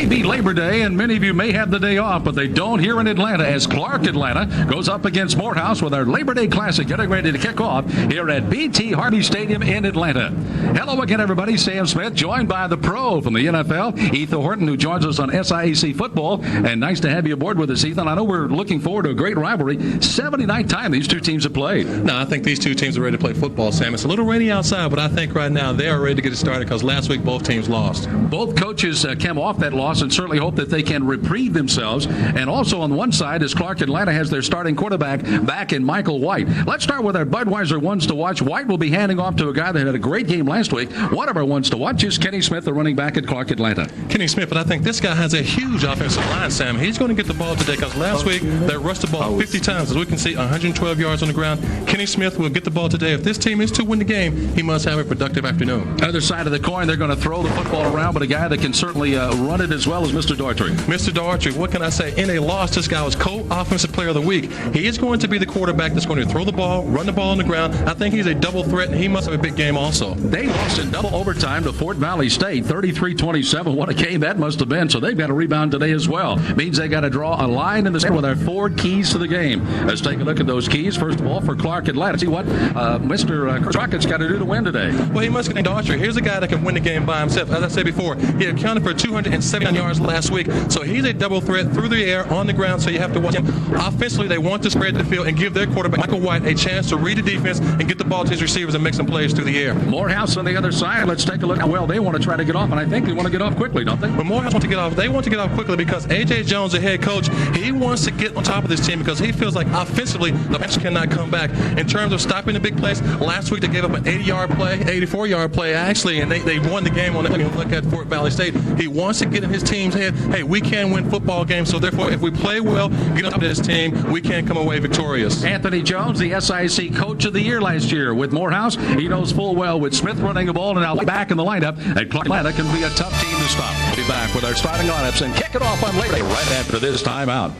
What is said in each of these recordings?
may be Labor Day, and many of you may have the day off, but they don't here in Atlanta as Clark Atlanta goes up against Morehouse with our Labor Day Classic getting ready to kick off here at BT Harvey Stadium in Atlanta. Hello again, everybody. Sam Smith, joined by the pro from the NFL, Ethan Horton, who joins us on SIAC football. And nice to have you aboard with us, Ethan. I know we're looking forward to a great rivalry. 79th time these two teams have played. No, I think these two teams are ready to play football, Sam. It's a little rainy outside, but I think right now they are ready to get it started because last week both teams lost. Both coaches came off that loss and certainly hope that they can reprieve themselves. And also on one side is Clark Atlanta has their starting quarterback back in Michael White. Let's start with our Budweiser ones to watch. White will be handing off to a guy that had a great game last week. One of our ones to watch is Kenny Smith, the running back at Clark Atlanta. Kenny Smith, but I think this guy has a huge offensive line, Sam. He's going to get the ball today because last week they rushed the ball 50 times. As we can see, 112 yards on the ground. Kenny Smith will get the ball today. If this team is to win the game, he must have a productive afternoon. Other side of the coin, they're going to throw the football around, but a guy that can certainly run it as well as Mr. Daughtry. Mr. Daughtry, what can I say? In a loss, this guy was co-offensive player of the week. He is going to be the quarterback that's going to throw the ball, run the ball on the ground. I think he's a double threat, and he must have a big game also. They lost in double overtime to Fort Valley State, 33-27. What a game that must have been. So they've got a rebound today as well. Means they got to draw a line in the sand with our 4 keys to the game. Let's take a look at those keys. First of all, for Clark Atlanta, see what Mr. Crockett's got to do to win today. Well, he must get Daughtry. Here's a guy that can win the game by himself. As I said before, he accounted for 279 yards last week. So he's a double threat through the air, on the ground, so you have to watch him. Offensively, they want to spread the field and give their quarterback, Michael White, a chance to read the defense and get the ball to his receivers and make some plays through the air. Morehouse on the other side. Let's take a look how well they want to try to get off, and I think they want to get off quickly, don't they? But Morehouse want to get off. They want to get off quickly because A.J. Jones, the head coach, he wants to get on top of this team because he feels like offensively the Panthers cannot come back. In terms of stopping the big plays, last week they gave up an 80-yard play, 84-yard play actually, and they won the game on it. Look at Fort Valley State. He wants to get in his team's head, hey, we can win football games, so therefore if we play well, get on top of this team, we can come away victorious. Anthony Jones, the SIC Coach of the Year last year with Morehouse. He knows full well with Smith running the ball and now back in the lineup, and Clark Atlanta can be a tough team to stop. We'll be back with our starting lineups and kick it off on Labor Day right after this timeout.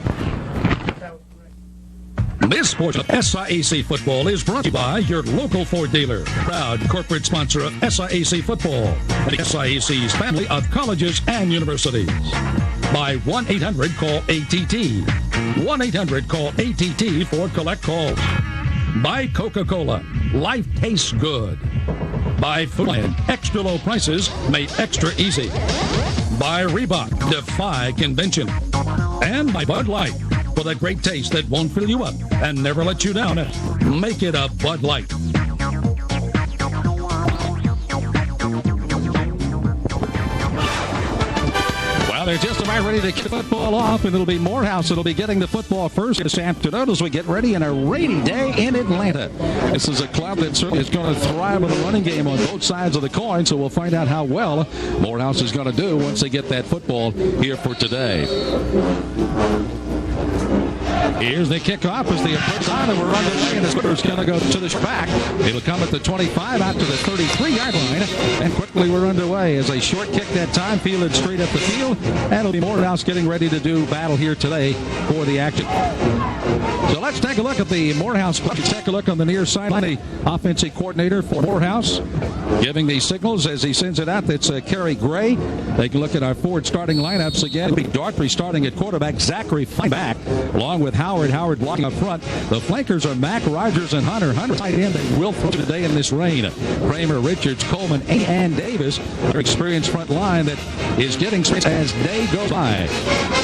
This portion of SIAC football is brought to you by your local Ford dealer, proud corporate sponsor of SIAC football, and the SIAC's family of colleges and universities. By 1-800-CALL-ATT. 1-800-CALL-ATT for collect calls. By Coca-Cola, life tastes good. By Foodland, extra low prices made extra easy. By Reebok, defy convention. And by Bud Light, for the great taste that won't fill you up and never let you down. Make it a Bud Light. Well, they're just about ready to kick football off, and it'll be Morehouse that'll be getting the football first this afternoon as we get ready in a rainy day in Atlanta. This is a club that certainly is going to thrive in the running game on both sides of the coin, so we'll find out how well Morehouse is going to do once they get that football here for today. Here's the kickoff as the approach on, and we're underway, and the Squidward's going to go to the back. It'll come at the 25 out to the 33-yard line, and quickly we're underway as a short kick that time, fielded straight up the field, and it'll be Morehouse getting ready to do battle here today for the action. So let's take a look at the Morehouse. Let's take a look on the near sideline. The offensive coordinator for Morehouse giving the signals as he sends it out. That's Kerry Gray. Take a look at our Ford starting lineups again. It'll be Daughtry starting at quarterback, Zachary back, along with Howard blocking up front. The flankers are Mack, Rogers, and Hunter. Hunter tight end. They will throw today in this rain. Kramer, Richards, Coleman, and Davis. Their experienced front line that is getting space as day goes by.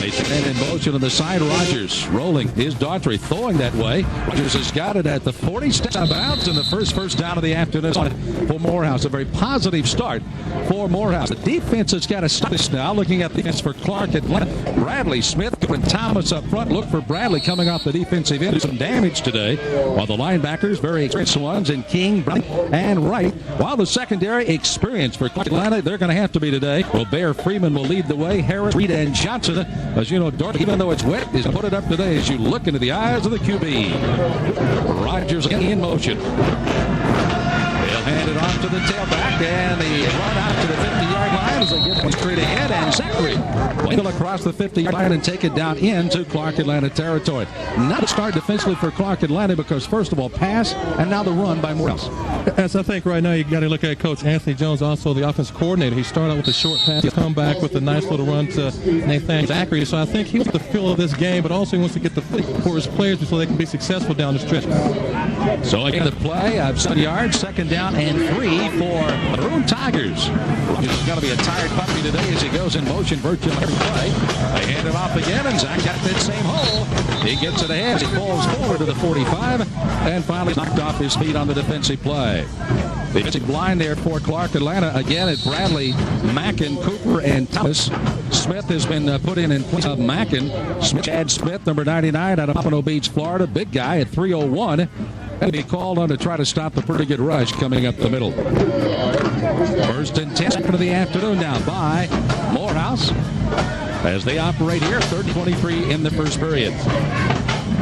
They stand in motion on the side. Rogers rolling. Is Daughtry throwing that way. Rogers has got it at the 40, steps out of bounds, and the first down of the afternoon for Morehouse. A very positive start for Morehouse. The defense has got to stop this now. Looking at the defense for Clark Atlanta. Bradley Smith and Thomas up front. Look for Bradley coming off the defensive end. Some damage today. While the linebackers, very experienced ones, in King, Brown, and Wright. While the secondary experience for Clark Atlanta, they're going to have to be today. Well, Bear Freeman will lead the way. Harris, Reed, and Johnson. As you know, Daughtry, even though it's wet, is going to put it up today as you look into the eyes of the QB. Rogers in motion. They'll hand it off to the tailback, and the run out to the 50-yard line as they get one straight ahead, and Zachary will across the 50-yard line and take it down into Clark Atlanta territory. Not a start defensively for Clark Atlanta because, first of all, pass, and now the run by Morehouse. As I think right now you got to look at Coach Anthony Jones, also the offensive coordinator. He started out with a short pass, he's come back with a nice little run to Nathaniel Zachary. So I think he wants the feel of this game, but also he wants to get the feel for his players so they can be successful down the stretch. So again, the play of 7 yards, second down and 3 for the Maroon Tigers. He's going to be a tired puppy today as he goes in motion virtually every play. They hand it off again, and Zach got that same hole. He gets it ahead. He falls forward to the 45, and finally knocked off his feet on the defensive play. The defensive line there for Clark Atlanta. Again, at Bradley, Mackin, Cooper, and Thomas. Smith has been put in place of Mackin. Chad Smith, number 99, out of Pompano Beach, Florida. Big guy at 301. Going to be called on to try to stop the pretty good rush coming up the middle. First and 10 of the afternoon now by Morehouse as they operate here. 3:23 in the first period.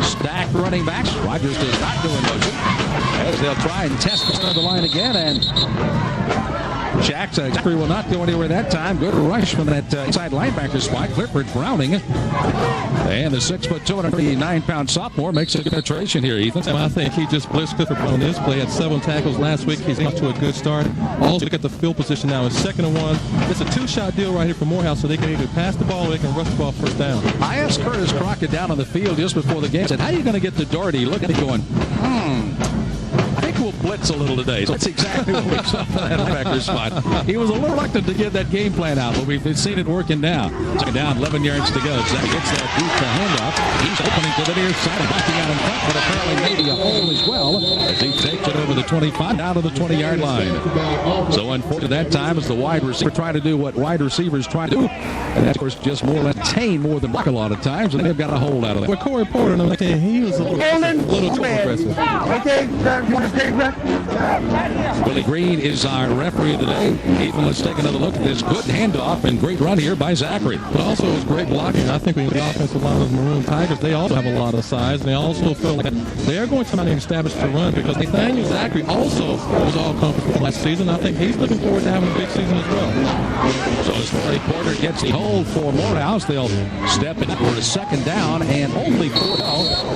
Stacked running backs. Rogers does not go in motion as they'll try and test the center of the line again, and Jackson will not go anywhere that time. Good rush from that inside linebacker spot. Clifford Browning. And the 6'2", 239-pound sophomore makes a good penetration here, Ethan. I think he just blitzed Clifford Brown this play. Had 7 tackles last week. He's off to a good start. Also, look at the field position now. It's 2nd and 1. It's a 2-shot deal right here for Morehouse, so they can either pass the ball or they can rush the ball first down. I asked Curtis Crockett down on the field just before the game. I said, how are you going to get to Doherty? Look at him going, I think we'll blitz a little today. So that's exactly what we saw for that linebacker spot. He was a little reluctant to get that game plan out, but we've seen it working now. Down 11 yards to go. Zach gets that deep handoff. He's opening to the near side, backing out in front, but apparently maybe a hole as well as he takes it over the 25 down to the 20-yard line. So unfortunately that time is the wide receiver trying to do what wide receivers try to do. And that's, of course, just more or less tame more than block a lot of times, and they've got a hold out of that. Well, Corey Porter, he was a little too aggressive. Willie Green is our referee today. Ethan, let's take another look at this good handoff and great run here by Zachary. But also, it was great blocking. I think the offensive line of the Maroon Tigers, they also have a lot of size, and they also feel like they're going to try to establish the run because Nathaniel Zachary also was all comfortable last season. I think he's looking forward to having a big season as well. So as Corey Porter gets the hold for Morehouse, they'll step in for a second down, and only 4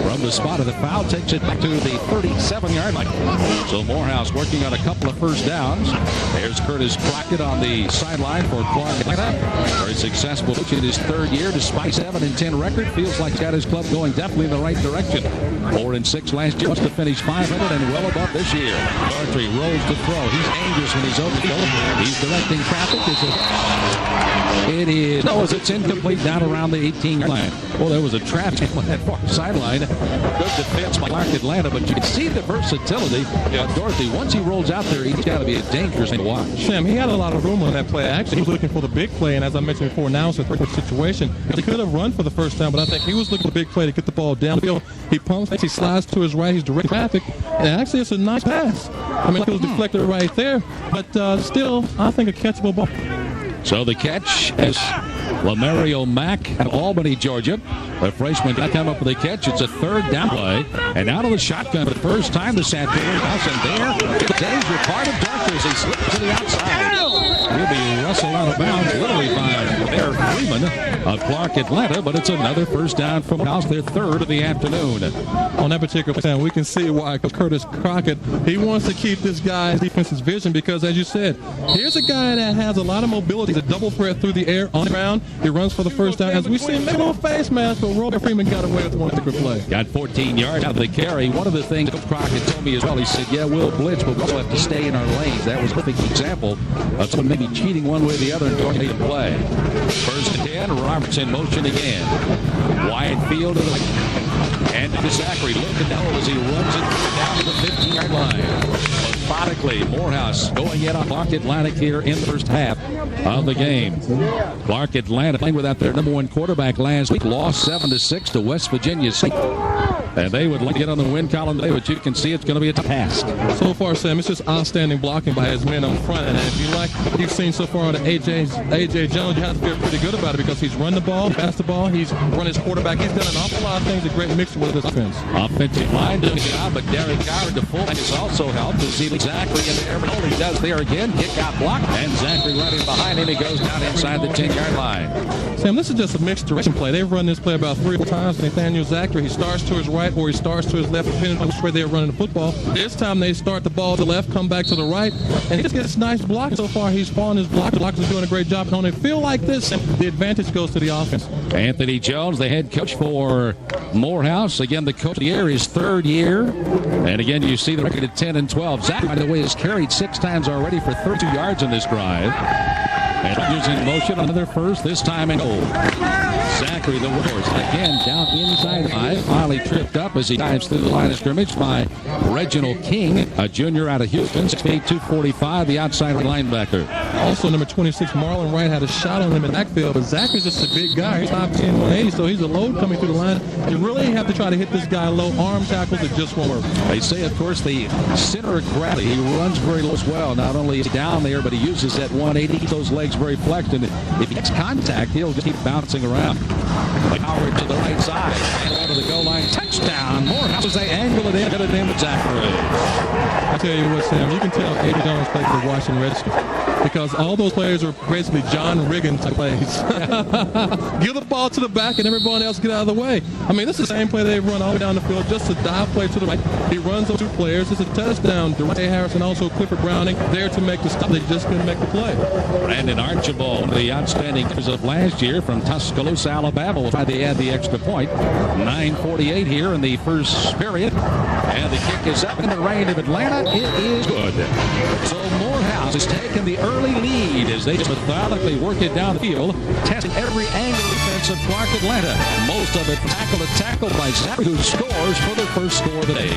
from the spot of the foul takes it back to the 37-yard line. So Morehouse working on a couple of first downs. There's Curtis Crockett on the sideline for Clark Atlanta. Very successful coach in his 3rd year, despite 7-10 record. Feels like he's got his club going definitely in the right direction. 4-6 last year. Wants to finish 500 and well above this year. Gardry rolls to throw. He's dangerous when he's open field. He's directing traffic. It is. No, as it's incomplete down around the 18-yard line. Well, there was a trap on that far sideline. Good defense by Clark Atlanta, but you can see the versatility of Dorothy. Once he rolls out there, he's got to be a dangerous thing to watch. Sam, he had a lot of room on that play. Actually, he was looking for the big play, and as I mentioned before, now it's a third situation. He could have run for the first down, but I think he was looking for the big play to get the ball downfield. He pumps, he slides to his right, he's directing traffic, and actually it's a nice pass. I mean, it was deflected right there, but still, I think a catchable ball. So the catch is Lamario Mack of Albany, Georgia. The freshman got come up with a catch. It's a 3rd down play. And out of the shotgun for the first time this afternoon. And there, the danger part of Darker as he slips to the outside. He'll be wrestled out of bounds literally by Bear Freeman of Clark Atlanta, but it's another first down from Morehouse, their 3rd of the afternoon. On that particular play, we can see why Curtis Crockett, he wants to keep this guy's defense's vision because, as you said, here's a guy that has a lot of mobility. He's a double threat through the air, on the ground. He runs for the first down. As we see, maybe no face mask, but Robert Freeman got away with one particular play. Got 14 yards out of the carry. One of the things Coach Crockett told me as well, he said, yeah, we'll blitz, but we'll also have to stay in our lanes. That was a perfect example of someone maybe cheating one way or the other and going to play. First and 10, Roberts in motion again. Wide field to the right. And to Zachary. Look at Dell as he runs it down to the 15-yard line. Methodically, Morehouse going in on Clark Atlanta here in the first half of the game. Clark Atlanta playing without their number 1 quarterback last week. Lost 7-6 to West Virginia State. And they would like to get on the win column today, but you can see it's going to be a tough task. So far, Sam, it's just outstanding blocking by his men on the front. And if you like what you've seen so far on A.J. Jones, you have to feel pretty good about it because he's run the ball, passed the ball, he's run his quarterback. He's done an awful lot of things, a great mixture with his offense. Offensive line doing a job, but Derek Howard, the fullback, has also helped to see Zachary in there. But all he does there again, kick out block, and Zachary running behind him. He goes down inside the 10-yard line. Sam, this is just a mixed direction play. They've run this play about 3 times. Nathaniel Zachary, he starts to his right or he starts to his left, depending on which way they're running the football. This time they start the ball to the left, come back to the right, and he just gets nice block. So far, he's following his block. The blockers are doing a great job. And when they feel like this, the advantage goes to the offense. Anthony Jones, the head coach for Morehouse. Again, the coach of the year, his 3rd year. And again, you see the record at 10-12. Zach, by the way, has carried 6 times already for 32 yards in this drive. And using motion on their first, this time in goal. Zachary, the Warriors, again down inside 5. Finally tripped up as he dives through the line of scrimmage by Reginald King, a junior out of Houston, 6'8", 245, the outside linebacker. Also, number 26, Marlon Wright, had a shot on him in the backfield, but Zachary's just a big guy. He's 5'10", 180, so he's a load coming through the line. You really have to try to hit this guy low. Arm tackles, it just won't work. They say, of course, the center of gravity, he runs very low as well. Not only is he down there, but he uses that 180, those legs very flexed, and if he gets contact, he'll just keep bouncing around. Howard to the right side, and out of the goal line, touchdown. Morehouse as they angle it in, get it in with Zachary. I tell you what, Sam, you can tell A.J. Jones played for the Washington Redskins because all those players are basically John Riggins type plays. Give the ball to the back and everyone else get out of the way. I mean, this is the same play they've run all the way down the field, just a dive play to the right. He runs those 2 players. It's a touchdown. Durante Harrison, also Clifford Browning, there to make the stop. They just couldn't make the play. Brandon Archibald, the outstanding players of last year from Tuscaloosa, Alabama, will try to add the extra point. 9:48 here in the first period. And the kick is up in the rain of Atlanta. It is good. So Morehouse has taken the early lead as they just methodically work it down the field, testing every angle of defense of Clark Atlanta. Most of it tackle to tackle by Zachary, who scores for the first score of the day.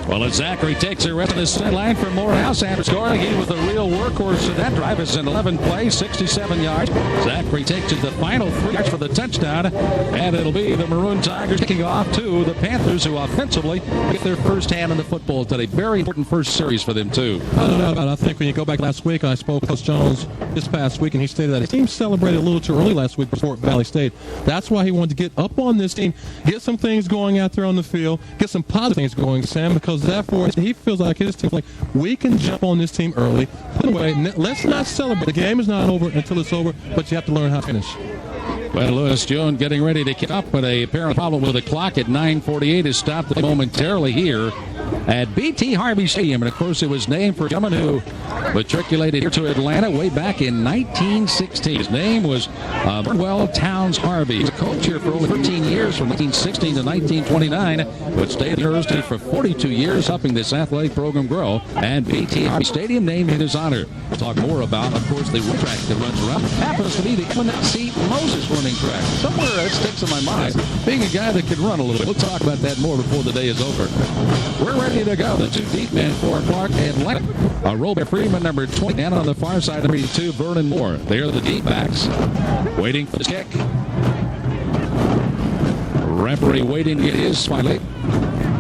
Well, as Zachary takes the rest of the set line from Morehouse after scoring, he was the real workhorse of that drive. It's an 11 play, 67 yards. Zachary takes it the final 3 yards for the touchdown, and it'll be the Maroon Tigers kicking off to the Panthers, who offensively get their first hand in the football today. Very important first series for them, too. I don't know about it. I think when you go back last week, I spoke with Coach Jones this past week, and he stated that his team celebrated a little too early last week for Fort Valley State. That's why he wanted to get up on this team, get some things going out there on the field, get some positive things going, Sam, because therefore he feels like his team, like, we can jump on this team early. Put away. Let's not celebrate. The game is not over until it's over, but you have to learn how to finish. Well, Lewis Jones getting ready to kick up, but a apparent problem with the clock at 9:48 is stopped momentarily here at B.T. Harvey Stadium. And, of course, it was named for a gentleman who matriculated here to Atlanta way back in 1916. His name was Burnwell Towns Harvey. He was a coach here for over 13 years, from 1916 to 1929, but stayed at the university for 42 years, helping this athletic program grow. And B.T. Harvey Stadium named in his honor. We'll talk more about, of course, the track that runs around. Happens to be the M.C. Moses running track. Somewhere that sticks in my mind, being a guy that could run a little bit. We'll talk about that more before the day is over. We're ready to go. The 2 deep men for Clark Atlanta. Robert Freeman, number 20, and on the far side, number 2, Vernon Moore. They're the deep backs. Waiting for the kick. Referee waiting. It is finally.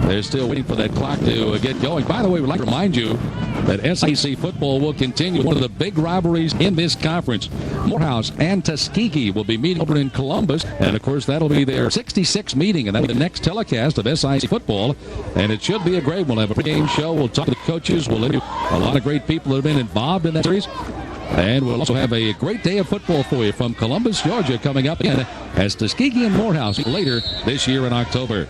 They're still waiting for that clock to get going. By the way, we'd like to remind you that SEC football will continue. One of the big rivalries in this conference. Morehouse and Tuskegee will be meeting over in Columbus. And, of course, that'll be their 66th meeting. And that'll be the next telecast of SEC football. And it should be a great one. We'll have a pregame show. We'll talk to the coaches. We'll interview a lot of great people that have been involved in that series. And we'll also have a great day of football for you from Columbus, Georgia, coming up again as Tuskegee and Morehouse later this year in October.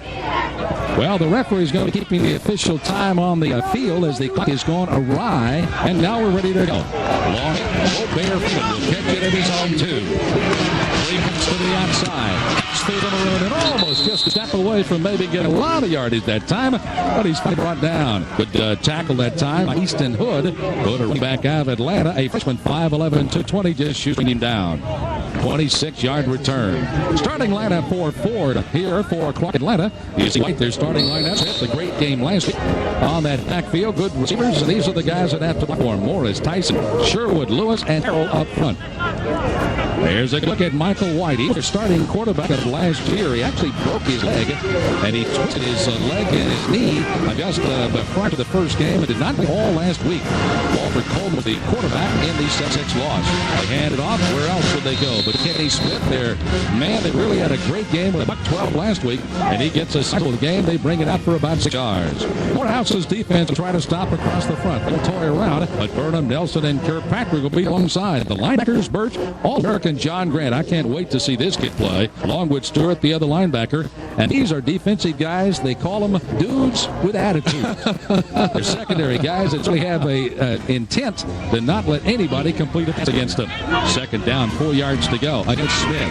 Well, the referee is going to be keeping the official time on the field as the clock has gone awry, and now we're ready to go. Long, Bear Field will catch it at his own 2. 3 comes to the outside. Through the maroon and almost just a step away from maybe getting a lot of yardage that time, but he's brought down. Good tackle that time by Easton Hood. Hood, a running back out of Atlanta, a freshman, 5'11", 220, just shooting him down. 26-yard return. Starting lineup for Ford here for Clark Atlanta. You see White, their starting lineup. It's a great game last week on that backfield. Good receivers, and these are the guys that have to perform. Morris, Tyson, Sherwood, Lewis, and Harrell up front. There's a look at Michael White. He was starting quarterback of last year. He actually broke his leg, and he twisted his leg and his knee just prior to the first game, and did not play all last week. Walter Coleman was the quarterback in the 7-6 loss. They handed off. Where else would they go? But Kenny Smith, their man that really had a great game with about 12 last week, and he gets a cycle of the game. They bring it out for about 6 yards. Morehouse's defense will try to stop across the front. They'll toy around, but Burnham, Nelson, and Kirkpatrick will be alongside. The linebackers, Birch, All-American John Grant. I can't wait to see this kid play, along with Stewart, the other linebacker. And these are defensive guys. They call them dudes with attitude. They're secondary guys that really have a intent to not let anybody complete a pass against them. Second down, 4 yards to go against Smith.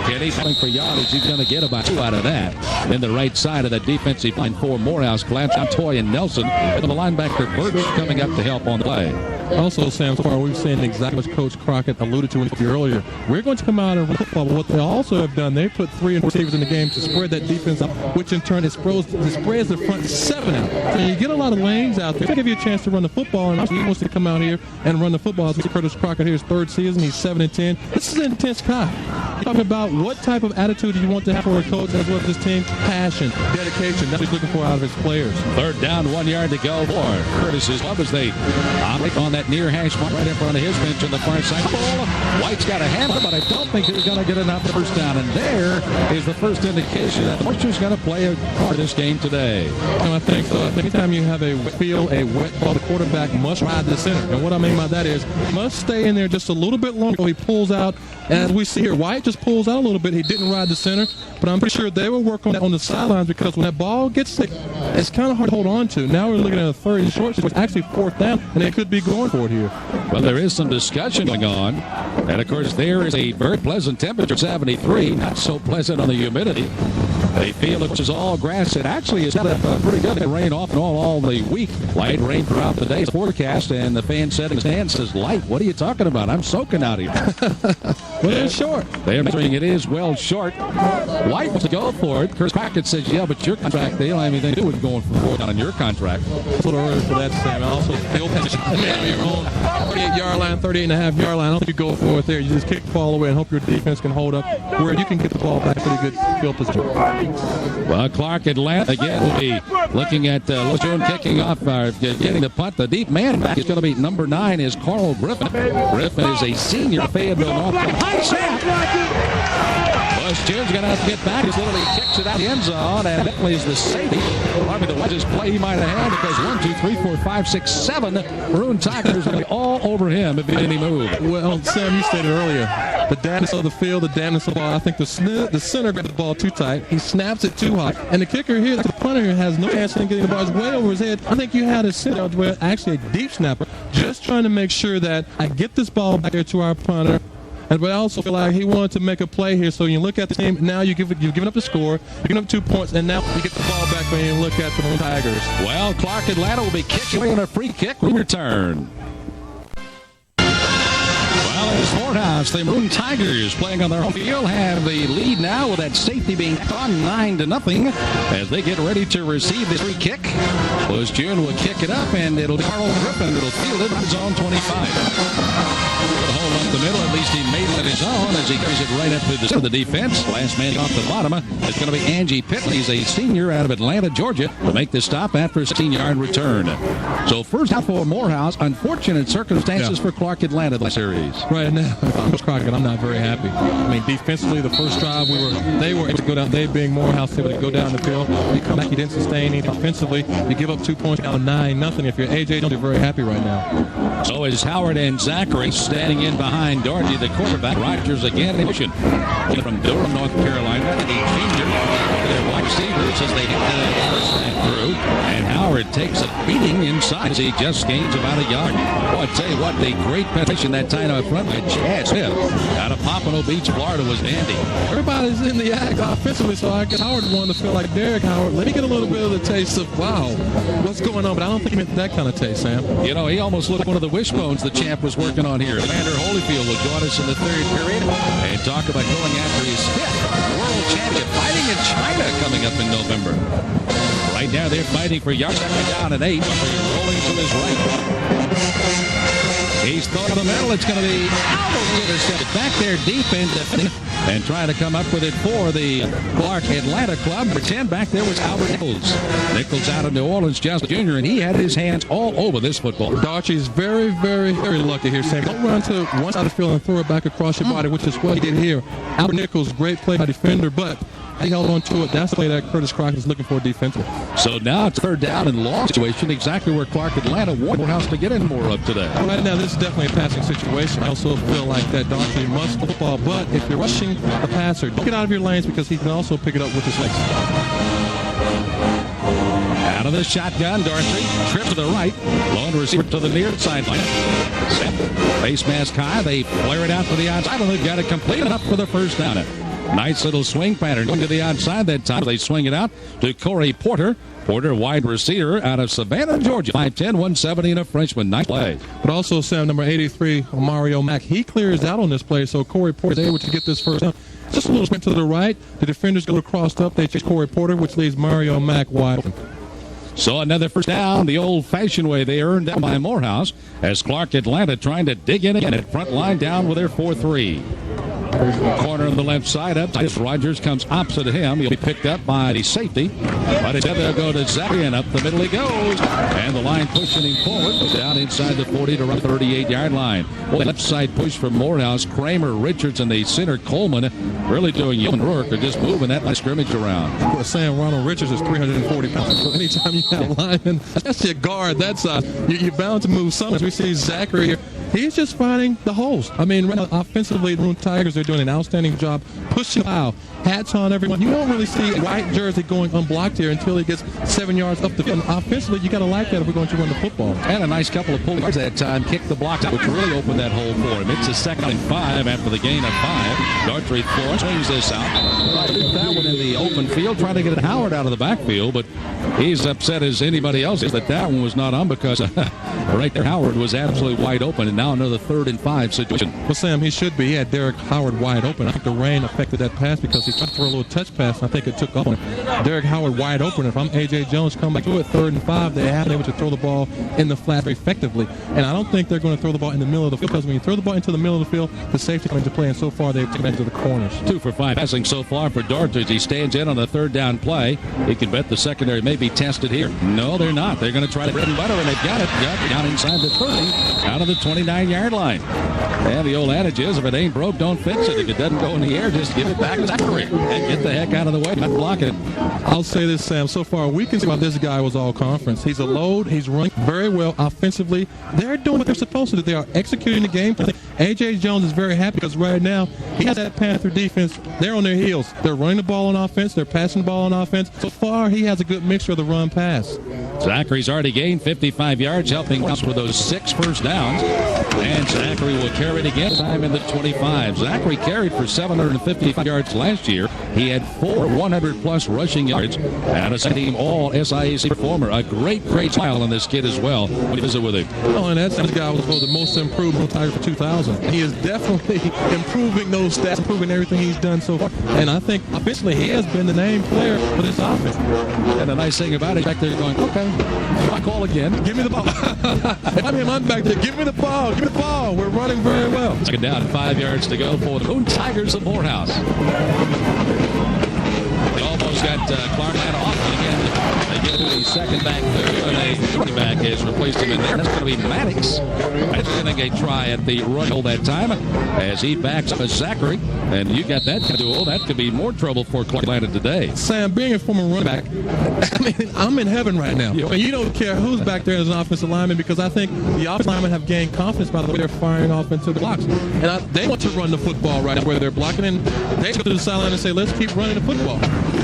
Kenny playing for yardage. He's going to get about 2 out of that. Then the right side of the defensive line for Morehouse. Blanchard, Toy, and Nelson. And the linebacker Birch coming up to help on the play. Also, Sam, so far we've seen exactly what Coach Crockett alluded to earlier. We're going to come out and run football, but what they also have done, they've put 3 receivers in the game to spread that defense out, which in turn spreads the front 7 out. So you get a lot of lanes out there. They give you a chance to run the football, and he wants to come out here and run the football. As we see Curtis Crockett here, his 3rd season, he's 7-10. This is an intense guy. You're talking about what type of attitude do you want to have for a coach as well as this team? Passion, dedication. That's what he's looking for out of his players. 3rd down, 1 yard to go for Curtis's Love as they operate on that near hash mark right in front of his bench on the far side. White's got a hammer, but I don't think he's going to get enough first down. And there is the first indication that the Moisture's going to play a part of this game today. I think so. I think anytime you have a wet ball, the quarterback must ride the center. And what I mean by that is must stay in there just a little bit longer before he pulls out. As we see here, White just pulls out a little bit. He didn't ride the center, but I'm pretty sure they will work on that on the sidelines because when that ball gets sick, it's kind of hard to hold on to. Now we're looking at a 3rd and short, so it's actually 4th down, and they could be going for it here. Well, there is some discussion going on. And, of course, there is a very pleasant temperature, 73. Not so pleasant on the humidity. They feel it is all grass. It actually is pretty good. It rained off and on all the week. Light rain throughout the day. It's forecast, and the fan setting stand says light. What are you talking about? I'm soaking out here. Well, it's short. They're measuring it is well short. White wants to go for it. Chris Crockett says, yeah, but your contract, they don't have anything to do with going for 4th on your contract. It's a little early for that, Sam. Also, field position on your own 38-yard line, 38.5-yard line. I don't think you go for it there. You just kick the ball away and hope your defense can hold up where you can get the ball back pretty good field position. Well, Clark Atlanta again will be looking at Lejeune kicking off, getting the punt. The deep man back is going to be number 9 is Carl Griffin. Griffin is a senior Fayetteville North. High snap! Lejeun's going to have to get back. He literally kicks it out the end zone, and definitely is the safety. Probably the largest play he might have had because 1, 2, 3, 4, 5, 6, 7 Maroon Tigers are going to be all over him if he didn't move. Well, Sam, you stated earlier, the dampness of the field, the dampness of the ball. I think the center grabbed the ball too tight. He snaps it too high. And the kicker here, the punter here, has no chance of getting the ball. It's way over his head. I think you had a center where actually a deep snapper just trying to make sure that I get this ball back there to our punter. But I also feel like he wanted to make a play here. So you look at the team, now you've given up the score, you've given up 2 points, and now you get the ball back when you look at the Maroon Tigers. Well, Clark Atlanta will be kicking away on a free kick. We return. It's Morehouse. The Maroon Tigers playing on their home field have the lead now with that safety being on 9-0 as they get ready to receive this free kick. Lejeune will kick it up, and it'll be Carl Griffin that'll field it on his own 25. The hole up the middle, at least he made it his own as he carries it right up to the center of the defense. Last man off the bottom is going to be Angie Pittman. He's a senior out of Atlanta, Georgia, to make the stop after a 16-yard return. So first out for Morehouse, unfortunate circumstances for Clark Atlanta this series. Right now, Coach Crockett, I'm not very happy. I mean, defensively, the first drive they were able to go down. They being Morehouse able to go down the field. You come back, you didn't sustain anything offensively. You give up 2 points down 9-0. If you're AJ, you're very happy right now. So is Howard and Zachary standing in behind Doherty, the quarterback. Rogers again in motion. From Durham, North Carolina, a junior. Their wide receivers as they hit the first snap through. And Howard takes a beating inside as he just gains about a yard. Boy, I tell you what, the great penetration that time up front by Chad Smith out of Pompano Beach, Florida was dandy. Everybody's in the act offensively, so I guess Howard wanted to feel like Derek Howard. Let me get a little bit of the taste of, wow, what's going on? But I don't think he meant that kind of taste, Sam. You know, he almost looked like one of the wishbones the champ was working on here. Commander Holyfield will join us in the third period and talk about going after his 5th world championship, fighting in China coming up in November. Right now they're fighting for yards. Down at 8. Rolling to his right. He's throwing to the middle. It's going to be out, intercepted back there deep in defending and trying to come up with it for the Clark Atlanta club. Number 10 back there was Albert Nichols. Nichols out of New Orleans, just Jr., and he had his hands all over this football. Darchie's very, very, very lucky here, Sam. Don't run to one side of the field and throw it back across your body, which is what he did here. Albert Nichols, great play by defender, but he held on to it. That's the play that Curtis Crockett is looking for defensively. So now it's third down and long situation, exactly where Clark Atlanta wanted Morehouse to get in more of today. Right now, this is definitely a passing situation. I also feel like that Darchie must football, but if you're rushing the passer, don't get out of your lanes because he can also pick it up with his legs. Out of the shotgun, Darcy, trip to the right, lone receiver to the near sideline. Set, face mask high, they flare it out to the outside, and they've got it complete enough for the first down. Nice little swing pattern going to the outside that time. They swing it out to Corey Porter. Porter, wide receiver out of Savannah, Georgia. 5'10", 170, and a freshman. Nice play. But also, Sam, number 83, Mario Mack, he clears out on this play, so Corey Porter is able to get this first down. Just a little sprint to the right. The defenders go crossed up. They chase Corey Porter, which leaves Mario Mack wide open. So another first down the old-fashioned way. They earned down by Morehouse as Clark Atlanta trying to dig in again at front line down with their 4-3. Corner on the left side up. Titus Rogers comes opposite of him. He'll be picked up by the safety. But instead they'll go to Zachary, and up the middle he goes. And the line pushing him forward. Down inside the 40 to around 38-yard line. Well, left side push from Morehouse. Kramer, Richards, and the center Coleman really doing yeoman work. They're just moving that line scrimmage around. Well, Sam, Ronald Richards is 340 pounds. So anytime you have a lineman, that's your guard that size. You're bound to move some. As we see Zachary here, he's just finding the holes. I mean, right now, offensively, the Maroon Tigers are doing an outstanding job pushing out. Hats on everyone. You don't really see a white jersey going unblocked here until he gets 7 yards up the field. Offensively, you got to like that if we're going to run the football. And a nice couple of pull yards that time. Kicked the block out, which really opened that hole for him. It's a 2nd and 5 after the gain of 5. Dartry swings this out. That one in the open field, trying to get Howard out of the backfield, but he's upset as anybody else is that one was not on because right there Howard was absolutely wide open, and now another 3rd and 5 situation. Well, Sam, he should be. He had Derek Howard wide open. I think the rain affected that pass because he tried to throw a little touch pass, and I think it took off on him. Derek Howard wide open. If I'm A.J. Jones, come back to it 3rd and 5, they haven't been able to throw the ball in the flat effectively. And I don't think they're going to throw the ball in the middle of the field because when you throw the ball into the middle of the field, the safety comes into play, and so far they've taken it to the corners. 2 for 5 passing so far for Dartry. He stands in on the 3rd down play. He can bet the secondary may be tested here. No, they're not. They're going to try the bread and butter, and they've got it. Got down inside the 30, out of the 29-yard line. And the old adage is, if it ain't broke, don't fix it. If it doesn't go in the air, just give it back to Zachary and get the heck out of the way. Not block it. I'll say this, Sam. So far, we can see why this guy was all conference. He's a load. He's running very well offensively. They're doing what they're supposed to do. They are executing the game. I think A.J. Jones is very happy because right now he has that Panther defense. They're on their heels. They're running the ball on offense. They're passing the ball on offense. So far, he has a good mixture of the run-pass. Zachary's already gained 55 yards, helping us with those 6 first downs. And Zachary will carry it again, time in the 25. Zachary carried for 755 yards last year. He had 4 100-plus rushing yards and a second-team All-SIAC performer. A great smile on this kid as well when you visit with him. Oh, and this guy was the most improved Maroon Tiger for 2000. He is definitely improving those stats, improving everything he's done so far. And I think offensively he has been the name player for this offense. And the nice thing about it, back there going, okay, I call again. Give me the ball. If I'm him, I'm back there. Give me the ball. Give me the ball. We're running very well. Second down, 5 yards to go for the Maroon Tigers of Morehouse. They almost got Clark Atlanta off again. They get to the second back there, and a running back has replaced him in there. That's going to be Maddox. That's going to try at the run hole that time as he backs up as Zachary. And you got that duel. That could be more trouble for Clark Atlanta today. Sam, being a former running back, I mean, I'm in heaven right now. And you don't care who's back there as an offensive lineman because I think the offensive linemen have gained confidence by the way they're firing off into the blocks. And they want to run the football right now where they're blocking, and they go to the sideline and say, let's keep running the football.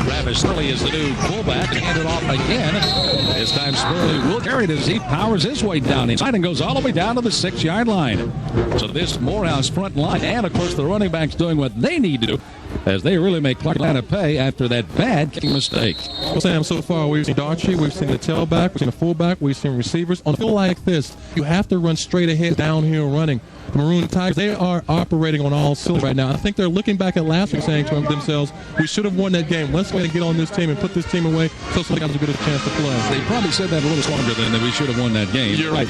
Travis Spurley is the new fullback and hand it off again. This time Spurley will carry it as he powers his way down inside and goes all the way down to the 6-yard line. So this Morehouse front line and, of course, the running backs doing what they need to do as they really make Clark Atlanta pay after that bad kicking mistake. Well, Sam, so far we've seen Darchie, we've seen the tailback, we've seen the fullback, we've seen receivers. On a field like this, you have to run straight ahead, downhill running. The Maroon Tigers, they are operating on all cylinders right now. I think they're looking back at last week saying to themselves, we should have won that game. Let's way to get on this team and put this team away so somebody else will get a chance to play. They probably said that a little stronger than we should have won that game. You're right.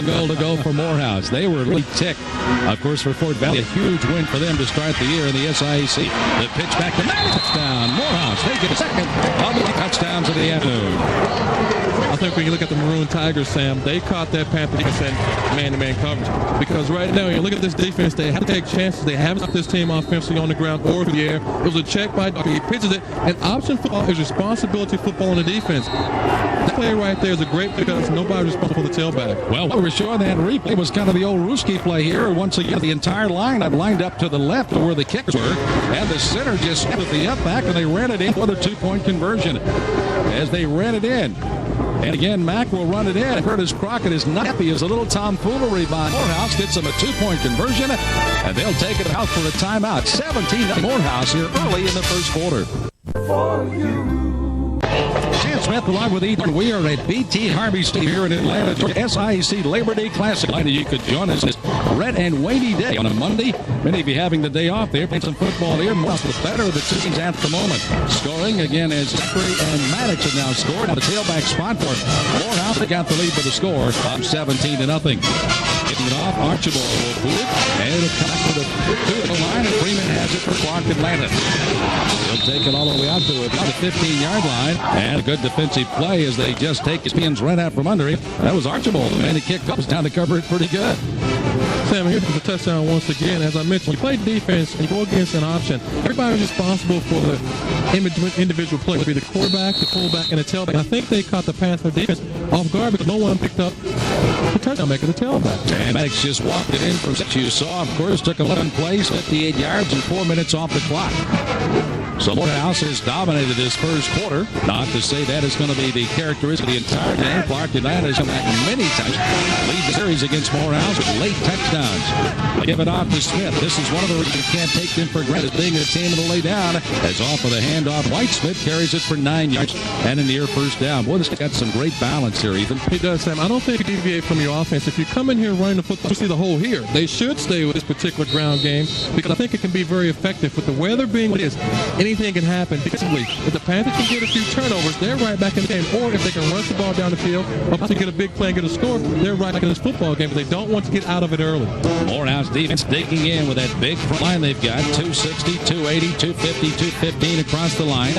Goal to go for Morehouse. They were really ticked. Of course, for Fort Valley, a huge win for them to start the year in the SIAC. The pitch back to Matt. Touchdown. Morehouse. They get a second of the touchdowns of the afternoon. I think when you look at the Maroon Tigers, Sam, they caught that Panther defense in man-to-man coverage. Because right now, you look at this defense, they have to take chances. They haven't stopped this team offensively on the ground or through the air. It was a check by Docker. He pitches it. And option football is responsibility football on the defense. That play right there is a great play because nobody's responsible for the tailback. Well, what we're showing that replay was kind of the old Ruski play here. Once again, the entire line had lined up to the left of where the kickers were. And the center just stepped with the up back, and they ran it in for the two-point conversion. As they ran it in. And again, Mack will run it in. Curtis Crockett is not happy as a little tomfoolery by Morehouse gets them a two-point conversion, and they'll take it out for a timeout. 17 Morehouse here early in the first quarter. Chance Smith along with Ethan. We are at BT Harvey Stadium here in Atlanta. SIAC Labor Day Classic. You could join us this red and windy day on a Monday. Many of you having the day off there. Playing some football here. Morehouse the better of the two teams at the moment. Scoring again as Zachary and Maddox have now scored. Now the tailback spot for Morehouse. They got the lead for the score of 17-0. Getting it off, Archibald will boot it, and it'll come back to the line, and Freeman has it for Clark Atlanta. He'll take it all the way out to about the 15-yard line, and a good defensive play as they just take his pins right out from under him. That was Archibald, and he kicked up, was down to cover it pretty good. Sam, here's the touchdown once again. As I mentioned, you play defense and you go against an option. Everybody's responsible for the individual play. It would be the quarterback, the fullback, and the tailback. And I think they caught the Panther defense off guard because no one picked up the touchdown maker, the tailback. And Maddox just walked it in from you saw, of course, took 11 plays, 58 yards, and 4 minutes off the clock. So Morehouse has dominated this first quarter. Not to say that is going to be the characteristic of the entire game. Clark Atlanta has come back many times. Lead the series against Morehouse with late touchdowns. They give it off to Smith. This is one of the reasons you can't take them for granted. Being a team to lay down. As off of the handoff, White Smith carries it for 9 yards and a near first down. Boy, this got some great balance here, Ethan. He does, Sam. I don't think you deviate from your offense. If you come in here running the football, you see the hole here. They should stay with this particular ground game because I think it can be very effective. With the weather being what it is, anything can happen. Defensively, if the Panthers can get a few turnovers, they're right back in the game. Or if they can rush the ball down the field, or to get a big play and get a score, they're right back in this football game. But they don't want to get out of it early. Morehouse defense digging in with that big front line they've got. 260, 280, 250, 215 across the line.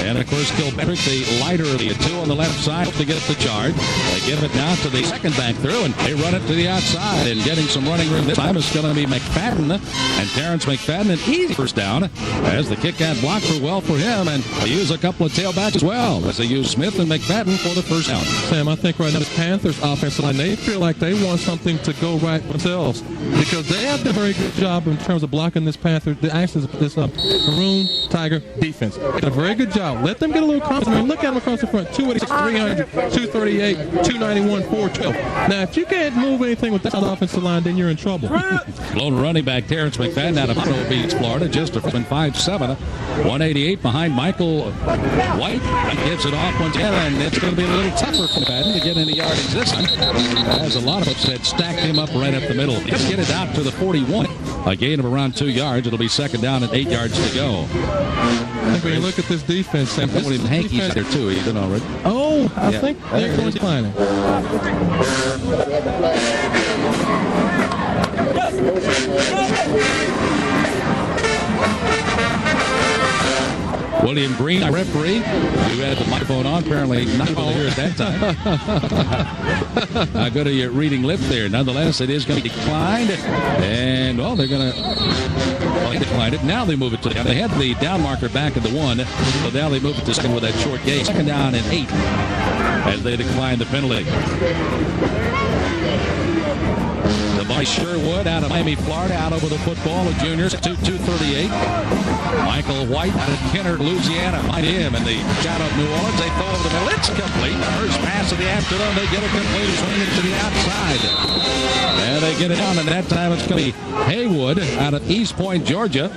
And, of course, Kilpatrick, the lighter of the two on the left side to get the charge. They give it now to the second back through, and they run it to the outside. And getting some running room this time is going to be McFadden. And Terrence McFadden, an easy first down as the kick got blocked for well for him. And they use a couple of tailbacks as well as they use Smith and McFadden for the first down. Sam, I think right now the Panthers offensive line, they feel like they want something to go right themselves because they have done a very good job in terms of blocking this Panther, this Maroon Tiger defense. They did a very good job. Let them get a little confidence. I mean, look at them across the front. 286, 300, 238, 291, 412. Now, if you can't move anything with that offensive line, then you're in trouble. Lone running back Terrence McFadden out of Monroe Beach, Florida, just a freshman, 5'7", 188 behind Michael White. He gives it off once again, and it's going to be a little tougher for McFadden to get any yardage this time. As a lot of folks had stacked him up right up the middle. Just get it out to the 41. A gain of around 2 yards. It'll be second down and 8 yards to go. I think when you look at this defense, Sam, Hankey's there too. He's done already. Oh, I think they're going to decline it. William Green, our referee, who had the microphone on, apparently not able to hear at that time. How good are you reading lips there? Nonetheless, it is going to be declined. And, well, they're going to... Well, he declined it. Now they move it to... They had the down marker back at the 1, so now they move it to second with that short gain. Second down and 8 as they decline the penalty. By Sherwood out of Miami, Florida, out over the football. The juniors, 238. Michael White out of Kenner, Louisiana. Find him in the shadow of New Orleans. They throw over the middle. It's complete. First pass of the afternoon. They get it complete. Swing it to the outside. And they get it down, and that time it's going to be Haywood out of East Point, Georgia.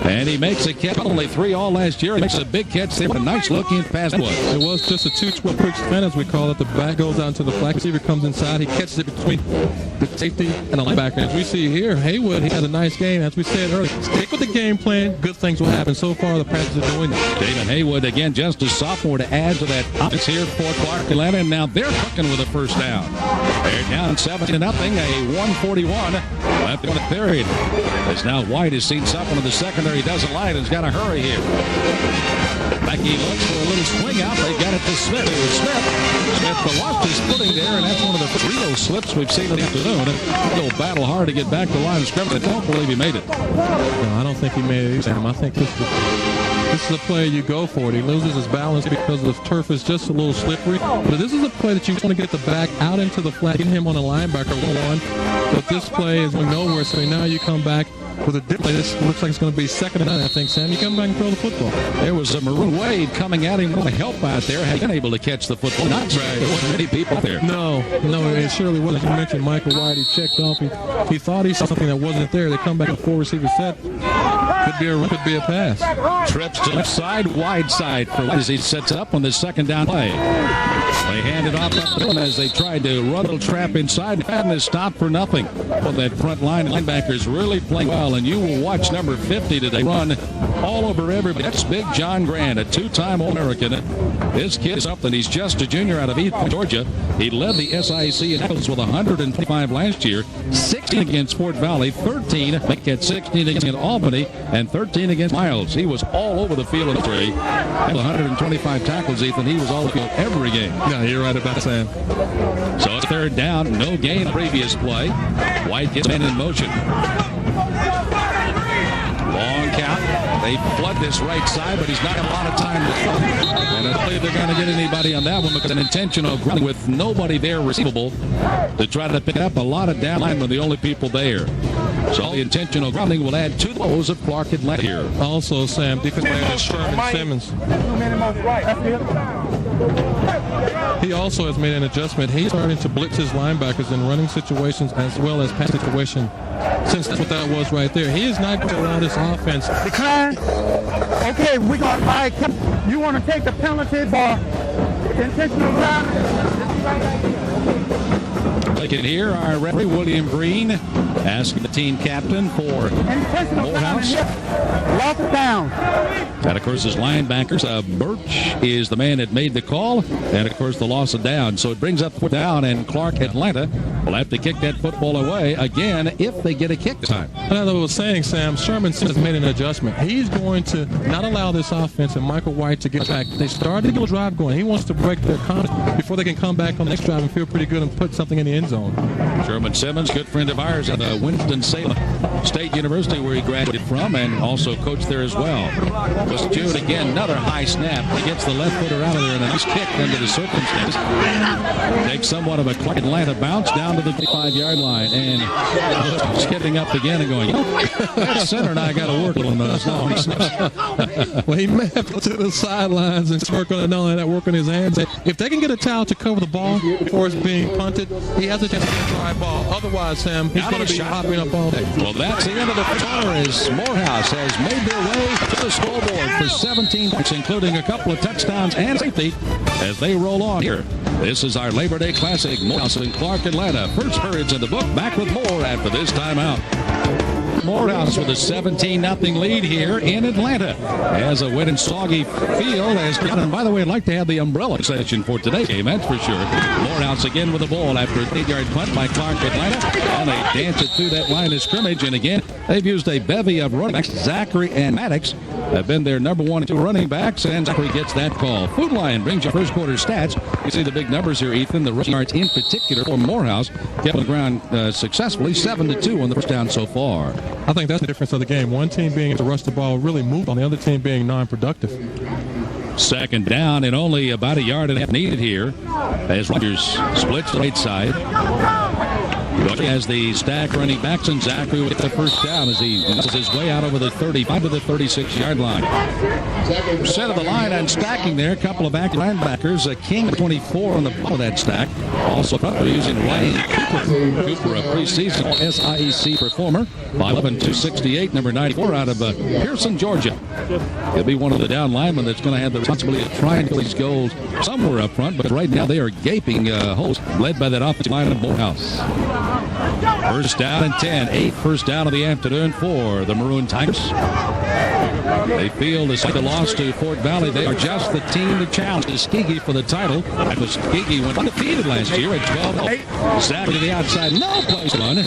And he makes a catch. Only 3 all last year. He makes a big catch there. A nice looking pass. It was just a 2-12 quick spin, as we call it. The back goes out to the flag. Receiver comes inside. He catches it between the safety and the linebacker. As we see here, Haywood, he had a nice game. As we said earlier, stick with the game plan. Good things will happen. So far, the Panthers are doing that. David Haywood, again, just a sophomore to add to that offense here for Clark Atlanta. And now they're cooking with a first down. They're down 7-0. A 1:41 left in the third. As now White has seen something in the secondary. Doesn't like it. He's got to hurry here. Becky looks for a little swing out. They got it to Smith. It was Smith. Smith lost his footing there, and that's one of the real slips we've seen in the afternoon. He'll battle hard to get back to the line of scrimmage. I don't believe he made it. No, I don't think he made it either. I think this is a play you go for it. He loses his balance because the turf is just a little slippery. But this is a play that you want to get the back out into the flat, get him on a linebacker 1-1. But this play is going nowhere, so now you come back with a dip play. This looks like it's going to be 2nd and 9, I think, Sam. You come back and throw the football. There was a maroon wave coming at him with help out there. Had been able to catch the football. Not right. There wasn't many people there. No, it surely wasn't. You mentioned Michael White. He checked off. He thought he saw something that wasn't there. They come back with 4 receiver set. Could be a pass. Trips to left side, wide side for as he sets up on the 2nd down play. They hand it off up to him as they tried to run a little trap inside. And is stopped for nothing. Well, that front line linebacker is really playing well, and you will watch number 50 today run all over everybody. That's Big John Grant, a 2-time All-American. This kid is something. He's just a junior out of East Georgia. He led the SIC in tackles with 125 last year, 16 against Fort Valley, 13 at 16 against Albany, and 13 against Miles. He was all over the field in the 125 tackles, Ethan. He was all over the field every game. Yeah, you're right about Sam. So it's 3rd down, no gain previous play. White gets men in motion. Long count. They flood this right side, but he's not got a lot of time to throw. And I don't believe they're going to get anybody on that one because an intentional grounding with nobody there receivable to try to pick up a lot of down line with the only people there. So the intentional grounding will add 2 throws of Clark Atlanta here. Also, Sam, defensive player Sherman Simmons. He also has made an adjustment. He's starting to blitz his linebackers in running situations as well as pass situation. Since that's what that was right there. He is not going to allow this offense. Decline. Okay, we're going to buy. You want to take the penalty for intentional grounding? Look at here, our referee, William Green, asking the team captain for Morehouse. Lock it down. And, of course, his linebackers, Birch is the man that made the call. And, of course, the loss of down. So it brings up 4th down, and Clark Atlanta will have to kick that football away again if they get a kick this time. And as I was saying, Sam, Sherman has made an adjustment. He's going to not allow this offense and Michael White to get back. They started to get a drive going. He wants to break their confidence before they can come back on the next drive and feel pretty good and put something in the end zone. Sherman Simmons, good friend of ours at Winston-Salem State University, where he graduated from, and also coached there as well. Just Jude again, another high snap. He gets the left footer out of there, and a nice kick under the circumstances. Takes somewhat of a Clark Atlanta bounce down to the 55-yard line, and skipping up again and going, that center and I got to work a little bit. Well, he may have to go to the sidelines and work on that work on his hands. If they can get a towel to cover the ball before it's being punted, he has a chance to get a dry ball. Otherwise, Sam, he's going to be hopping up all day. Well, that's the end of the quarter as Morehouse has made their way to the scoreboard for 17 points, including a couple of touchdowns and safety as they roll on here. This is our Labor Day Classic, Morehouse and Clark Atlanta. First periods in the book. Back with more after this timeout. Morehouse with a 17-0 lead here in Atlanta as a wet and soggy field. And by the way, I'd like to have the umbrella session for today's game, that's for sure. Morehouse again with the ball after an 8-yard punt by Clark Atlanta. And they dance it through that line of scrimmage. And again, they've used a bevy of running backs. Zachary and Maddox have been their number 1 and 2 running backs, and Zachary gets that call. Food Lion brings you first quarter stats. You see the big numbers here, Ethan. The rushing yards in particular for Morehouse kept on the ground successfully, 7-2 on the first down so far. I think that's the difference of the game. One team being able to rush the ball, really move on, the other team being non-productive. 2nd down and only about a yard and a half needed here as Rogers splits the right side. As the stack running backs, and Zachary with the first down as he muscles his way out over the 35 to the 36-yard line. Set of the line and stacking there. A couple of back linebackers. King 24 on the bottom of that stack. Also using Ryan Cooper, a preseason SIEC performer. 5'11", 268, number 94 out of Pearson, Georgia. He'll be one of the down linemen that's going to have the responsibility of trying to get these goals somewhere up front, but right now they are gaping holes led by that offensive line of Morehouse. First down and 10. 8th first down of the afternoon for the Maroon Tigers. They feel despite the loss to Fort Valley, they are just the team to challenge Tuskegee for the title. Tuskegee went undefeated last year at 12-8. Savage to the outside, no place run.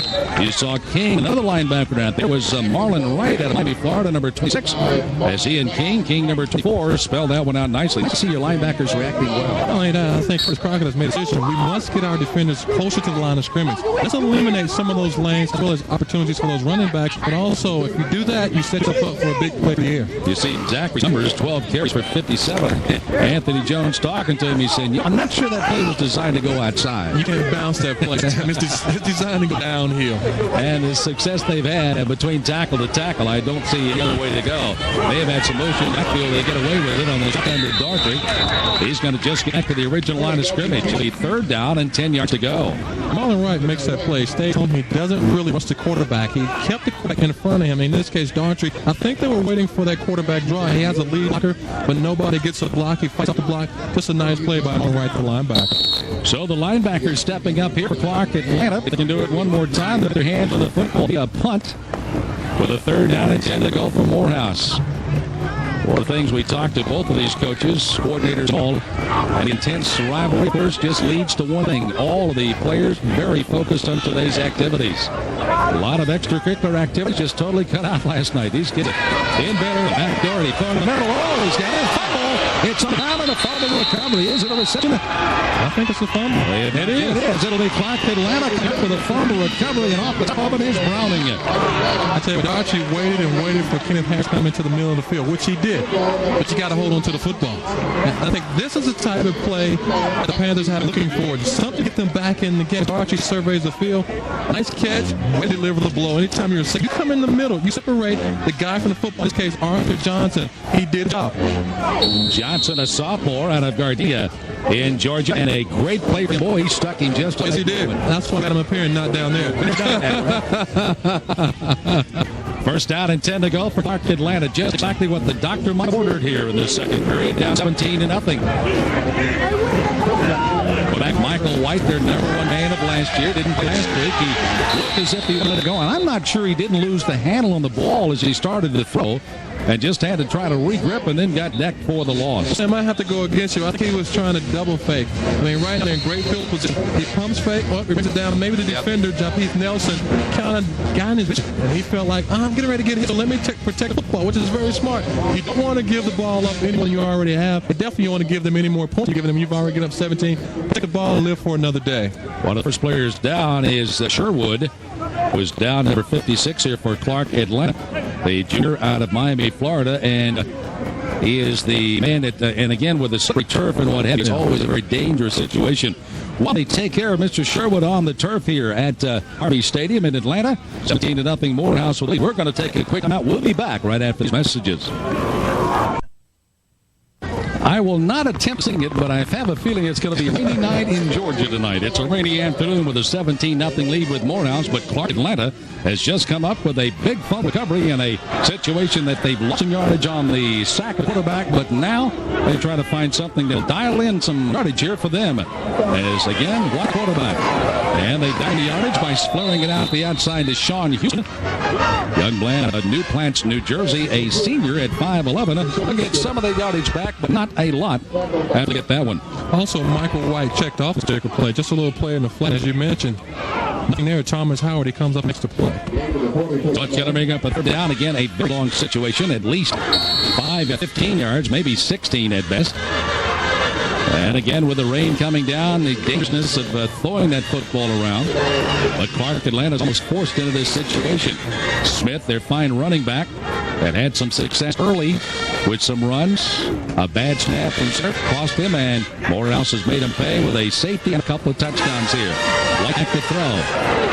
You saw King, another linebacker out there, was Marlon Wright out of Miami, Florida, number 26. As he and King number 24, spelled that one out nicely. You see your linebackers reacting well. I think Chris Crockett has made a decision. We must get our defenders closer to the line of scrimmage. Let's eliminate some of those lanes as well as opportunities for those running backs. But also, if you do that, you set yourself up for a big play for the year. You see Zachary's numbers, 12 carries for 57. Anthony Jones talking to him, he said, I'm not sure that play was designed to go outside. You can't bounce that play. It's designed to go downhill. And the success they've had between tackle to tackle, I don't see any other way to go. They have had some motion. I feel they get away with it on this end of Dartry. He's going to just get back to the original line of scrimmage. The third down and 10 yards to go. Marlon Wright makes that play. Stays home. He doesn't really rush the quarterback. He kept the quarterback in front of him. In this case, Dartry, I think they were waiting for that quarterback draw. He has a lead blocker, but nobody gets a block. He fights off the block. Just a nice play by Marlon Wright, the linebacker. So the linebackers stepping up here for Clark Atlanta. They can do it one more time. With their hands on the football. Be a punt with a third down and 10 to go for Morehouse. One of the things we talked to both of these coaches, coordinators, all, an intense rivalry first just leads to one thing. All of the players very focused on today's activities. A lot of extracurricular activities just totally cut out last night. These kids in better, back door, he thrown in the middle. Oh, he's got a fumble. It's a down and a fumble recovery. Is it a reception? I think it's a fumble. It is. It'll be Clark Atlanta for the fumble recovery, and off the top of it is Browning it. I tell you, Archie waited and waited for Kenneth Harris to come into the middle of the field, which he did. But you got to hold on to the football. And I think this is the type of play that the Panthers have looking for. Something to get them back in the game. Archie surveys the field. Nice catch. Way to deliver the blow. Anytime you're sick, you come in the middle. You separate the guy from the football. In this case, Arthur Johnson. He did a job. Johnson, a sophomore out of Gardena in Georgia, and a great play for the boy. He stuck him just yes, he did. That's why I got him up here and not down there. First down and 10 to go for Clark Atlanta. Just exactly what the doctor might have ordered here in the second period. Down 17-0. Back Michael White, their number one man of last year, didn't play last week. He looked as if he wanted to go. And I'm not sure he didn't lose the handle on the ball as he started to throw, and just had to try to regrip and then got decked for the loss. I might have to go against you. I think he was trying to double fake. I mean, right now in great field position. He pumps fake, he brings it down. Maybe the defender, Japeith Nelson, kind of got in his vision. And he felt like, I'm getting ready to get hit, so let me protect the football, which is very smart. You don't want to give the ball up to anyone you already have. But definitely you want to give them any more points. You're giving them, you've already given up 17. Take the ball and live for another day. One of the first players down is Sherwood, who's down number 56 here for Clark Atlanta, the junior out of Miami, Florida, and he is the man that, and again with the slippery turf and what have you, it's always a very dangerous situation. While they take care of Mr. Sherwood on the turf here at Harvey Stadium in Atlanta, 17-0 Morehouse will lead. We're going to take a quick time out. We'll be back right after these messages. I will not attempt singing it, but I have a feeling it's going to be a rainy night in Georgia tonight. It's a rainy afternoon with a 17-0 lead with Morehouse, but Clark Atlanta has just come up with a big fumble recovery in a situation that they've lost some yardage on the sack of quarterback, but now they try to find something that'll dial in some yardage here for them. As again, one quarterback. And they dial the yardage by splitting it out the outside to Sean Houston. Young Bland of New Plants, New Jersey, a senior at 5'11". We'll get some of the yardage back, but not a lot. Have to get that one. Also, Michael White checked off the sticker play. Just a little play in the flat, as you mentioned. Nothing there. Thomas Howard, he comes up next to play. So it's going to make up a third down. Again, a very long situation. At least 15 yards, maybe 16 at best. And again, with the rain coming down, the dangerousness of throwing that football around. But Clark Atlanta is almost forced into this situation. Smith, their fine running back, and had some success early with some runs. A bad snap from Surf cost him, and Morehouse has made him pay with a safety and a couple of touchdowns here. Like to throw.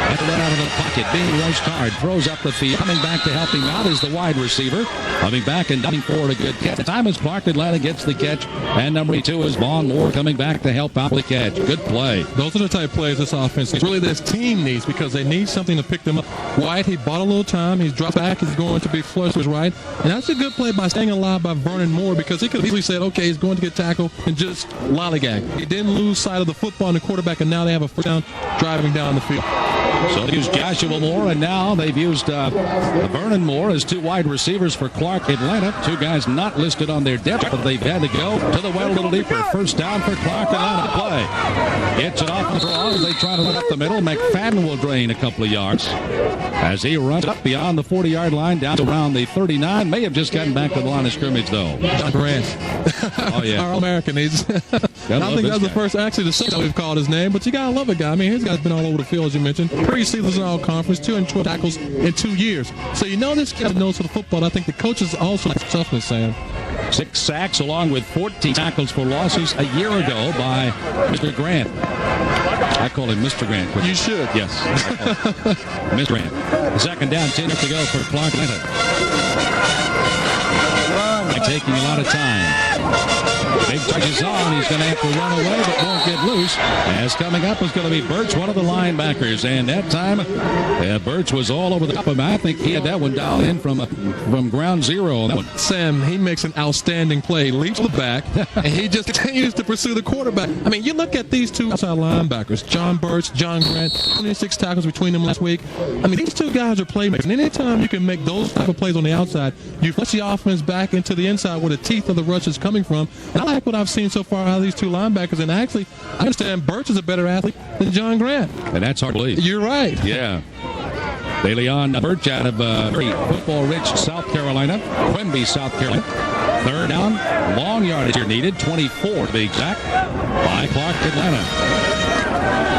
Had to run out of the pocket. Being rushed hard. Throws up the field. Coming back to help him out is the wide receiver. Coming back and diving forward a good catch. The time is Clark Atlanta gets the catch. And number 2 is Vaughn Moore coming back to help out the catch. Good play. Those are the type of plays this offense needs. Really, this team needs, because they need something to pick them up. White, he bought a little time. He's dropped back. He's going to be flush to his right. And that's a good play by staying alive by Vernon Moore, because he could have easily said, okay, he's going to get tackled and just lollygag. He didn't lose sight of the football and the quarterback, and now they have a first down driving down the field. So they used Joshua Moore, and now they've used Vernon Moore as 2 wide receivers for Clark Atlanta. 2 guys not listed on their depth, but they've had to go to the well a little deeper. First down for Clark Atlanta to play. Gets it off the draw as they try to run up the middle. McFadden will drain a couple of yards as he runs up beyond the 40-yard line down to around the 39. May have just gotten back to the line of scrimmage, though. John Grant. Oh, yeah. Our American. I don't think that's the first, actually, the second we've called his name, but you got to love it, guy. I mean, his guy's been all over the field, as you mentioned. 3 seasons in all conference, 212 tackles in 2 years. So you know this kid knows for the football. I think the coaches also like toughness, Sam. 6 sacks along with 14 tackles for losses a year ago by Mr. Grant. I call him Mr. Grant. You should. Yes. Mr. Grant. Second down, 10 to go for Clark Atlanta. Taking a lot of time. Big touch is on. He's going to have to run away, but won't get loose. As coming up is going to be Birch, one of the linebackers. And that time, Birch was all over the top of him. I think he had that one dialed in from ground zero on that one. Sam, he makes an outstanding play. Leaps the back, and he just continues to pursue the quarterback. I mean, you look at these 2 outside linebackers, John Birch, John Grant, 26 tackles between them last week. I mean, these 2 guys are playmakers. And anytime you can make those type of plays on the outside, you flush the offense back into the inside where the teeth of the rush is coming from. And I like what I've seen so far out of these 2 linebackers. And actually, I understand Birch is a better athlete than John Grant. And that's hard to believe. You're right. Yeah. DeLeon Birch out of football-rich South Carolina, Quimby, South Carolina. Third down, long yardage here needed, 24 to be exact, by Clark Atlanta.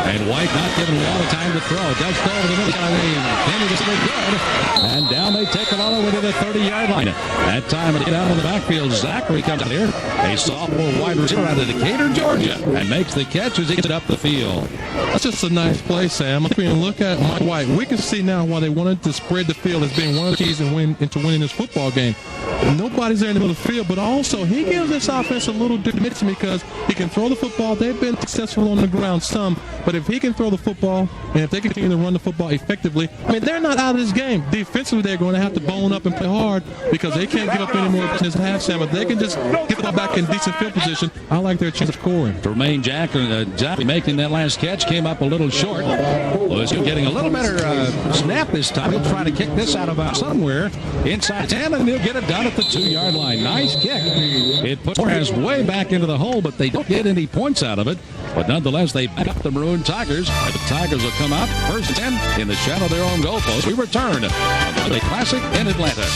And White not given a lot of time to throw. Does throw over the middle. Penny was good. And down they take it all the way to the 30-yard line. That time it hit out of the backfield. Zachary comes out here. A sophomore wide receiver out of Decatur, Georgia. And makes the catch as he gets it up the field. That's just a nice play, Sam. If we look at Mike White, we can see now why they wanted to spread the field as being one of the keys into winning this football game. Nobody's there in the middle of the field, but also he gives this offense a little dimension because he can throw the football. They've been successful on the ground some, but if he can throw the football and if they continue to run the football effectively, I mean, they're not out of this game. Defensively, they're going to have to bone up and play hard because they can't give up any more in this half, Sam. But they can just get the ball back in decent field position. I like their chance of scoring. Jermaine Jackson making that last catch came up a little short. Lewis getting a little better snap this time. He'll try to kick this out of somewhere inside 10, and he'll get it done at the 2-yard line. Nice kick. It puts Morehouse way back into the hole, but they don't get any points out of it. But nonetheless, they back up the Maroon Tigers. And the Tigers will come out first and 10 in the shadow of their own goalpost. We return on the Classic in Atlanta.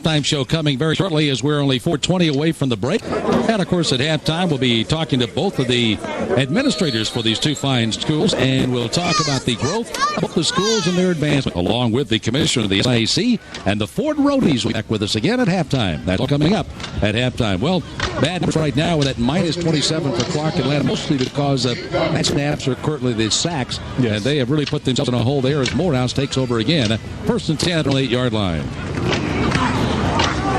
Time show coming very shortly as we're only 4:20 away from the break. And, of course, at halftime, we'll be talking to both of the administrators for these 2 fine schools, and we'll talk about the growth of both the schools and their advancement, along with the commissioner of the SIAC and the Ford Roadies will be back with us again at halftime. That's all coming up at halftime. Well, bad news right now with that minus 27 for Clark Atlanta, mostly because of that snaps are currently the sacks, yes. And they have really put themselves in a hole there as Morehouse takes over again. First and 10 on the 8-yard line.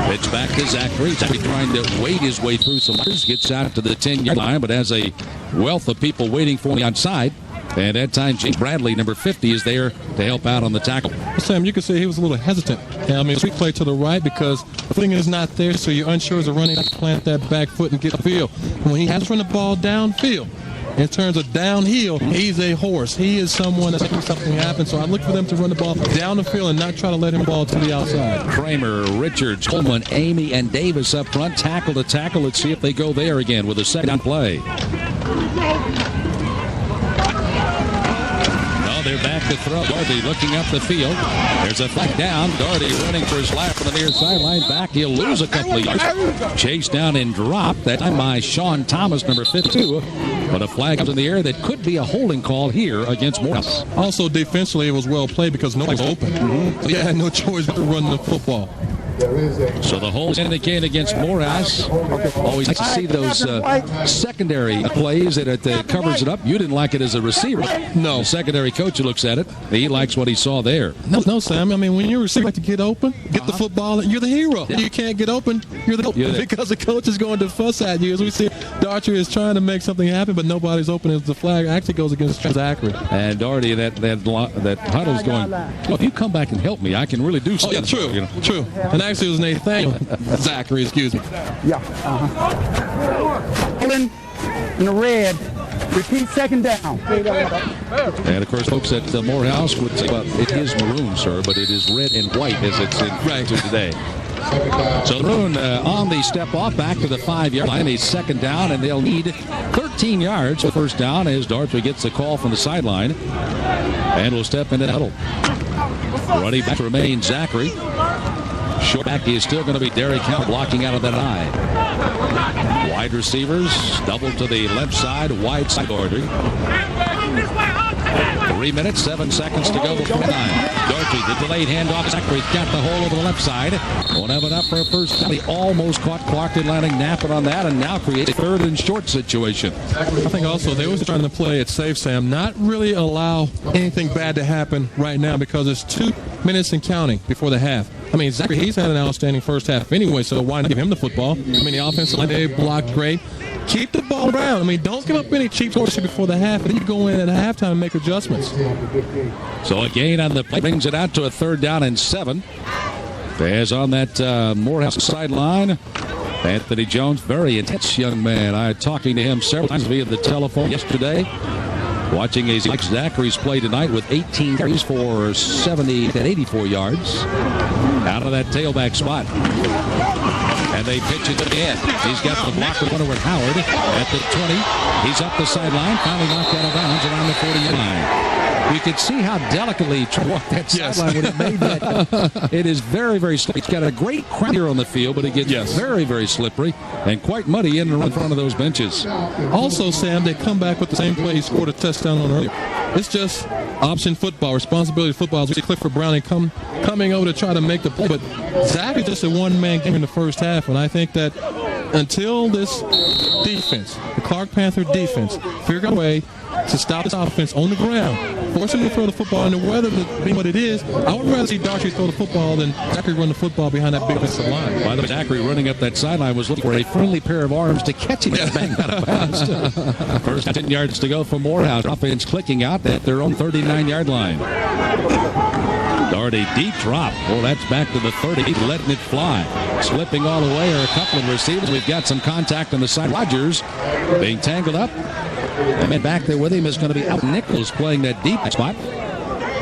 It's back to Zachary. Zachary trying to wade his way through some runners. Gets out to the 10-yard line, but has a wealth of people waiting for him on the outside. And at that time, James Bradley, number 50, is there to help out on the tackle. Sam, you can see he was a little hesitant. I mean, sweep play to the right because the footing is not there, so you're unsure as a running back to plant that back foot and get the field. When he has to run the ball downfield, in terms of downhill, he's a horse. He is someone that's making something happen. So I look for them to run the ball down the field and not try to let him ball to the outside. Kramer, Richards, Coleman, Amy, and Davis up front. Tackle to tackle. Let's see if they go there again with a second down play. They're back to throw. Doherty looking up the field. There's a flag down. Doherty running for his life from the near sideline. Back. He'll lose a couple of yards. Chased down and dropped. That time by Sean Thomas, number 52. But a flag comes in the air that could be a holding call here against Morehouse. Also, defensively, it was well played because nobody's open. So he had no choice but to run the football. So the holes indicate against Morehouse. Always like to see those secondary plays that it covers it up. You didn't like it as a receiver. No. The secondary coach who looks at it, he likes what he saw there. No, Sam. I mean, when you're a receiver, like to get open, get the football, you're the hero. You can't get open, you're the because the coach is going to fuss at you. As we see, Darcher is trying to make something happen, but nobody's open as the flag actually goes against Zachary. And Doherty, that huddle's going, well, if you come back and help me, I can really do something. Oh, yeah, true, true. And actually, it was Nathaniel Zachary, excuse me. Yeah. In the red. Repeat second down. And, of course, folks at Morehouse would say, well, it is maroon, sir, but it is red and white as it's in today. So Maroon on the step-off back to the 5-yard line, a second down, and they'll need 13 yards for first down as Darcher gets the call from the sideline and will step into the huddle. Running back remains Zachary. Short back is still going to be Derek Hill blocking out of that eye. Wide receivers, double to the left side, wide side order. 3 minutes, 7 seconds to go before time. Doherty, the delayed handoff. Zachary's got the hole over the left side. Won't have enough for a first down. He almost caught Clarkton landing napping on that and now creates a third and short situation. I think also they was trying to play it safe, Sam, not really allow anything bad to happen right now because it's 2 minutes and counting before the half. I mean, Zachary, he's had an outstanding first half anyway, so why not give him the football? I mean, the offensive line, they blocked great. Keep the ball around. I mean, don't give up any cheap scores before the half, and then you go in at halftime and make adjustments. So a gain on the play brings it out to a 3rd down and 7. As on that Morehouse sideline, Anthony Jones, very intense young man. I talking to him several times via the telephone yesterday. Watching as like Zachary's play tonight with 18 carries for 70 and 84 yards. Out of that tailback spot. And they pitch it to the end. He's got the blocker runner with Howard at the 20. He's up the sideline, finally knocked out of bounds around the 40-yard line. You can see how delicately he tried to walk that sideline when it made that. It is very, very slippery. It's got a great crowd here on the field, but it gets very, very slippery and quite muddy in and in front of those benches. Also, Sam, they come back with the same play he scored a touchdown on earlier. It's just option football, responsibility football. We see Clifford Browning coming over to try to make the play, but Zach is just a one-man game in the first half, and I think that until this defense, the Clark Panther defense, figure out a way to stop this offense on the ground, force him to throw the football, and the weather being what it is, I would rather see Darcher throw the football than Zachary run the football behind that big offensive line. By the way, Zachary running up that sideline was looking for a friendly pair of arms to catch him and bang out of bounds. First 10 yards to go for Morehouse. Offense clicking out at their own 39-yard line. Doherty, deep drop. Well, that's back to the 30, letting it fly. Slipping all the way are a couple of receivers. We've got some contact on the side. Rogers being tangled up. And then back there with him is going to be Al Nichols playing that deep spot.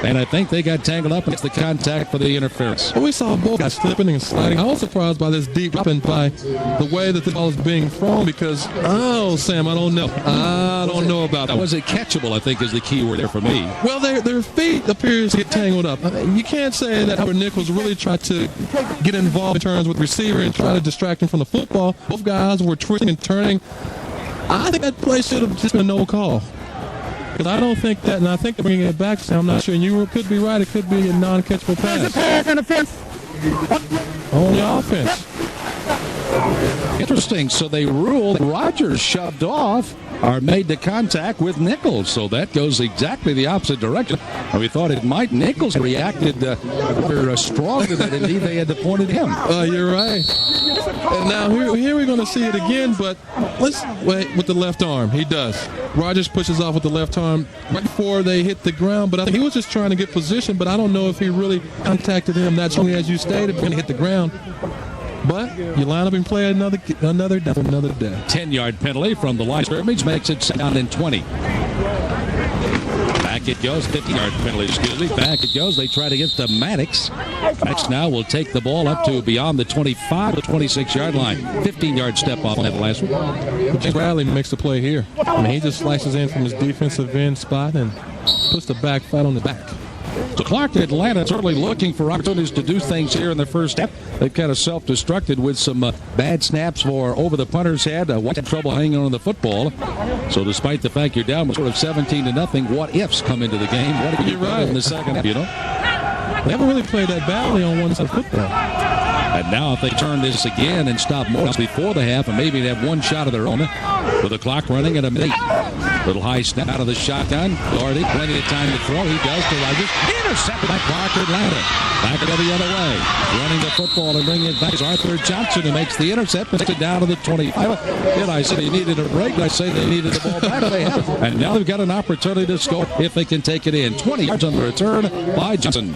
And I think they got tangled up against the contact for the interference. Well, we saw both guys slipping and sliding. I was surprised by this deep drop and by the way that the ball is being thrown because, Sam, I don't know. I don't know about that. Was it catchable, I think, is the key word there for me. Well, their feet appears to get tangled up. You can't say that Albert Nichols really tried to get involved in terms with the receiver and try to distract him from the football. Both guys were twisting and turning. I think that play should have just been a no call. Because I don't think that, and I think they're bringing it back, so I'm not sure. And you could be right. It could be a non-catchable pass. On the offense. Interesting. So they ruled Rogers shoved off or made the contact with Nichols. So that goes exactly the opposite direction. And we thought it might. Nichols reacted stronger than indeed they had appointed him. You're right. And now here we're going to see it again, but let's wait with the left arm. He does. Rogers pushes off with the left arm right before they hit the ground, but I think he was just trying to get position, but I don't know if he really contacted him that strongly as you stated, going to hit the ground. But you line up and play another day. 10-yard penalty from the line of scrimmage makes it down in 20. Back it goes, 50-yard penalty, Back it goes. They try to get to Maddox. Maddox now will take the ball up to beyond the 25 to 26-yard line. 15-yard step off on that last one. James Bradley makes the play here. I mean, he just slices in from his defensive end spot and puts the back flat on the back. So Clark to Atlanta certainly looking for opportunities to do things here in the first half. They've kind of self-destructed with some bad snaps for over the punter's head. Had trouble hanging on to the football. So despite the fact you're down with sort of 17-0, what ifs come into the game? What if you're right in the second half, you know? They haven't really played that badly on one side of football. And now if they turn this again and stop Morehouse before the half and maybe they have one shot of their own with the clock running at a minute. Little high snap out of the shotgun. Doherty, plenty of time to throw. He does to Rogers. Intercepted by Clark Atlanta. Back it the other way. Running the football and bringing it back is Arthur Johnson, who makes the intercept and takes it down to the 25. And I said they needed a break. I say they needed the ball back. They have. And now they've got an opportunity to score if they can take it in. 20 yards on the return by Johnson.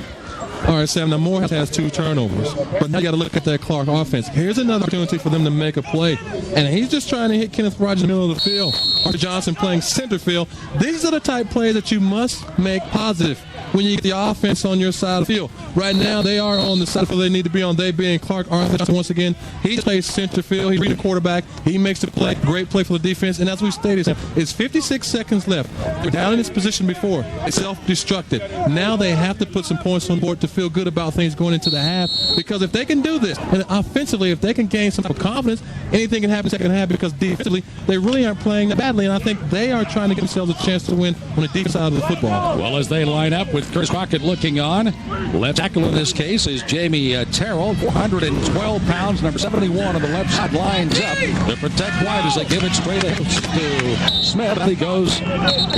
All right, Sam, now Morehouse has 2 turnovers, but now you got to look at that Clark offense. Here's another opportunity for them to make a play, and he's just trying to hit Kenneth Rogers in the middle of the field. Arthur Johnson playing center field. These are the type plays that you must make positive when you get the offense on your side of the field. Right now, they are on the side of the field they need to be on. They being Clark. Arthur Johnson, once again, he plays center field. He's reading the quarterback. He makes the play. Great play for the defense, and as we stated, it's 56 seconds left. They're down in this position before. They self-destructed. Now they have to put some points on board to feel good about things going into the half, because if they can do this, and offensively, if they can gain some confidence, anything can happen in the second half, because defensively, they really aren't playing that badly, and I think they are trying to give themselves a chance to win on the defense side of the football. Well, as they line up with Chris Crockett looking on, left tackle in this case is Jamie Terrell, 412 pounds, number 71 on the left side, lines up to protect White as they give it straight ahead to Smith. He goes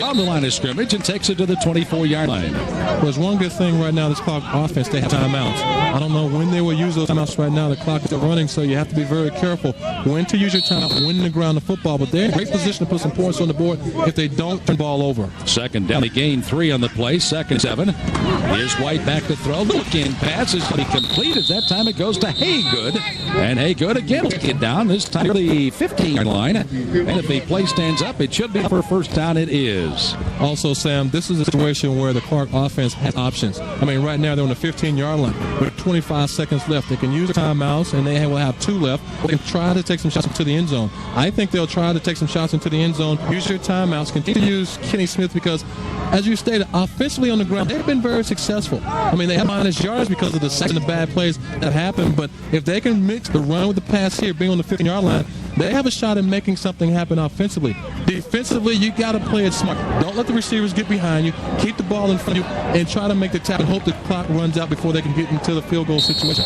on the line of scrimmage and takes it to the 24-yard line. Well, there's one good thing right now, this Clark offense, they have timeouts. I don't know when they will use those timeouts right now. The clock is running, so you have to be very careful when to use your timeout, when to ground the football. But they're in a great position to put some points on the board if they don't turn the ball over. Second down, they gain 3 on the play. Second 7. Here's White back to throw. Look-in pass is to be completed. That time it goes to Haygood. And Haygood again will get down, this time to the 15-yard line. And if the play stands up, it should be for first down. It is. Also, Sam, this is a situation where the Clark offense has options. I mean, right now they're on the 15-yard line. With 25 seconds left, they can use the timeouts, and they will have 2 left. They can try to take some shots into the end zone. I think they'll try to take some shots into the end zone. Use your timeouts. Continue to use Kenny Smith because, as you stated, offensively on the ground, they've been very successful. I mean, they have minus yards because of the sacks and the bad plays that happen, but if they can mix the run with the pass here, being on the 15-yard line, they have a shot at making something happen offensively. Defensively, you got to play it smart. Don't let the receivers get behind you. Keep the ball in front of you and try to make the tap and hope the clock runs out before they can get into the field goal situation.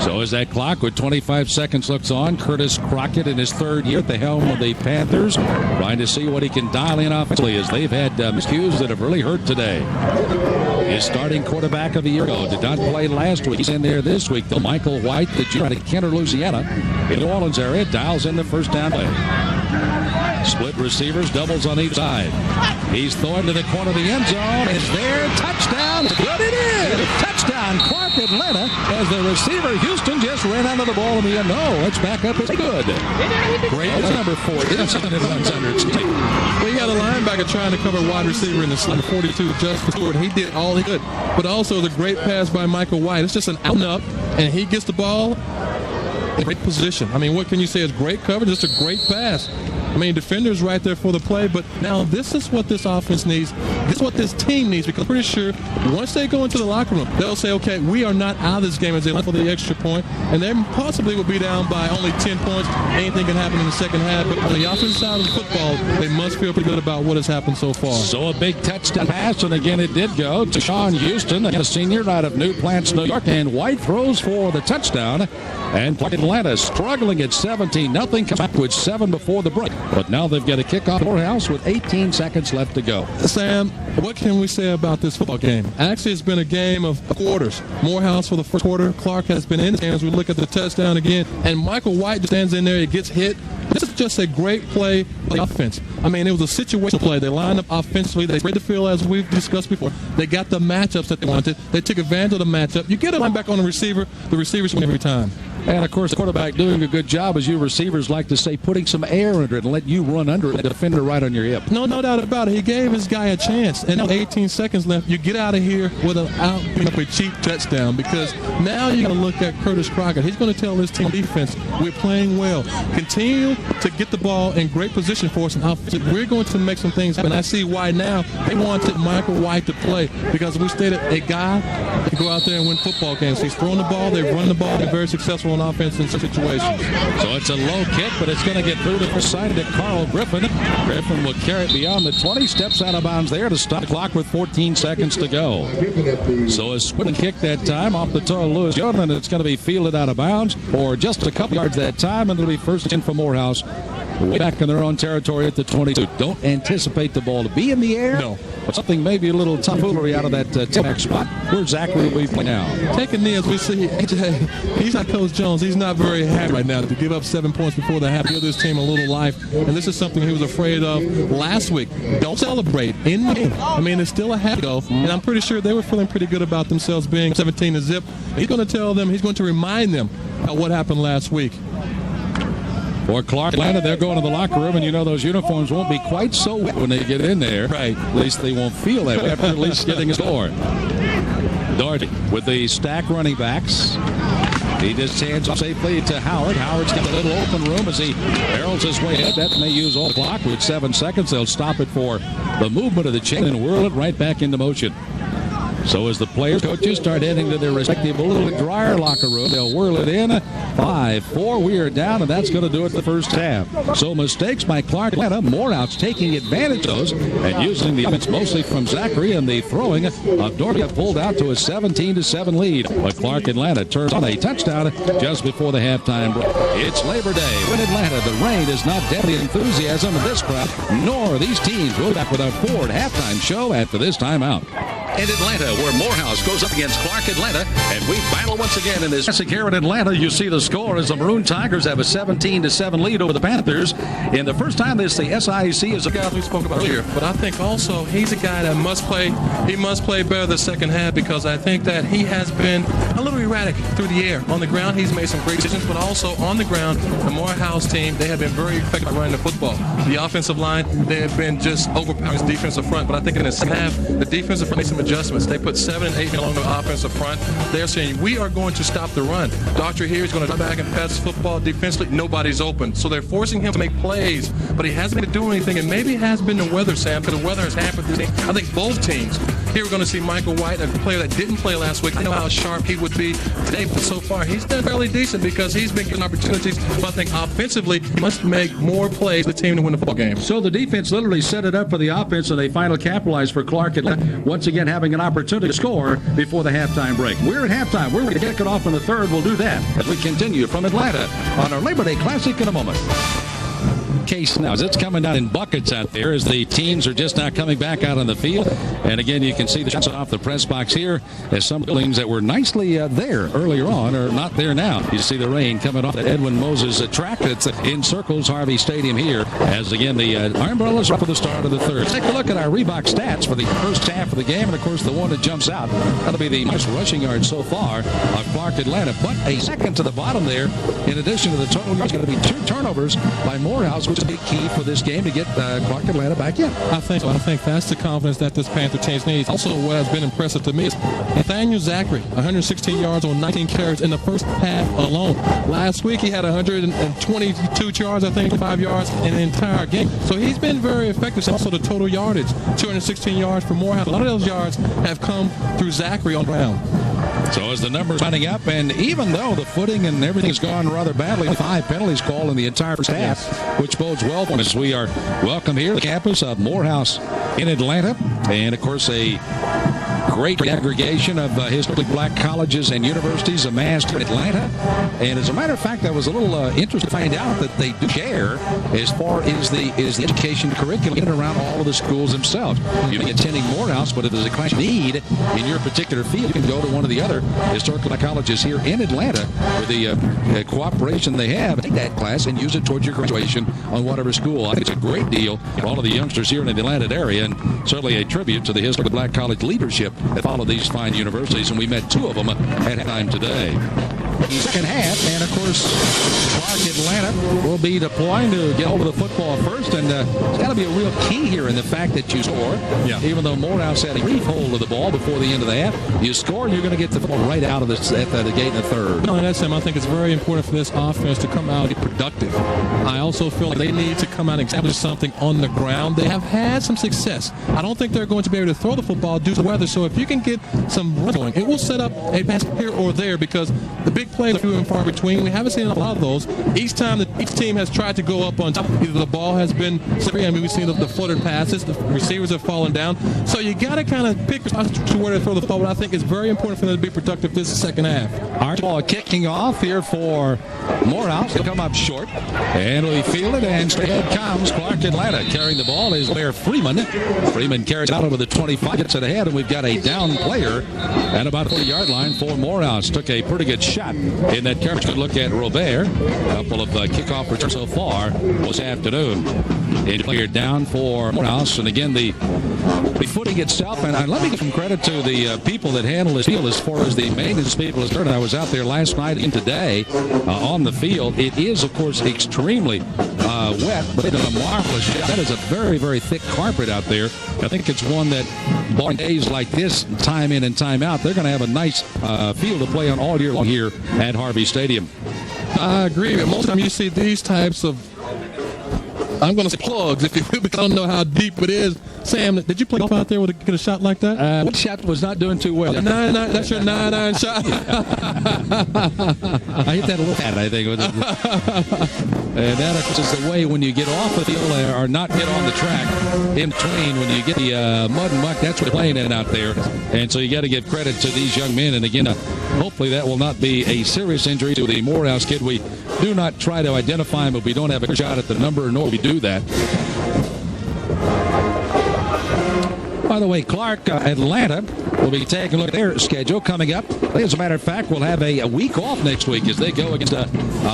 So as that clock with 25 seconds looks on, Curtis Crockett in his 3rd year at the helm of the Panthers, trying to see what he can dial in offensively as they've had miscues that have really hurt today. His starting quarterback of the year ago did not play last week. He's in there this week, though. Michael White, the junior out of Kenner, Louisiana, in the New Orleans area, dials in the first down play. Split receivers, doubles on each side. He's throwing to the corner of the end zone. It's there. Touchdown. Good it is. Touchdown, Clark Atlanta, as the receiver, Houston, just ran out of the ball in the end. No, it's back up. It's good. Great. That's number 4. It runs under its feet. Well, you got a linebacker trying to cover wide receiver in the slot, 42, Justin Stewart. He did all he could. But also the great pass by Michael White. It's just an out and up, and he gets the ball in a great position. I mean, what can you say? It's great coverage. It's a great pass. I mean, defenders right there for the play, but now this is what this offense needs. This is what this team needs, because I'm pretty sure once they go into the locker room, they'll say, okay, we are not out of this game as they look for the extra point, and they possibly will be down by only 10 points. Anything can happen in the second half, but on the offensive side of the football, they must feel pretty good about what has happened so far. So a big touchdown pass, and again it did go to Sean Houston, a senior out of New Plants, New York, and White throws for the touchdown. And Atlanta struggling at 17-0, comes back with 7 before the break. But now they've got a kickoff at Morehouse with 18 seconds left to go. Sam, what can we say about this football game? Actually, it's been a game of quarters. Morehouse for the first quarter. Clark has been in the game as we look at the touchdown again. And Michael White just stands in there. He gets hit. This is just a great play by the offense. I mean, it was a situational play. They lined up offensively. They spread the field as we've discussed before. They got the matchups that they wanted. They took advantage of the matchup. You get a linebacker on the receivers win every time. And, of course, the quarterback doing a good job, as you receivers like to say, putting some air under it and let you run under it, the defender right on your hip. No doubt about it. He gave his guy a chance. And now 18 seconds left. You get out of here without picking up a cheap touchdown, because now you're going to look at Curtis Crockett. He's going to tell his team defense, we're playing well. Continue to get the ball in great position for us. And we're going to make some things happen. I see why now they wanted Michael White to play, because we stated a guy can go out there and win football games. He's throwing the ball, they've run the ball, they're very successful on offense in situations. So it's a low kick, but it's going to get through the first side to Carl Griffin. Griffin will carry it beyond the 20, steps out of bounds there to stop the clock with 14 seconds to go. So a spin kick that time off the toe of Lewis Jordan, and it's going to be fielded out of bounds for just a couple yards that time, and it'll be first in for Morehouse. Way back in their own territory at the 22. Don't anticipate the ball to be in the air. No. But something maybe a little tomfoolery out of that tip-back spot. Where Zachary will be playing now. Taking knee, as we see, AJ, he's not Coach Jones. He's not very happy right now to give up 7 points before the half. Give this team a little life. And this is something he was afraid of last week. Don't celebrate in the game. I mean, it's still a half to go. And I'm pretty sure they were feeling pretty good about themselves being 17-0. He's going to tell them, he's going to remind them of what happened last week. For Clark Atlanta, they're going to the locker room, and you know those uniforms won't be quite so wet when they get in there. Right. At least they won't feel that way after at least getting a score. Doherty with the stack running backs. He just hands off safely to Howard. Howard's got a little open room as he barrels his way ahead. That may use all the clock. With 7 seconds, they'll stop it for the movement of the chain and whirl it right back into motion. So as the players, coaches start heading to their respective little drier locker room, they'll whirl it in. 5-4, we are down, and that's going to do it the first half. So mistakes by Clark Atlanta. Morehouse taking advantage of those and using the offense mostly from Zachary, and the throwing of Doherty pulled out to a 17-7 lead. But Clark Atlanta turns on a touchdown just before the halftime break. It's Labor Day in Atlanta. The rain is not deadly enthusiasm of this crowd, nor these teams. We'll be back with our Ford halftime show after this timeout. In Atlanta, where Morehouse goes up against Clark Atlanta, and we battle once again in this classic here in Atlanta. You see the score as the Maroon Tigers have a 17-7 lead over the Panthers. In the first time this the SIAC is a guy we spoke about earlier, but I think also he's a guy that must play. He must play better the second half, because I think that he has been a little erratic through the air. On the ground, he's made some great decisions, but also on the ground, the Morehouse team, they have been very effective at running the football. The offensive line, they have been just overpowering the defensive front, but I think in the second half, the defensive front made some adjustments. They put 7 and 8 men along the offensive front. They're saying, we are going to stop the run. Doctor here is going to come back and pass the football defensively. Nobody's open. So they're forcing him to make plays, but he hasn't been doing anything. And maybe it has been the weather, Sam, because the weather has hampered this team. I think both teams. Here we're going to see Michael White, a player that didn't play last week. I know how sharp he would be today, but so far he's done fairly decent because he's been getting opportunities. But I think offensively, he must make more plays for the team to win the football game. So the defense literally set it up for the offense, and they finally capitalized for Clark Atlanta, once again having an opportunity to score before the halftime break. We're at halftime. We're going to kick it off in the third. We'll do that as we continue from Atlanta on our Labor Day Classic in a moment. Case now as it's coming down in buckets out there as the teams are just now coming back out on the field. And again, you can see the shots off the press box here as some buildings that were nicely there earlier on are not there now. You see the rain coming off the Edwin Moses track that's encircles Harvey Stadium here as again the umbrellas are up for the start of the third. Take a look at our Reebok stats for the first half of the game, and of course the one that jumps out, that'll be the most rushing yards so far of Clark Atlanta, but a second to the bottom there. In addition to the total yards, going to be 2 turnovers by Morehouse, which is a big key for this game to get Clark Atlanta back in. I think so. I think that's the confidence that this Panther team needs. Also, what has been impressive to me is Nathaniel Zachary, 116 yards on 19 carries in the first half alone. Last week, he had 122 yards, I think, 5 yards in the entire game. So he's been very effective. Also, the total yardage, 216 yards for Morehouse. A lot of those yards have come through Zachary on the ground. So as the numbers running up, and even though the footing and everything's gone rather badly, 5 penalties called in the entire first half, which bodes well for us. We are welcome here at the campus of Morehouse in Atlanta, and of course a great aggregation of historically black colleges and universities amassed in Atlanta. And as a matter of fact, I was a little interested to find out that they do share as far as the education curriculum in and around all of the schools themselves. You may be attending Morehouse, but if there's a class need in your particular field, you can go to one of the other historically black colleges here in Atlanta with the cooperation they have. Take that class and use it towards your graduation on whatever school. I think it's a great deal for all of the youngsters here in the Atlanta area, and certainly a tribute to the historically black college leadership that follow these fine universities, and we met 2 of them at time today. second half. And, of course, Clark Atlanta will be deploying to get hold of the football first. And it's got to be a real key here in the fact that you score. Yeah. Even though Morehouse had a brief hold of the ball before the end of the half, you score and you're going to get the football right out of the gate in the third. No, that's him. I think it's very important for this offense to come out and be productive. I also feel like they need to come out and establish something on the ground. They have had some success. I don't think they're going to be able to throw the football due to the weather. So if you can get some run going, it will set up a pass here or there because the big plays are few and far between. We haven't seen a lot of those. Each time that each team has tried to go up on top, either the ball has been slippery. I mean, we've seen the floated passes. The receivers have fallen down. So you got to kind of pick to where to throw the football. But I think it's very important for them to be productive this second half. Our ball kicking off here for Morehouse to come up short. And we field it, and straight ahead comes Clark Atlanta. Carrying the ball is Blair Freeman. Freeman carries it out over the 25, gets it ahead, and we've got a down player at about the 40-yard line for Morehouse. Took a pretty good shot in that coverage. Good look at Robert. A couple of kickoff returns so far this afternoon. A player down for Morehouse, and again the footing itself. And let me give some credit to the people that handle this field as far as the maintenance people is concerned. I was out there last night and today on the field. It is, of course, extremely wet, but they did a marvelous job. That is a very, very thick carpet out there. I think it's one that, on days like this, time in and time out, they're going to have a nice field to play on all year long here at Harvey Stadium. I agree. Most of the time you see these types of, I'm going to say plugs, if you will, because I don't know how deep it is. Sam, did you play golf out there with get a shot like that? What shot was not doing too well? That's your 9-iron shot. I hit that a little fat, I think. And that, of course, is the way when you get off the field or not get on the track in between. When you get the mud and muck, that's what they're playing in out there. And so you got to give credit to these young men. And again, hopefully that will not be a serious injury to the Morehouse kid. We do not try to identify him, but we don't have a shot at the number, nor we do that. By the way, Clark Atlanta will be taking a look at their schedule coming up. As a matter of fact, we'll have a week off next week as they go against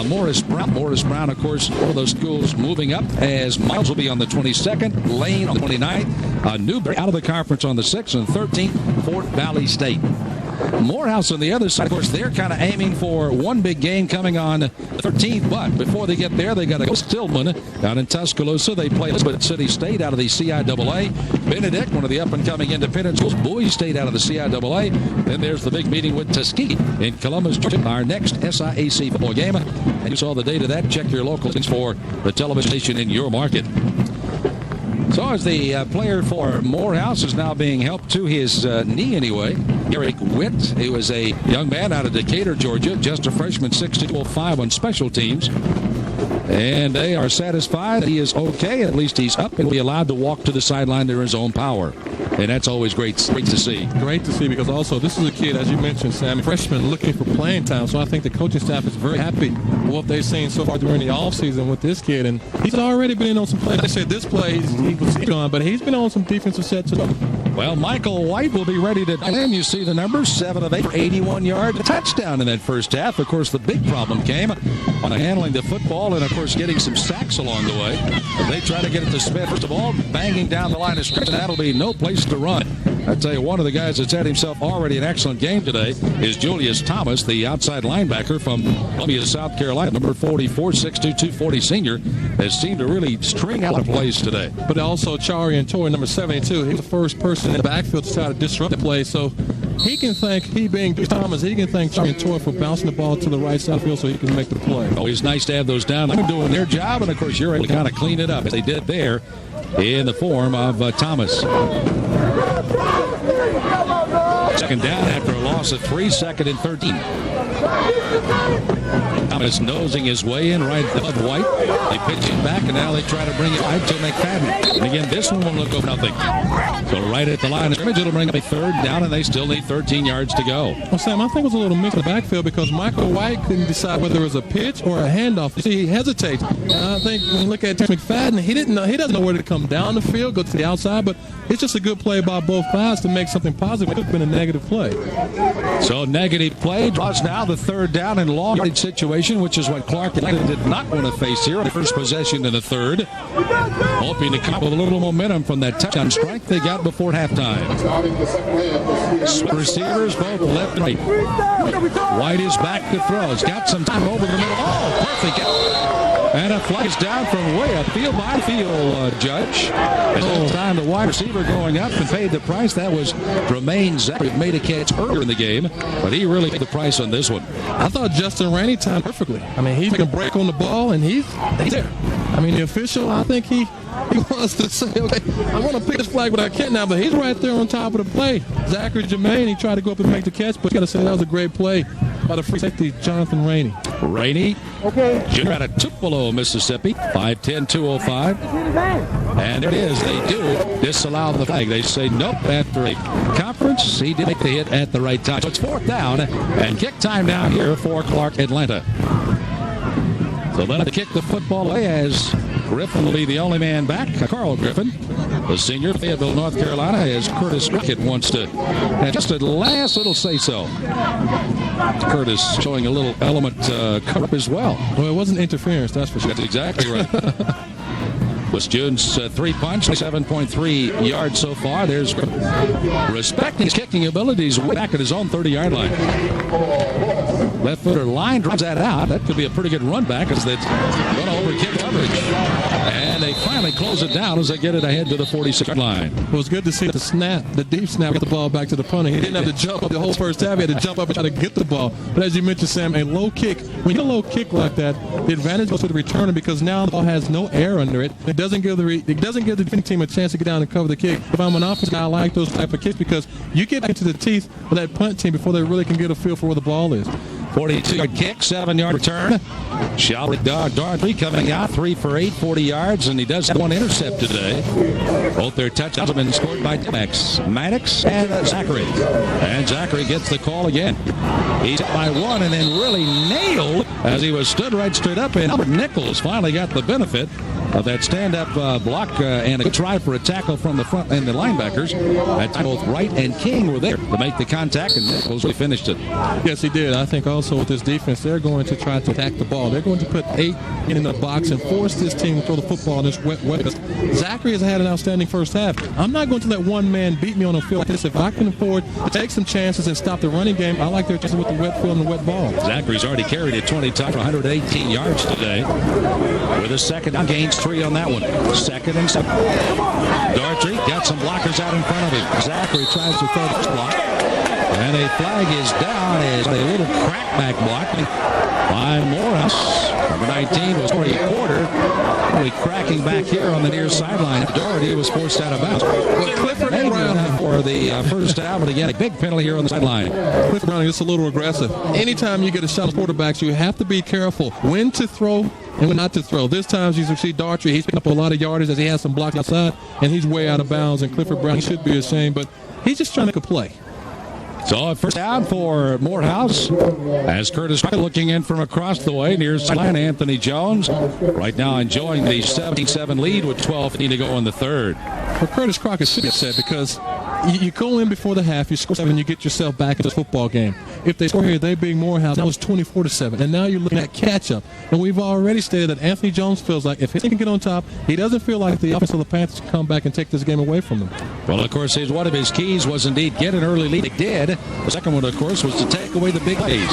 Morris Brown. Morris Brown, of course, one of those schools moving up, as Miles will be on the 22nd, Lane on the 29th, Newberry out of the conference on the 6th, and 13th, Fort Valley State. Morehouse on the other side, of course, they're kind of aiming for one big game coming on the 13th, but before they get there, they got to go to Stillman down in Tuscaloosa. They play Elizabeth City State out of the CIAA. Benedict, one of the up-and-coming independent schools. Bowie State out of the CIAA. Then there's the big meeting with Tuskegee in Columbus, Georgia, our next SIAC football game. And you saw the date of that. Check your local things for the television station in your market. So as the player for Morehouse is now being helped to his knee anyway, Eric Witt, who is a young man out of Decatur, Georgia, just a freshman, 6'2", on special teams. And they are satisfied that he is okay. At least he's up and will be allowed to walk to the sideline in his own power. And that's always great to see. Great to see, because also this is a kid, as you mentioned, Sam, freshman looking for playing time. So I think the coaching staff is very happy with what they've seen so far during the offseason with this kid. And he's already been in on some plays. They said this play he was on, but he's been on some defensive sets as well. Well, Michael White will be ready to dial in. You see the numbers, 7 of 8 for 81 yards, a touchdown in that first half. Of course, the big problem came on handling the football and, of course, getting some sacks along the way. They try to get it to Smith. First of all, banging down the line of scrimmage, and that'll be no place to run. I tell you, one of the guys that's had himself already an excellent game today is Julius Thomas, the outside linebacker from Columbia, South Carolina, number 44, 6'2", 240 senior, has seemed to really string out plays today. But also Chari and Torrey, number 72, he was the first person in the backfield to try to disrupt the play. So he can thank, he being Thomas, he can thank Chari and Torrey for bouncing the ball to the right side field so he can make the play. Always nice to have those down. They're doing their job, and of course you're able to kind of clean it up as they did there in the form of Thomas. Second down after a loss of 3, 2nd and 13. Thomas nosing his way in right above White. They pitch it back, and now they try to bring it wide to McFadden. And again, this one won't look over nothing. So right at the line of scrimmage, it'll bring up a third down, and they still need 13 yards to go. Well, Sam, I think it was a little mixed in the backfield because Michael White couldn't decide whether it was a pitch or a handoff. You see, he hesitates. I think when you look at McFadden, he doesn't know where to come down the field, go to the outside, but it's just a good play by both guys to make something positive. It could have been a negative play. So negative play draws now the third down and long yardage situation. situation, which is what Clark Atlanta did not want to face here on the first possession in the third. Hoping to come up with a little momentum from that touchdown strike they got before halftime. Receivers both left and right. White is back to throw. He's got some time over the middle. Oh, perfect. And a flag is down from way upfield by field, Judge. It's time the wide receiver going up and paid the price. That was Romaine Zachary. Made a catch earlier in the game, but he really paid the price on this one. I thought Justin Rainey timed perfectly. I mean, he's making a break on the ball, and he's there. I mean, the official, I think he wants to say, okay, I want to pick this flag, but I can't now. But he's right there on top of the play. Zachary Jermaine, he tried to go up and make the catch, but you got to say that was a great play by the free safety, Jonathan Rainey. Rainey, junior out of Tupelo, Mississippi, 5'10", 205. And there it is. They do disallow the flag. They say, nope, after a conference, he did make the hit at the right time. So it's fourth down and kick time down here for Clark Atlanta. So they'll have to kick the football away as Griffin will be the only man back. Carl Griffin, the senior, Fayetteville, North Carolina, as Curtis Rickett wants to have just a last little say-so. Curtis showing a little element cover-up as well. Well, it wasn't interference, that's for sure. That's exactly right. Was June's three punch, 7.3 yards so far. There's respecting his kicking abilities way back at his own 30-yard line. Left footer line drives that out. That could be a pretty good run back as they're going to overkick coverage. And they finally close it down as they get it ahead to the 46-yard line. It was good to see the deep snap, get the ball back to the punter. He didn't have to jump up the whole first half. He had to jump up and try to get the ball. But as you mentioned, Sam, a low kick, when you get a low kick like that, the advantage goes to the returner because now the ball has no air under it. It doesn't give the defending team a chance to get down and cover the kick. If I'm an offense guy, I like those type of kicks because you get into the teeth of that punt team before they really can get a feel for where the ball is. 42-yard kick, 7-yard return. Shalry Daughtry coming out, 3 for 8, 40 yards, and he does have one intercept today. Both their touchdowns have been scored by Maddox and Zachary. And Zachary gets the call again. He's hit by one and then really nailed as he was stood right straight up, and Albert Nichols finally got the benefit of that stand-up block and a good try for a tackle from the front and the linebackers. That time both Wright and King were there to make the contact, and Nichols really finished it. Yes, he did. I think also with this defense, they're going to try to attack the ball. They're going to put 8 in the box and force this team to throw the football in this wet weather. Zachary has had an outstanding first half. I'm not going to let one man beat me on a field like this. If I can afford to take some chances and stop the running game, I like their chances with the wet field and the wet ball. Zachary's already carried it 20 times for 118 yards today. With a second down, gains 3 on that one. Second and 7. Daughtry got some blockers out in front of him. Zachary tries to throw this block. And a flag is down as a little crackback block by Morehouse. Number 19 was Corey Porter. Really cracking back here on the near sideline. Doherty was forced out of bounds. Well, Clifford Brown for the first down, but again, a big penalty here on the sideline. Clifford Brown is a little aggressive. Anytime you get a shot at quarterbacks, you have to be careful when to throw and when not to throw. This time you see Daughtry, he's picking up a lot of yardage as he has some blocks outside, and he's way out of bounds. And Clifford Brown, he should be ashamed, but he's just trying to make a play. So first down for Morehouse as Curtis looking in from across the way near sideline. Anthony Jones right now enjoying the 17-7 lead with 12:15 to go in the third. Well, Curtis Crockett should be upset because you go in before the half, you score 7, you get yourself back into this football game. If they score here, they being Morehouse, that was 24-7, and now you're looking at catch-up. And we've already stated that Anthony Jones feels like if he can get on top, he doesn't feel like the offense of the Panthers can come back and take this game away from them. Well, of course, one of his keys was indeed get an early lead. He did. The second one, of course, was to take away the big plays.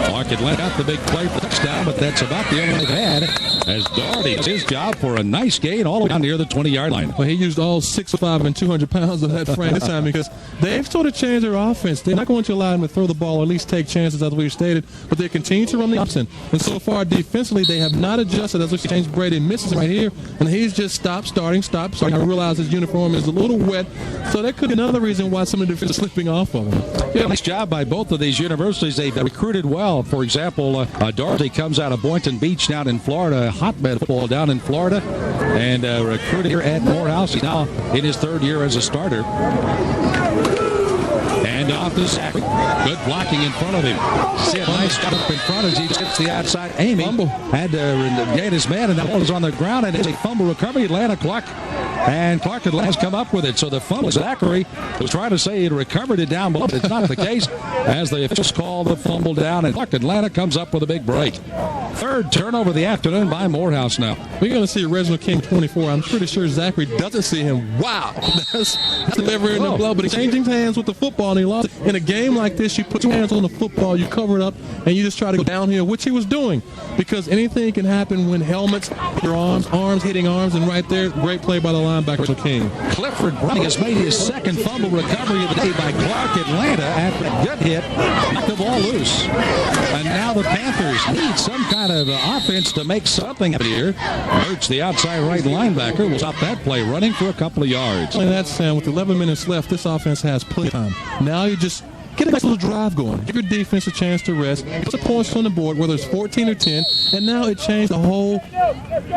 Clark had let out the big play for the touchdown, but that's about the only they've had as Doherty does his job for a nice gain all the way down near the 20-yard line. Well, he used all 6'5" and 200 pounds of that frame this time because they've sort of changed their offense. They're not going to allow him to throw the ball or at least take chances, as we've stated, but they continue to run the option. And so far, defensively, they have not adjusted. As we see, James Brady misses right here, and he's just stop starting. I realize his uniform is a little wet, so that could be another reason why some of the defense is slipping off of him. Yeah, nice job by both of these universities. They've recruited well. For example, Doherty comes out of Boynton Beach down in Florida, hotbed football down in Florida, and recruited here at Morehouse. He's now in his third year as a starter. And off to Zachary. Good blocking in front of him. See a nice cut up in front as he hits the outside. Amy had to gain his man, and that ball is on the ground, and it's a fumble recovery. Atlanta clock and Clark has come up with it. So the fumble, Zachary was trying to say he'd recovered it down below, but it's not the case as the officials call the fumble down, and Clark Atlanta comes up with a big break. Third turnover of the afternoon by Morehouse now. We're going to see Reginald King 24. I'm pretty sure Zachary doesn't see him. Wow. That's delivering the blow, but he's changing hands with the football, and he lost it. In a game like this, you put your hands on the football, you cover it up, and you just try to go downhill, which he was doing, because anything can happen when helmets, your arms hitting arms, and right there, great play by the linebacker, King. Clifford Browning has made his second fumble recovery of the day by Clark Atlanta after a good hit, knocked the ball loose. And now the Panthers need some kind of offense to make something out here. Birch, the outside right linebacker, will stop that play running for a couple of yards. And that's with 11 minutes left, this offense has plenty of time. Now you just get a nice little drive going. Give your defense a chance to rest. Get the points on the board, whether it's 14 or 10, and now it changed the whole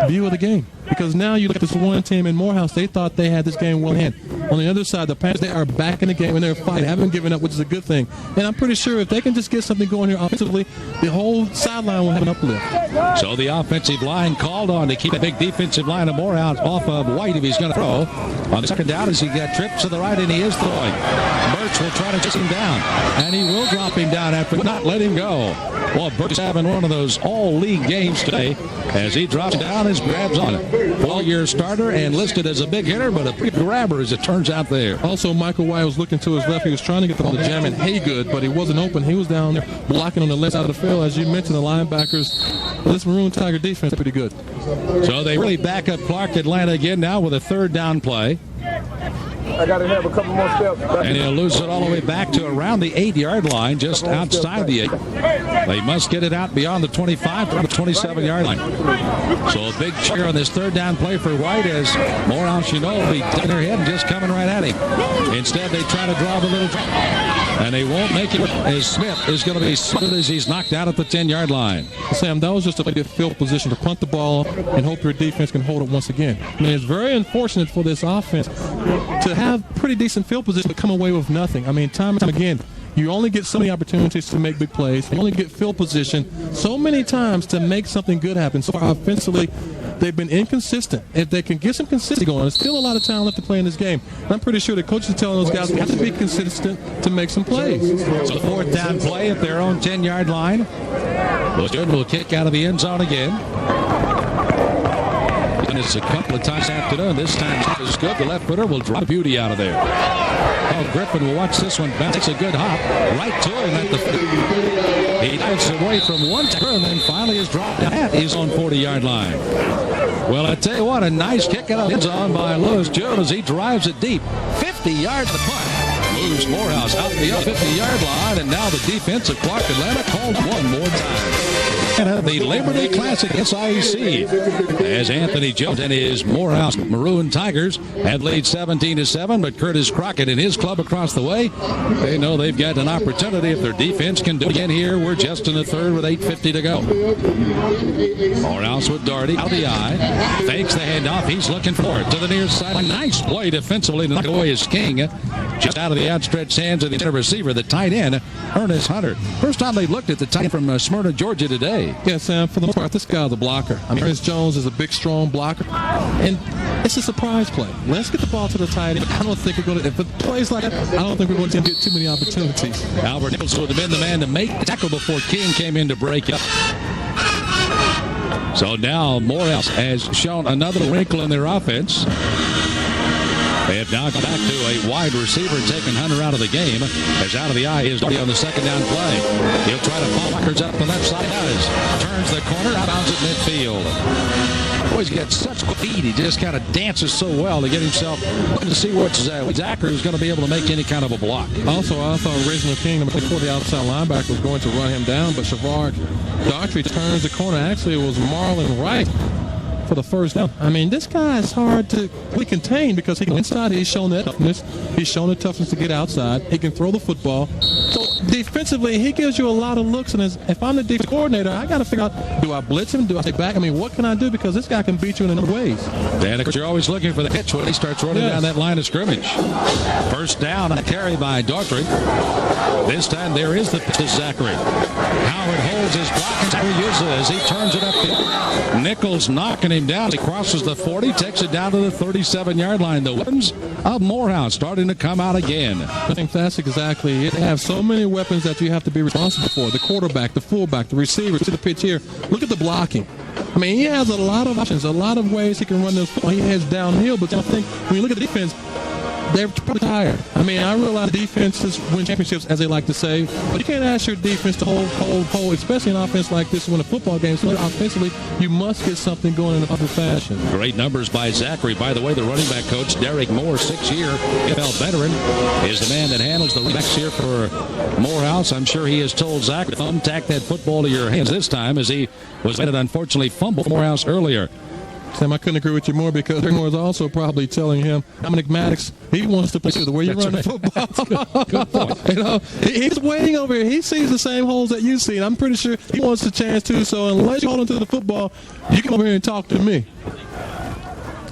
view of the game. Because now you look at this one team in Morehouse, they thought they had this game well in hand. On the other side, the Panthers, they are back in the game and they're fighting, haven't given up, which is a good thing. And I'm pretty sure if they can just get something going here offensively, the whole sideline will have an uplift. So the offensive line called on to keep the big defensive line of Morehouse off of White if he's going to throw. On the second down as he got tripped to the right and he is throwing. Birch will try to chase him down, and he will drop him down after not let him go. Well, Birch is having one of those all-league games today as he drops down and grabs on it. All-year starter and listed as a big hitter, but a big grabber as it turns out there. Also, Michael White was looking to his left. He was trying to get the ball to Jamin Haygood, but he wasn't open. He was down there blocking on the left side of the field. As you mentioned, the linebackers, this Maroon Tiger defense is pretty good. So they really back up Clark Atlanta again now with a third down play. I got to have a couple more steps. And he'll lose it all the way back to around the 8-yard line, just outside the 8. They must get it out beyond the 25 to the 27-yard line. So a big cheer on this third down play for White as Morehouse, will be ducking their head and just coming right at him. Instead, they try to draw the little drop, and they won't make it as Smith is going to be smooth as he's knocked out at the 10-yard line. Sam, that was just a good field position to punt the ball and hope your defense can hold it once again. I mean, it's very unfortunate for this offense to have pretty decent field position but come away with nothing. I mean, time and time again, you only get so many opportunities to make big plays. You only get field position so many times to make something good happen. So far, offensively, they've been inconsistent. If they can get some consistency going, there's still a lot of time left to play in this game. And I'm pretty sure the coaches are telling those guys they have to be consistent to make some plays. So fourth down play at their own 10-yard line. Bushwood will kick out of the end zone again. And it's a couple of times afternoon. This time is good. The left footer will drop beauty out of there. Oh, Griffin will watch this one bounce. It's a good hop right to him at the foot. He dives away from one tackler and then finally is dropped at his own 40-yard line. Well, I tell you what, a nice kick out of the end zone by Lewis Jones. He drives it deep. 50 yards to the punt. Moves Morehouse out the 50-yard line, and now the defense of Clark Atlanta called one more time. And the Labor Day Classic SIAC as Anthony Jones and his Morehouse Maroon Tigers have lead 17-7, but Curtis Crockett and his club across the way, they know they've got an opportunity if their defense can do it again here. We're just in the third with 8:50 to go. Morehouse with Doherty out of the eye, fakes the handoff. He's looking for it to the near side. A nice play defensively to knock away his King. Just out of the outstretched hands of the receiver, the tight end, Ernest Hunter. First time they looked at the tight end from Smyrna, Georgia today. Yeah, Sam, for the most part, this guy's a blocker. I mean, Ernest Jones is a big, strong blocker. And it's a surprise play. Let's get the ball to the tight end. I don't think we're going to, if it plays like that, I don't think we're going to get too many opportunities. Albert Nichols would have been the man to make the tackle before King came in to break up. So now Morehouse has shown another wrinkle in their offense. They have now gone back to a wide receiver, taking Hunter out of the game. As out of the eye is on the second down play. He'll try to follow Walker's up the left side. Does. Turns the corner, out bounds at midfield. Boy, he's got such speed. He just kind of dances so well to get himself to see what Zachary is going to be able to make any kind of a block. Also, I thought Reginald King, before the outside linebacker, was going to run him down, but Shavard Daughtry turns the corner. Actually, it was Marlon Wright for the first down. I mean, this guy is hard to really contain because he can inside. He's shown that toughness. He's shown the toughness to get outside. He can throw the football. So defensively, he gives you a lot of looks. And if I'm the defense coordinator, I got to figure out, do I blitz him? Do I stay back? I mean, what can I do? Because this guy can beat you in a number of ways. And of course, you're always looking for the pitch when he starts running down that line of scrimmage. First down, a carry by Daughtry. This time there is the pitch to Zachary. Howard holds his block and uses as he turns it up. Nichols knocking him down. He crosses the 40, takes it down to the 37-yard line. The weapons of Morehouse starting to come out again. I think that's exactly it. They have so many weapons that you have to be responsible for. The quarterback, the fullback, the receiver. See the pitch here. Look at the blocking. I mean, he has a lot of options, a lot of ways he can run this football. He heads downhill, but I think when you look at the defense, they're probably tired. I mean, I realize defenses win championships, as they like to say, but you can't ask your defense to hold, especially an offense like this, win a football game. So offensively, you must get something going in a proper fashion. Great numbers by Zachary. By the way, the running back coach, Derek Moore, 6-year NFL veteran, is the man that handles the running backs here for Morehouse. I'm sure he has told Zach to thumbtack that football to your hands this time, as he was let it unfortunately fumble for Morehouse earlier. Sam, I couldn't agree with you more, because Moore is also probably telling him, Dominic Maddox, he wants to play the way you run the football. Good point. You know, he's waiting over here. He sees the same holes that you see, and I'm pretty sure he wants a chance too. So unless you hold onto the football, you come over here and talk to me.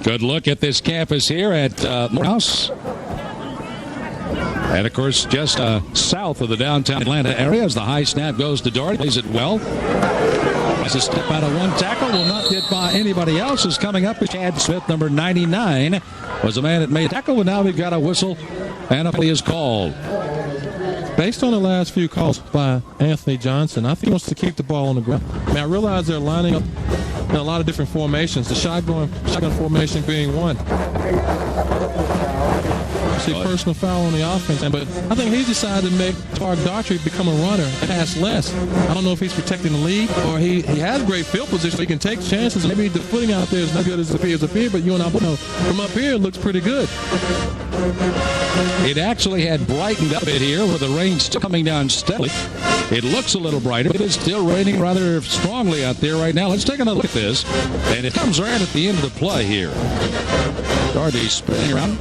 Good look at this campus here at Morehouse. And, of course, just south of the downtown Atlanta area, as the high snap goes to Doherty. Plays it well. As a step out of one tackle, will not get by anybody else. Is coming up with Chad Smith, number 99, was the man that made a tackle. And now we've got a whistle, and a play is called. Based on the last few calls by Anthony Johnson, I think he wants to keep the ball on the ground. I mean, I realize they're lining up in a lot of different formations, the shotgun formation being one. See, personal foul on the offense, but I think he's decided to make Tark Daughtry become a runner and pass less. I don't know if he's protecting the lead or he has great field position, so he can take chances. Maybe the footing out there is not good as it appears up here, but you and I both know from up here it looks pretty good. It actually had brightened up a bit here with the rain still coming down steadily. It looks a little brighter, but it's still raining rather strongly out there right now. Let's take another look at this, and it comes right at the end of the play here. Daughtry spinning around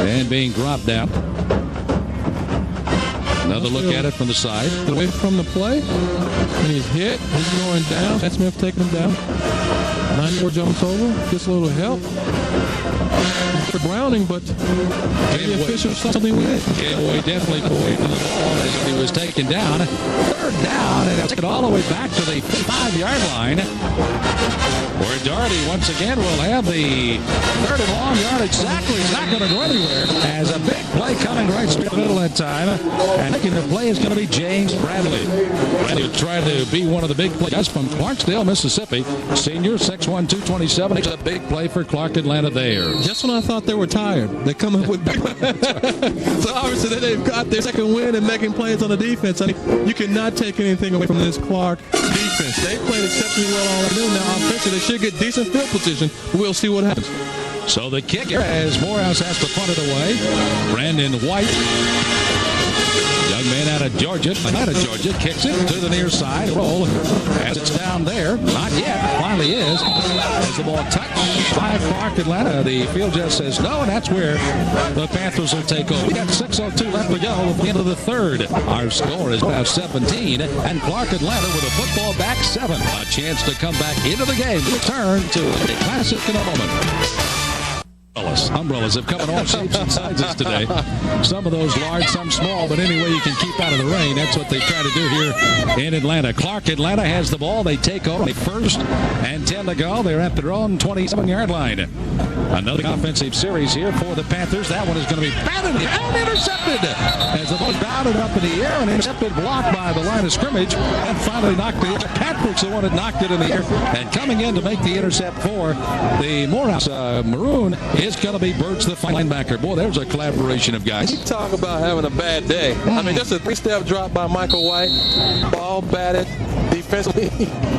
and being dropped down. Another look at it from the side. Away from the play, and he's hit. He's going down. Chad Smith taking him down. 94 jumps over. Gets a little help for Browning, but the official something with it. Gilroy definitely pointed to the ball as he was taken down. Third down, and take it all the way back to the 5-yard line, where Daugherty once again will have the third and long yardage. Exactly, he's not going to go anywhere. As a big play coming right straight in the middle that time, and making the play is going to be James Bradley. Bradley tried to be one of the big plays from Clarksdale, Mississippi. Senior, 6'1", 227. It's a big play for Clark Atlanta there. Just when I thought they were tired, they come up with big So obviously they've got their second win and making plays on the defense. I mean, you cannot take anything away from this Clark defense. They played exceptionally well all afternoon. Now offensively, they should get decent field position. We'll see what happens. So the kicker, as Morehouse has to punt it away, Brandon White, young man out of Georgia, kicks it to the near side. Roll as it's down there. Not yet. Finally is. As the ball touched by Clark Atlanta, the field just says no, and that's where the Panthers will take over. We got 6:02 left to go at the end of the third. Our score is now 17, and Clark Atlanta with a football back 7. A chance to come back into the game. Return to a classic in a moment. Umbrellas have come in all shapes and sizes today. Some of those large, some small, but any way you can keep out of the rain, that's what they try to do here in Atlanta. Clark Atlanta has the ball. They take over. First and 10 to go. They're at their own 27-yard line. Another offensive series here for the Panthers. That one is going to be batted and intercepted. As the ball bounded up in the air and intercepted, blocked by the line of scrimmage, and finally knocked it. Patrick's the one that knocked it in the air. And coming in to make the intercept for the Morehouse Maroon is going to be Birch, the linebacker. Boy, there's a collaboration of guys. You talk about having a bad day. I mean, just a 3-step drop by Michael White, ball batted defensively.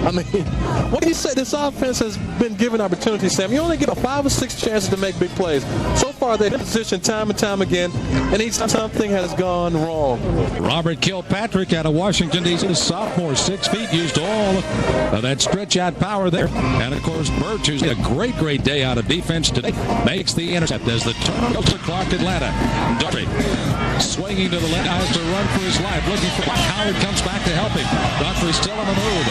I mean, what do you say? This offense has been given opportunities, Sam. You only get 5 or 6 chances to make big plays. So far, they've been in position time and time again, and each time something has gone wrong. Robert Kilpatrick out of Washington, D.C., sophomore, 6 feet, used all of that stretch-out power there. And, of course, Birch, who's had a great day out of defense today, makes the intercept as the turn goes to Clark Atlanta. Daughtry swinging to the left, has to run for his life, looking for Howard, comes back to help him. Daughtry still on the move.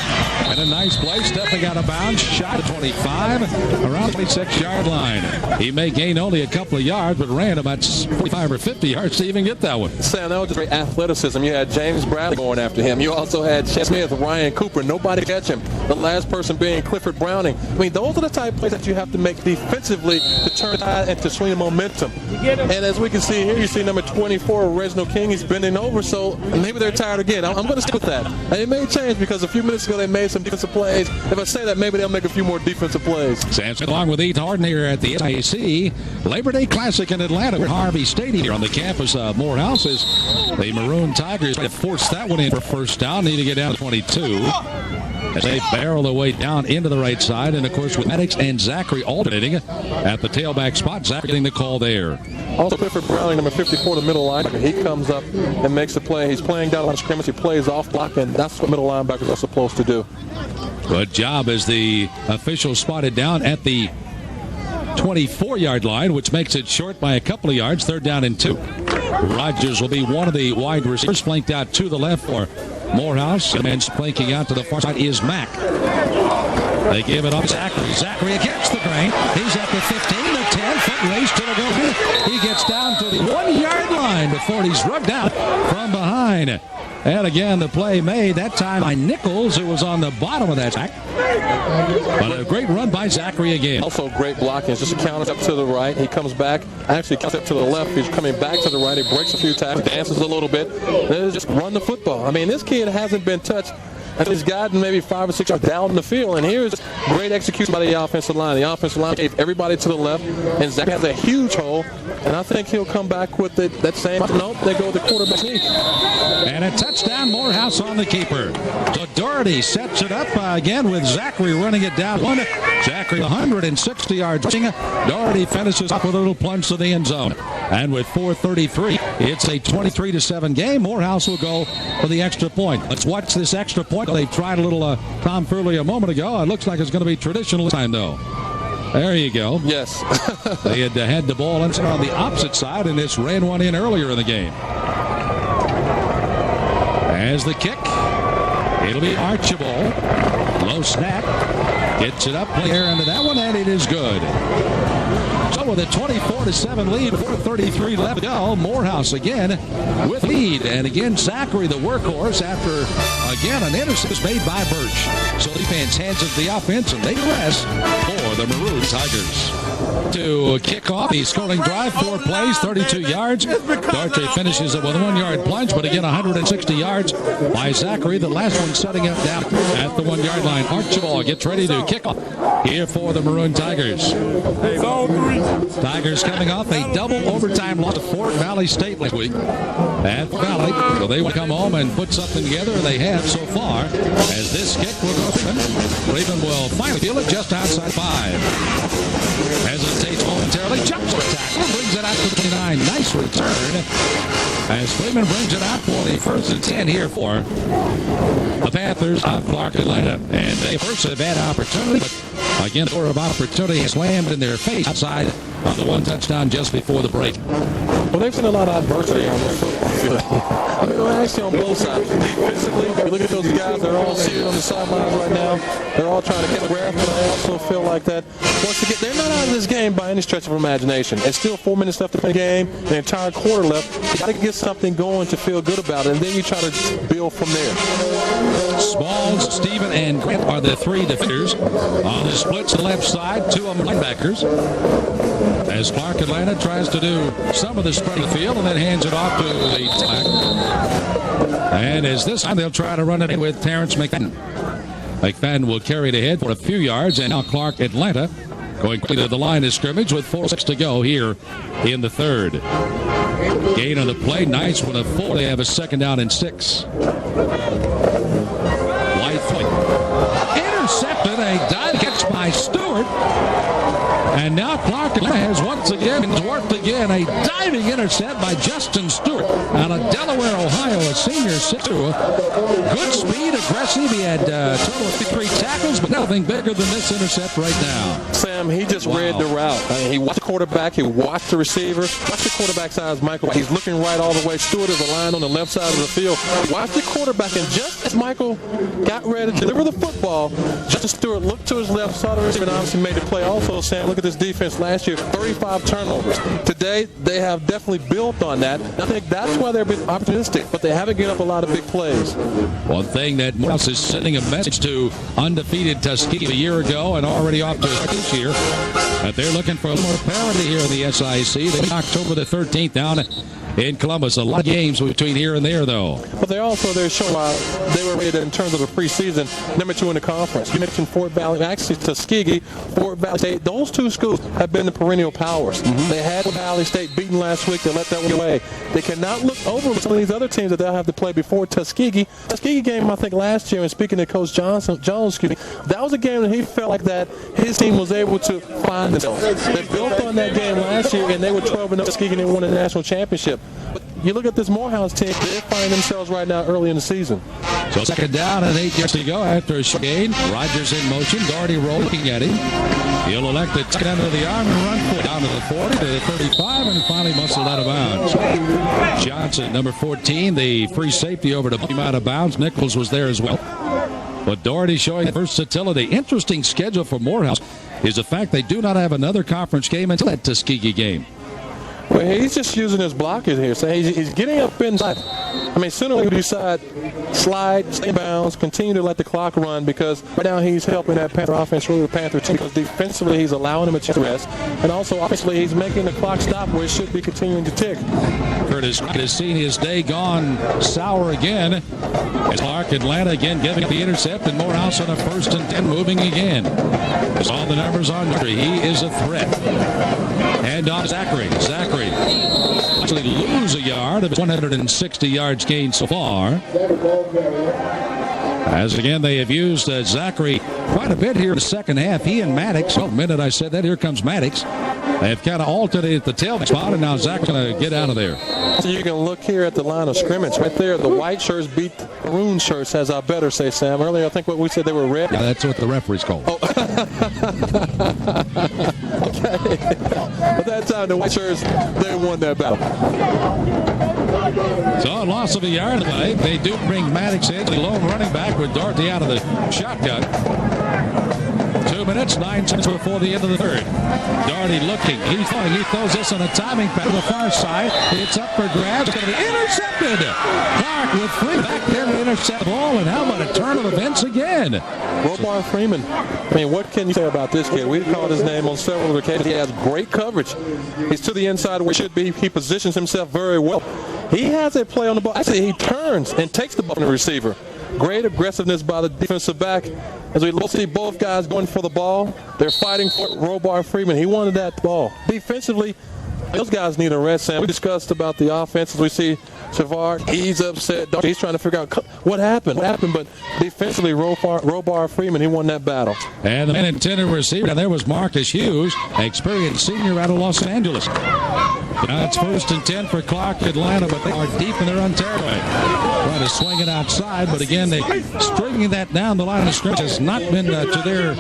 And a nice play, stepping out of bounds, shot at 25, around 26-yard line. He may gain only a couple of yards, but ran about 45 or 50 yards to even get that one. Sam, that was just great athleticism. You had James Bradley going after him. You also had Chet Smith, Ryan Cooper. Nobody catch him. The last person being Clifford Browning. I mean, those are the type of plays that you have to make defensively to turn tide and to swing the momentum. And as we can see here, you see number 24, Reginald King. He's bending over, so maybe they're tired again. I'm going to stick with that. And it may change because a few minutes ago they made some defensive plays. If I say that, maybe they'll make a few more defensive plays. Sampson along with Heath Harden here at the SIC Labor Day Classic in Atlanta at Harvey Stadium here on the campus of Morehouse. As the Maroon Tigers have forced that one in for first down. Need to get down to 22. As they barrel their way down into the right side. And, of course, with Maddox and Zachary alternating at the tailback spot. Zachary getting the call there. Also, Clifford Browning, number 54, the middle linebacker. He comes up and makes the play. He's playing down on scrimmage. He plays off block, and that's what middle linebackers are supposed to do. Good job as the official spotted down at the 24-yard line, which makes it short by a couple of yards. 3rd down and 2. Rogers will be one of the wide receivers, flanked out to the left for Morehouse. And flanking out to the far side is Mack. They give it off Zachary. Zachary against the grain. He's at the 15, the 10, foot race to the goal. He gets down to the 1-yard line before he's rubbed out from behind. And again, the play made that time by Nichols, who was on the bottom of that sack. But a great run by Zachary again. Also great blocking. It's just a counter up to the right. He comes back. Actually counts up to the left. He's coming back to the right. He breaks a few tackles, dances a little bit. Then just run the football. I mean, this kid hasn't been touched. And he's gotten maybe 5 or 6 yards down the field. And here's great execution by the offensive line. The offensive line gave everybody to the left. And Zach has a huge hole. And I think he'll come back with that same. Nope, they go with the quarterback sneak. And a touchdown, Morehouse on the keeper. So Doherty sets it up again with Zachary running it down. Zachary 160 yards rushing. Doherty finishes up with a little plunge to the end zone. And with 4:33, it's a 23-7 game. Morehouse will go for the extra point. Let's watch this extra point. They tried a little tomfoolery a moment ago. It looks like it's going to be traditional this time, though. There you go. Yes. They had the ball inside on the opposite side, and this ran one in earlier in the game. As the kick, it'll be Archibald. Low snap. Gets it up, player into that one, and it is good. So with a 24-7 lead, 4:33 left to go. Morehouse again with lead. And again, Zachary, the workhorse, after, again, an interception made by Birch. So defense hands it to the offense, and they rest for the Maroon Tigers. To kick off the scoring drive, 4 plays, 32 yards. Darche finishes it with a 1-yard plunge, but again, 160 yards by Zachary. The last one setting up down at the 1-yard line. Archibald gets ready to kick off here for the Maroon Tigers. Tigers coming off a double overtime loss to Fort Valley State last week at Valley. So they will come home and put something together. They have so far. As this kick will go Freeman. Freeman will finally feel it just outside 5. Hesitates momentarily, jumps on the tackle, brings it out to the 29. Nice return as Freeman brings it out for the 1st and 10 here for the Panthers of Clark, Atlanta. And they first have had opportunity, but again, the door of opportunity slammed in their face outside on the 1 touchdown just before the break. Well, they've seen a lot of adversity on this football field. I mean, actually on both sides. Defensively, you look at those guys, they're all seated on the sidelines right now. They're all trying to get a breath, but I also feel like that once again, they're not out of this game by any stretch of imagination. It's still 4 minutes left to play the game, the entire quarter left. You got to get something going to feel good about it, and then you try to build from there. Smalls, Stephen, and Grant are the 3 defenders. On the splits to the left side, 2 of them linebackers. As Clark, Atlanta tries to do some of the spread of the field and then hands it off to the tack. And as this time they'll try to run it in with Terrence McFadden. McFadden will carry it ahead for a few yards, and now Clark, Atlanta going quickly to the line of scrimmage with 4:06 to go here in the 3rd. Gain on the play, nice one of 4. They have a 2nd down and 6. White intercepted, a dive catch by Stewart. And now Clark has once again worked again a diving intercept by Justin Stewart out of Delaware, Ohio. senior, 6'2". Good speed, aggressive. He had a total of 3 tackles, but nothing bigger than this intercept right now. Sam, he just read the route. I mean, he watched the quarterback. He watched the receiver. Watch the quarterback's eyes, Michael. He's looking right all the way. Stewart is aligned on the left side of the field. Watch the quarterback, and just as Michael got ready to deliver the football, Justin Stewart looked to his left, saw the receiver, and obviously made the play. Also, Sam, look at this defense last year, 35 turnovers. Today, they have definitely built on that. I think that's why they're a bit opportunistic, but they haven't given up a lot of big plays. One thing that Morehouse is sending a message to undefeated Tuskegee a year ago and already off to this year, that they're looking for a little more parity here in the SIC. They October the 13th down in Columbus. A lot of games between here and there, though. But they're showing they were rated in terms of the preseason number 2 in the conference. You mentioned Fort Valley, actually Tuskegee, Fort Valley State. Those two schools have been the perennial powers. They had Valley State beaten last week. They let that one away. They cannot look over some of these other teams that they'll have to play before Tuskegee. Tuskegee game, I think, last year, and speaking to Coach Jones, that was a game that he felt like that his team was able to find themselves. They built on that game last year, and they were 12-0 Tuskegee, and they won the national championship. But you look at this Morehouse team, they're finding themselves right now early in the season. So second down and 8 yards to go after a short gain. Rogers in motion. Doherty looking at him. He'll elect to tuck it under the arm and run for it. Down to the 40, to the 35, and finally muscled out of bounds. Johnson, number 14, the free safety over to him out of bounds. Nichols was there as well. But Doherty showing versatility. Interesting schedule for Morehouse is the fact they do not have another conference game until that Tuskegee game. Well, he's just using his blockers here. So he's getting up inside. I mean, sooner or later, decide, slide, stay in bounds, continue to let the clock run, because right now he's helping that Panther offense, really the Panther team, because defensively he's allowing him a chance to rest, and also offensively he's making the clock stop where it should be continuing to tick. Curtis has seen his day gone sour again. As Clark, Atlanta again giving the intercept, and Morehouse on a 1st and 10 moving again. As all the numbers on Doherty, he is a threat. And on Zachary actually lose a yard of 160 yards gained so far. As again, they have used Zachary quite a bit here in the second half. He and Maddox, the minute I said that, here comes Maddox. They've kind of alternated the tailback spot, and now Zach's going to get out of there. So you can look here at the line of scrimmage. Right there, the white shirts beat the maroon shirts, as I better say, Sam. Earlier, I think what we said, they were red. Yeah, that's what the referees called. Oh. Okay. But that time, the white shirts, they won that battle. So a loss of a yard. They do bring Maddox in, the lone running back with Doherty out of the shotgun. 2 minutes, 9 seconds before the end of the third. Doherty looking. He's throwing. He throws this on a timing pass to the far side. It's up for grabs. It's going to be intercepted. Clark with 3 back there to intercept the ball. And how about a turn of events again? Robar Freeman. I mean, what can you say about this kid? We've called his name on several occasions. He has great coverage. He's to the inside where he should be. He positions himself very well. He has a play on the ball. Actually, he turns and takes the ball from the receiver. Great aggressiveness by the defensive back. As we see both guys going for the ball, they're fighting for Robar Freeman. He wanted that ball. Defensively, those guys need a rest, Sam. We discussed about the offense as we see Savard. He's upset. He's trying to figure out what happened. But defensively, Robar Freeman, he won that battle. And the man intended receiver, and there was Marcus Hughes, experienced senior out of Los Angeles. Now it's 1st and 10 for Clark, Atlanta, but they are deep in their own territory. Trying to swing it outside, but again, they stringing that down the line of scrimmage has not been to their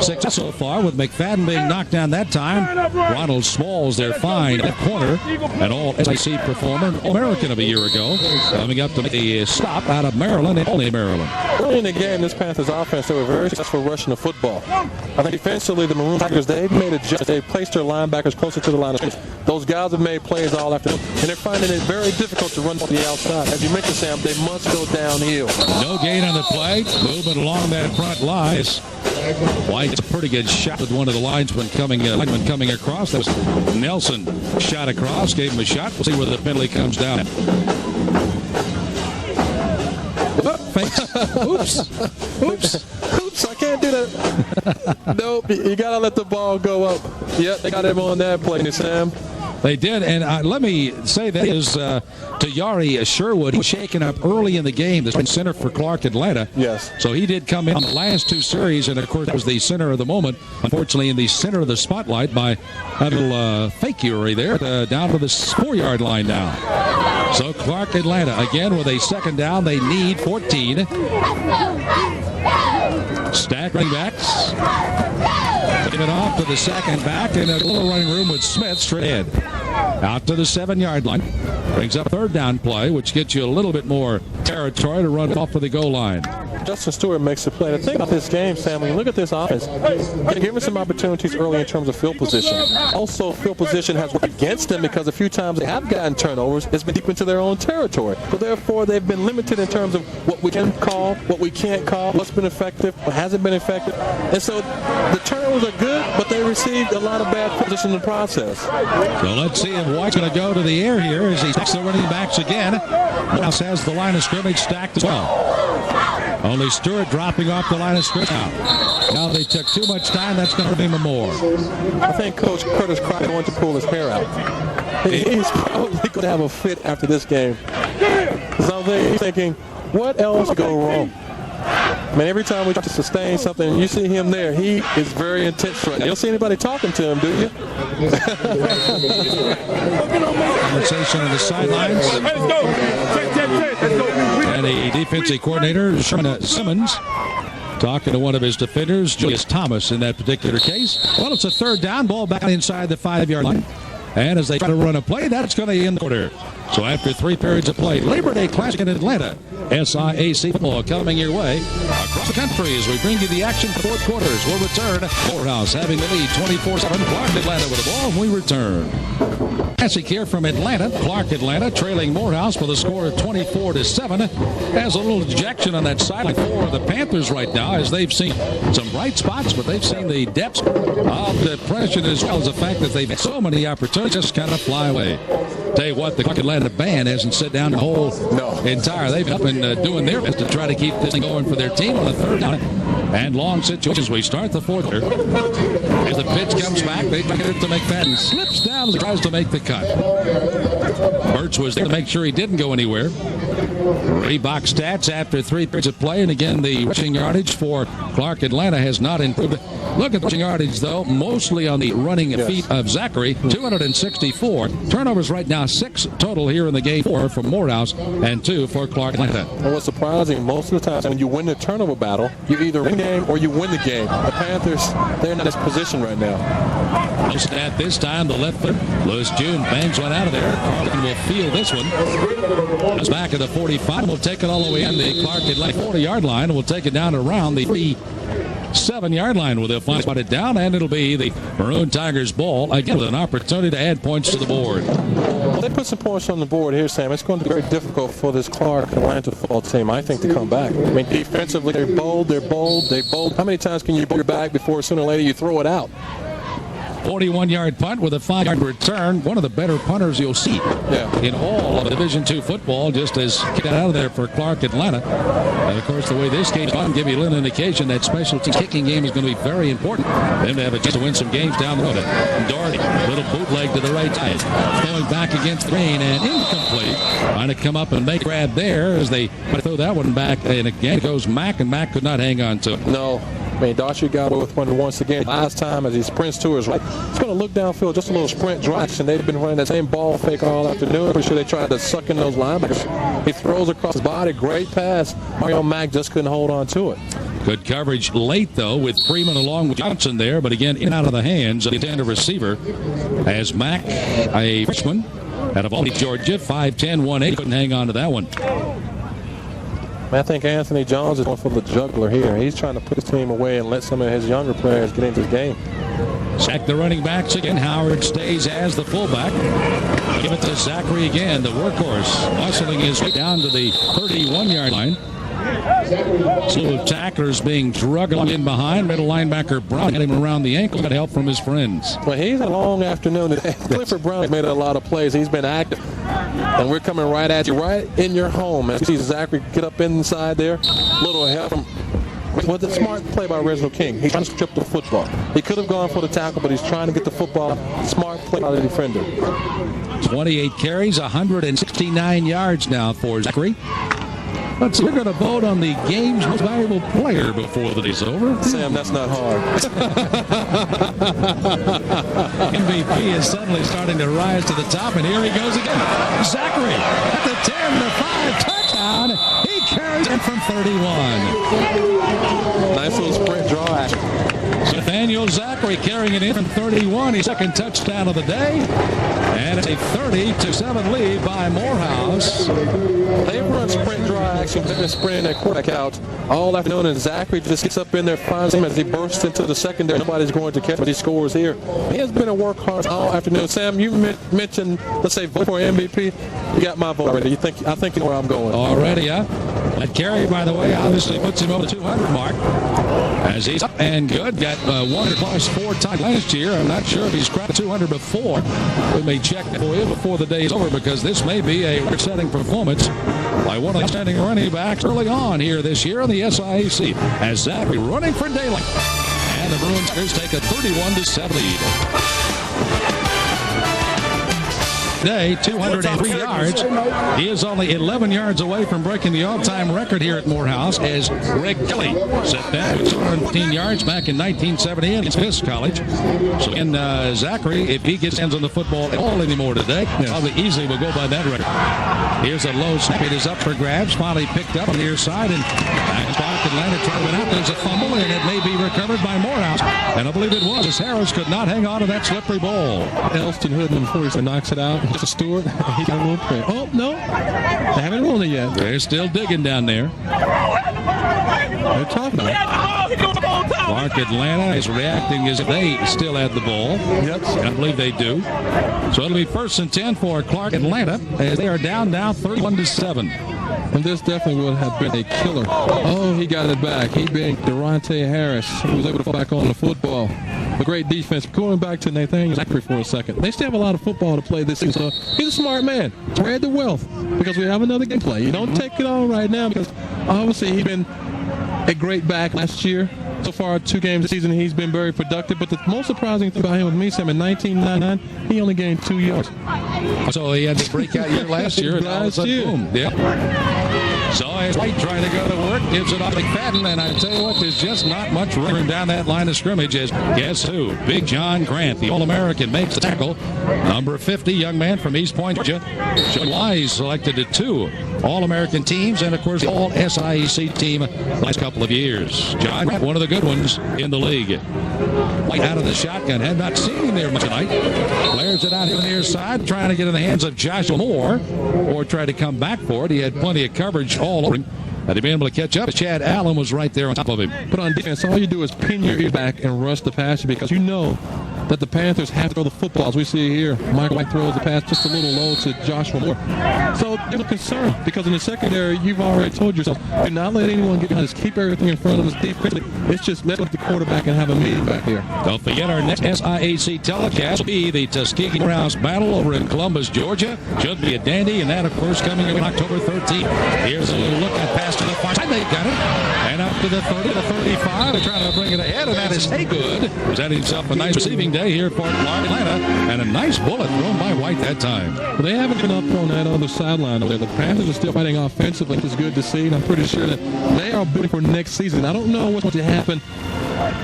success so far, with McFadden being knocked down that time. Ronald Smalls, their fine at corner, an all-SIC performer, All-American of a year ago, coming up to make the stop out of Maryland, and only Maryland. Early in the game, this Panthers offense, they were very successful rushing the football. I think defensively, the Maroon Tigers, they've made adjustments. They've placed their linebackers closer to the line of scrimmage. Those guys have made plays all afternoon, and they're finding it very difficult to run to the outside. As you mentioned, Sam, they must go downhill. No gain on the play. Movement along that front line. White's a pretty good shot with one of the linemen coming across. That was Nelson. Shot across, gave him a shot. We'll see where the penalty comes down. Oops, I can't do that. Nope, you got to let the ball go up. Yep, they got him on that play, Sam. They did, and let me say that is to Yari Sherwood. He was shaken up early in the game, the center for Clark, Atlanta. Yes. So he did come in on the last 2 series, and of course that was the center of the moment. Unfortunately, in the center of the spotlight by a little fake Yuri there, down to the 4-yard line now. So Clark Atlanta again with a second down. They need 14. Stack running backs. Give it off to the second back in a little running room with Smith straight ahead. Out to the 7-yard line. Brings up third down play, which gets you a little bit more territory to run off for the goal line. Justin Stewart makes the play. The thing about this game, Sam, when you look at this offense, they're given some opportunities early in terms of field position. Also, field position has worked against them because a few times they have gotten turnovers. It's been deep into their own territory. So therefore, they've been limited in terms of what we can call, what we can't call, what's been effective, what hasn't been effective. And so the turnovers are good, but they received a lot of bad position in the process. So let's see if White's going to go to the air here as he takes the running backs again. Morehouse has the line of scrimmage stacked as well. Only Stewart dropping off the line of scrimmage now. Now they took too much time. That's going to hurt him more. I think Coach Curtis Crockett going to pull his hair out. He's probably going to have a fit after this game. So he's thinking, what else could go wrong? I mean, every time we try to sustain something, you see him there. He is very intense right now. You don't see anybody talking to him, do you? Conversation on the sidelines. And the defensive coordinator, Sherman Simmons, talking to one of his defenders, Julius Thomas, in that particular case. Well, it's a third down, ball back inside the 5-yard line. And as they try to run a play, that's going to end the quarter. So after 3 periods of play, Labor Day Classic in Atlanta, SIAC football coming your way across the country as we bring you the action for fourth quarters. We'll return. Morehouse having the lead 24-7. Clark Atlanta with the ball. We return. Classic here from Atlanta. Clark Atlanta trailing Morehouse with a score of 24-7. Has a little ejection on that sideline for the Panthers right now as they've seen some bright spots, but they've seen the depths of depression as well as the fact that they've had so many opportunities just kind of fly away. Tell you what, the Clark Atlanta band hasn't sat down the whole entire. They've been doing their best to try to keep this thing going for their team on the third down and long situations. We start the fourth quarter. As the pitch comes back, they try to get it to McFadden. Slips down as he tries to make the cut. Birch was there to make sure he didn't go anywhere. Reebok stats after 3 periods of play, and again the rushing yardage for Clark Atlanta has not improved. Look at the rushing yardage though, mostly on the running feet of Zachary, 264. Turnovers right now 6 total here in the game, 4 for Morehouse and 2 for Clark Atlanta. And what's surprising, most of the time when you win the turnover battle, you either win the game or you win the game. The Panthers, they're in this position right now. Just at this time, the left foot, Lewis June bangs one out of there. Carlton will field this one. Just back at the 45, we'll take it all the way in the Clark Atlanta 40-yard line, and we'll take it down around the 7-yard line where they'll find it down, and it'll be the Maroon Tigers ball, again with an opportunity to add points to the board. They put some points on the board here, Sam. It's going to be very difficult for this Clark Atlanta football team, I think, to come back. I mean, defensively, they're bold. How many times can you pull your bag before sooner or later you throw it out? 41-yard punt with a 5-yard return. One of the better punters you'll see in all of Division II football, just as kicked out of there for Clark Atlanta. And of course, the way this game's going, give you a little indication that special teams kicking game is going to be very important. Them to have a chance to win some games down the road. Doherty, little bootleg to the right side, going back against the rain and incomplete. Trying to come up and make a grab there as they throw that one back. And again, it goes Mack, and Mack could not hang on to it. No. I mean, Daughtry got away with one once again. Last time as he sprints to his right, he's going to look downfield, just a little sprint drive, and they've been running that same ball fake all afternoon. Pretty sure they tried to suck in those linebackers. He throws across his body, great pass. Mario Mack just couldn't hold on to it. Good coverage late, though, with Freeman along with Johnson there, but again, in and out of the hands of the intended receiver as Mack, a freshman out of Albany, Georgia, 5'10", 180, couldn't hang on to that one. I think Anthony Jones is going for the juggler here. He's trying to put his team away and let some of his younger players get into the game. Sack the running backs again. Howard stays as the fullback. Give it to Zachary again, the workhorse, muscling his way down to the 31-yard line. Slew of tacklers being drugged in behind. Middle linebacker Brown had him around the ankle. Got help from his friends. Well, he's a long afternoon today. Clifford Brown has made a lot of plays. He's been active. And we're coming right at you, right in your home. As you see Zachary get up inside there. Little help from... Well, the smart play by Reginald King. He's trying to strip the football. He could have gone for the tackle, but he's trying to get the football. Smart play by the defender. 28 carries, 169 yards now for Zachary. Let's see, you're going to vote on the game's most valuable player before the day's over. Sam, that's not hard. MVP is suddenly starting to rise to the top, and here he goes again. Zachary at the 10-5 touchdown. He carries it from 31. Nice little sprint draw action. Nathaniel Zachary carrying it in from 31. His second touchdown of the day. And it's a 30-7 lead by Morehouse. They run sprint draw action. They've been sprinting that quarterback out all afternoon, and Zachary just gets up in there, finds him as he bursts into the secondary. Nobody's going to catch him, but he scores here. He has been a workhorse all afternoon. Sam, you mentioned, let's say, vote for MVP. You got my vote already. I think you know where I'm going. Already, huh? That carry, by the way, obviously puts him over the 200 mark. As he's up and good, got 100+ 4 times last year. I'm not sure if he's cracked 200 before. We may check for you before the day is over, because this may be a record-setting performance by one of the outstanding running backs early on here this year in the SIAC. As Zachary running for daylight, and the Maroon Tigers take a 31-7 lead. Today, 203 yards. He is only 11 yards away from breaking the all-time record here at Morehouse, as Greg Kelly set that with 215 yards back in 1970 at Fisk College. So, and Zachary, if he gets hands on the football at all anymore today, probably easily will go by that record. Here's a low snap. It is up for grabs. Finally picked up on the near side, and Atlanta tried it out. There's a fumble, and it may be recovered by Morehouse. And I believe it was, as Harris could not hang on to that slippery ball. Elston Hood, before he knocks it out. Mr. Stewart, he got a little print. Oh, no. They haven't rolled it yet. They're still digging down there. They're talking about it. Clark Atlanta is reacting as if they still had the ball. Yep. I believe they do. So it'll be 1st and 10 for Clark Atlanta, as they are down now 31-7. And this definitely would have been a killer. Oh, he got it back. He being Durante Harris. He was able to fall back on the football. A great defense. Going back to Nathaniel Zachary for a second. They still have a lot of football to play this season, so he's a smart man. Spread the wealth, because we have another game play. You don't take it all right now, because obviously he's been a great back last year. So far, 2 games this season, he's been very productive. But the most surprising thing about him with me, Sam, in 1999, he only gained 2 yards. So he had the breakout year last year, and all of a sudden, boom. Yep. So as White trying to go to work, gives it off McFadden, and I tell you what, there's just not much room down that line of scrimmage. As guess who? Big John Grant, the All-American, makes the tackle. Number 50, young man from East Point, Georgia. John Wise selected to 2 All-American teams, and of course the All-SIAC team last couple of years. John Grant, one of the good ones in the league. White out of the shotgun, had not seen him there much tonight. Flares it out here on the near side, trying to get in the hands of Joshua Moore, or try to come back for it. He had plenty of coverage all over him. Had he been able to catch up, Chad Allen was right there on top of him. But on defense, all you do is pin your ear back and rush the passer, because you know that the Panthers have to throw the football. As we see here, Michael White throws the pass just a little low to Joshua Moore. So there's a concern, because in the secondary, you've already told yourself, do not let anyone get behind us. Keep everything in front of us defensively. It's just let the quarterback and have a meeting back here. Don't forget, our next SIAC telecast will be the Tuskegee Morehouse battle over in Columbus, Georgia. Should be a dandy, and that, of course, coming in October 13th. Here's a little look at pass to the far side. They got it. And up to the 30 to 35. They're trying to bring it ahead, and that is Haygood. He's had himself a nice receiving day here for Clark Atlanta, and a nice bullet thrown by White that time. But they haven't been up on that other sideline over there. The Panthers are still fighting offensively, which is good to see, and I'm pretty sure that they are bidding for next season. I don't know what's going to happen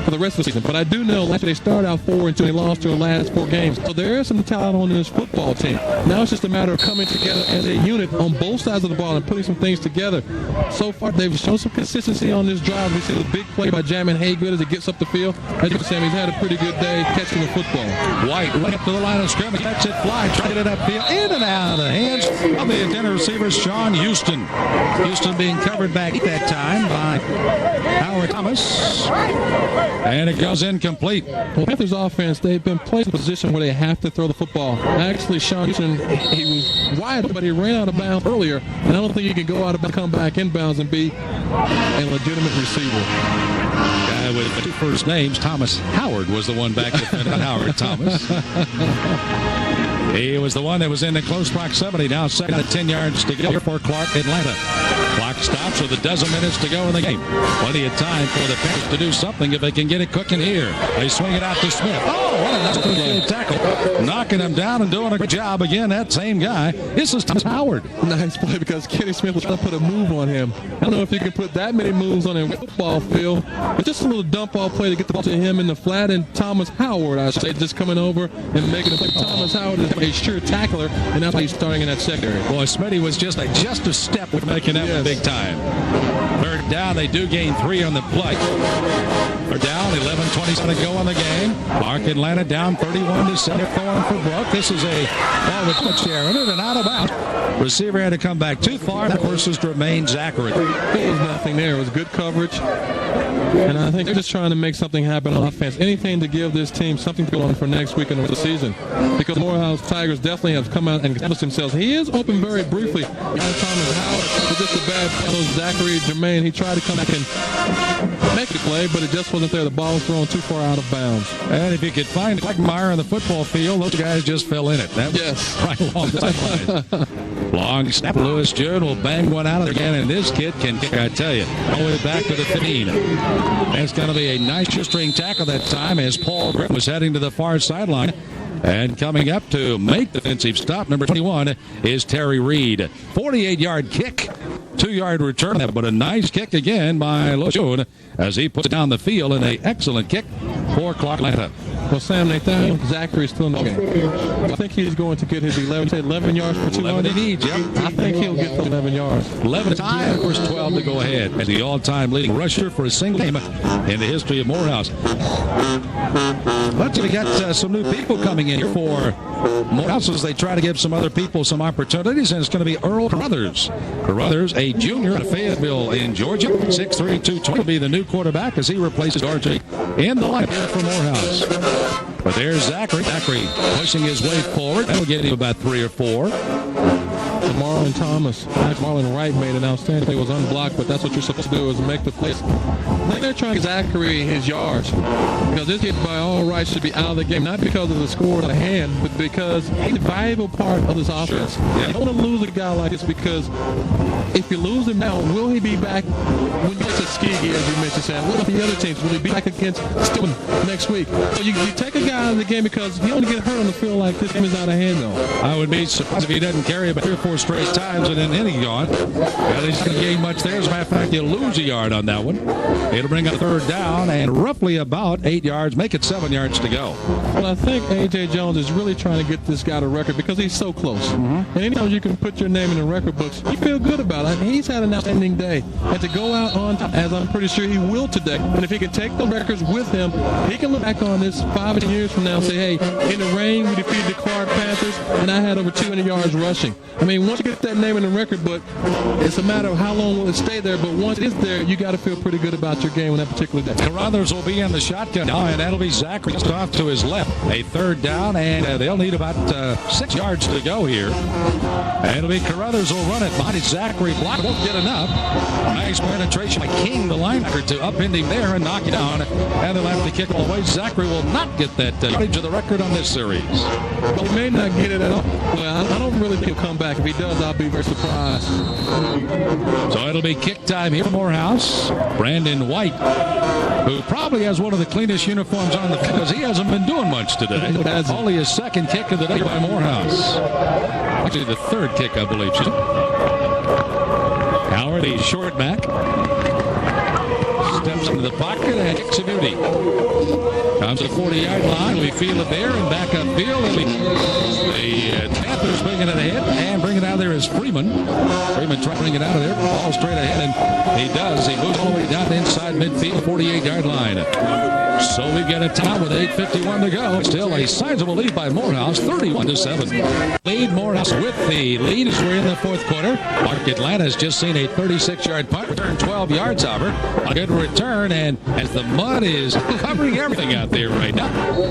for the rest of the season, but I do know last year they started out 4-2 and they lost their last 4 games. So there is some talent on this football team. Now it's just a matter of coming together as a unit on both sides of the ball and putting some things together. So far, they've shown some consistency on this drive. We see the big play by Jamin Haygood as it gets up the field. As you can see, he's had a pretty good day catching the football. White right up to the line of scrimmage, lets it fly, trying to get it upfield, in and out of the hands of the intended receiver, Sean Houston. Houston being covered back at that time by Howard Thomas. And it goes incomplete. Well, Panthers offense, they've been placed in a position where they have to throw the football. Actually, Sean Houston, he was wide open, but he ran out of bounds earlier. And I don't think he can go out of bounds, come back inbounds, and be a legitimate receiver. Guy with 2 first names, Thomas Howard, was the one back defending Howard Thomas. He was the one that was in the close proximity. Now second at 10 yards to go for Clark, Atlanta. Clock stops with a dozen minutes to go in the game. Plenty of time for the Panthers to do something if they can get it cooking here. They swing it out to Smith. Oh, what a nice good tackle. Knocking him down and doing a good job. Again, that same guy. This is Thomas Howard. Nice play because Kenny Smith was trying to put a move on him. I don't know if you can put that many moves on a football field, but just a little dump ball play to get the ball to him in the flat. And Thomas Howard, I should say, just coming over and making a play. Thomas Howard is a sure tackler, and that's why he's starting in that secondary. Boy, Smitty was just a step with making that one big time. Third down, they do gain 3 on the play. They're down, 11:20 to go in the game. Clark, Atlanta down 31-7. Thorne for Brook. This is a ball with touch there in it and out of bounds. Receiver had to come back too far. That course was to remain Zachary. There was nothing there. It was good coverage. And I think they're just trying to make something happen on offense. Anything to give this team something to go on for next week in the season. Because the Morehouse Tigers definitely have come out and established themselves. He is open very briefly. Thomas Howard was just a bad fellow. Zachary Jermaine, he tried to come back and make the play, but it just wasn't there. The ball was thrown too far out of bounds. And if you could find Quagmire on the football field, those guys just fell in it. That was right along the sideline. Long snap. Lewis June will bang one out of there again, and this kid can kick, I tell you, all the way back to the 15. That's going to be a nice string tackle that time as Paul Grimm was heading to the far sideline. And coming up to make the defensive stop, number 21 is Terry Reed. 48-yard kick, 2-yard return, but a nice kick again by Lewis June as he puts it down the field in an excellent kick for Clark, Atlanta. Well, Sam, Nathan Zachary is still in the game. I think he's going to get his 11 yards for 200. 11 he needs, yep. I think he'll get the 11 yards. 11 time, of course, 12 to go ahead as the all-time leading rusher for a single game in the history of Morehouse. But we got some new people coming in here for Morehouse as they try to give some other people some opportunities, and it's going to be Earl Carruthers. Carruthers, a junior at Fayetteville in Georgia, 6'3", 220, will be the new quarterback as he replaces Georgia in the lineup for Morehouse. But there's Zachary. Zachary pushing his way forward. That'll get him about 3 or 4. Marlon Thomas, Marlon Wright made an outstanding play. It was unblocked, but that's what you're supposed to do is make the play. I think they're trying to Zachary his yards because this kid by all rights should be out of the game, not because of the score at hand, but because he's a valuable part of this offense. You don't want to lose a guy like this because if you lose him now, will he be back when he gets a ski gear, as you mentioned, Sam? What about the other teams? Will he be back against Stillman next week? So you take a guy out of the game because he don't get hurt on the field like this game is out of hand, though. I would be surprised if he doesn't carry about 3 or 4 straight times and then any gone. He's going to gain much there. As a matter of fact, he'll lose a yard on that one. It'll bring up 3rd down and roughly about 8 yards, make it 7 yards to go. Well, I think A.J. Jones is really trying to get this guy to record because he's so close. And anytime you can put your name in the record books, you feel good about it. I mean, he's had an outstanding day. And to go out on top, as I'm pretty sure he will today, and if he can take the records with him, he can look back on this 5 or 10 years from now and say, hey, in the rain, we defeated the Clark Panthers, and I had over 200 yards rushing. I mean, once you get that name in the record book, it's a matter of how long will it stay there, but once it's there, you got to feel pretty good about your game on that particular day. Carruthers will be in the shotgun now, and that'll be Zachary just off to his left. A 3rd down, and they'll need about 6 yards to go here. And it'll be Carruthers will run it behind Zachary. Block won't get enough. Nice penetration by King, the linebacker, to upend him there and knock it down. And they'll have to kick all the way. Zachary will not get that yardage of the record on this series. Well, he may not get it at all. Well, I don't really think he'll come back. If he does, I'll be very surprised. So it'll be kick time here for Morehouse. Brandon White, who probably has one of the cleanest uniforms on the field because he hasn't been doing much today. Only his 2nd kick of the day by Morehouse. Actually, the 3rd kick, I believe. Howard, the short back. Steps into the pocket and kicks a beauty. Comes to the 40-yard line. We feel it there and back up field. And the Panthers bringing it ahead and bringing it out of there is Freeman. Freeman trying to bring it out of there. Ball straight ahead, and he does. He moves all the way down inside midfield, 48-yard line. So we get a tie with 8:51 to go. Still a sizable lead by Morehouse, 31-7. Lead Morehouse with the lead as we're in the 4th quarter. Clark Atlanta has just seen a 36-yard punt return, 12 yards of her. A good return, and as the mud is covering everything out there right now,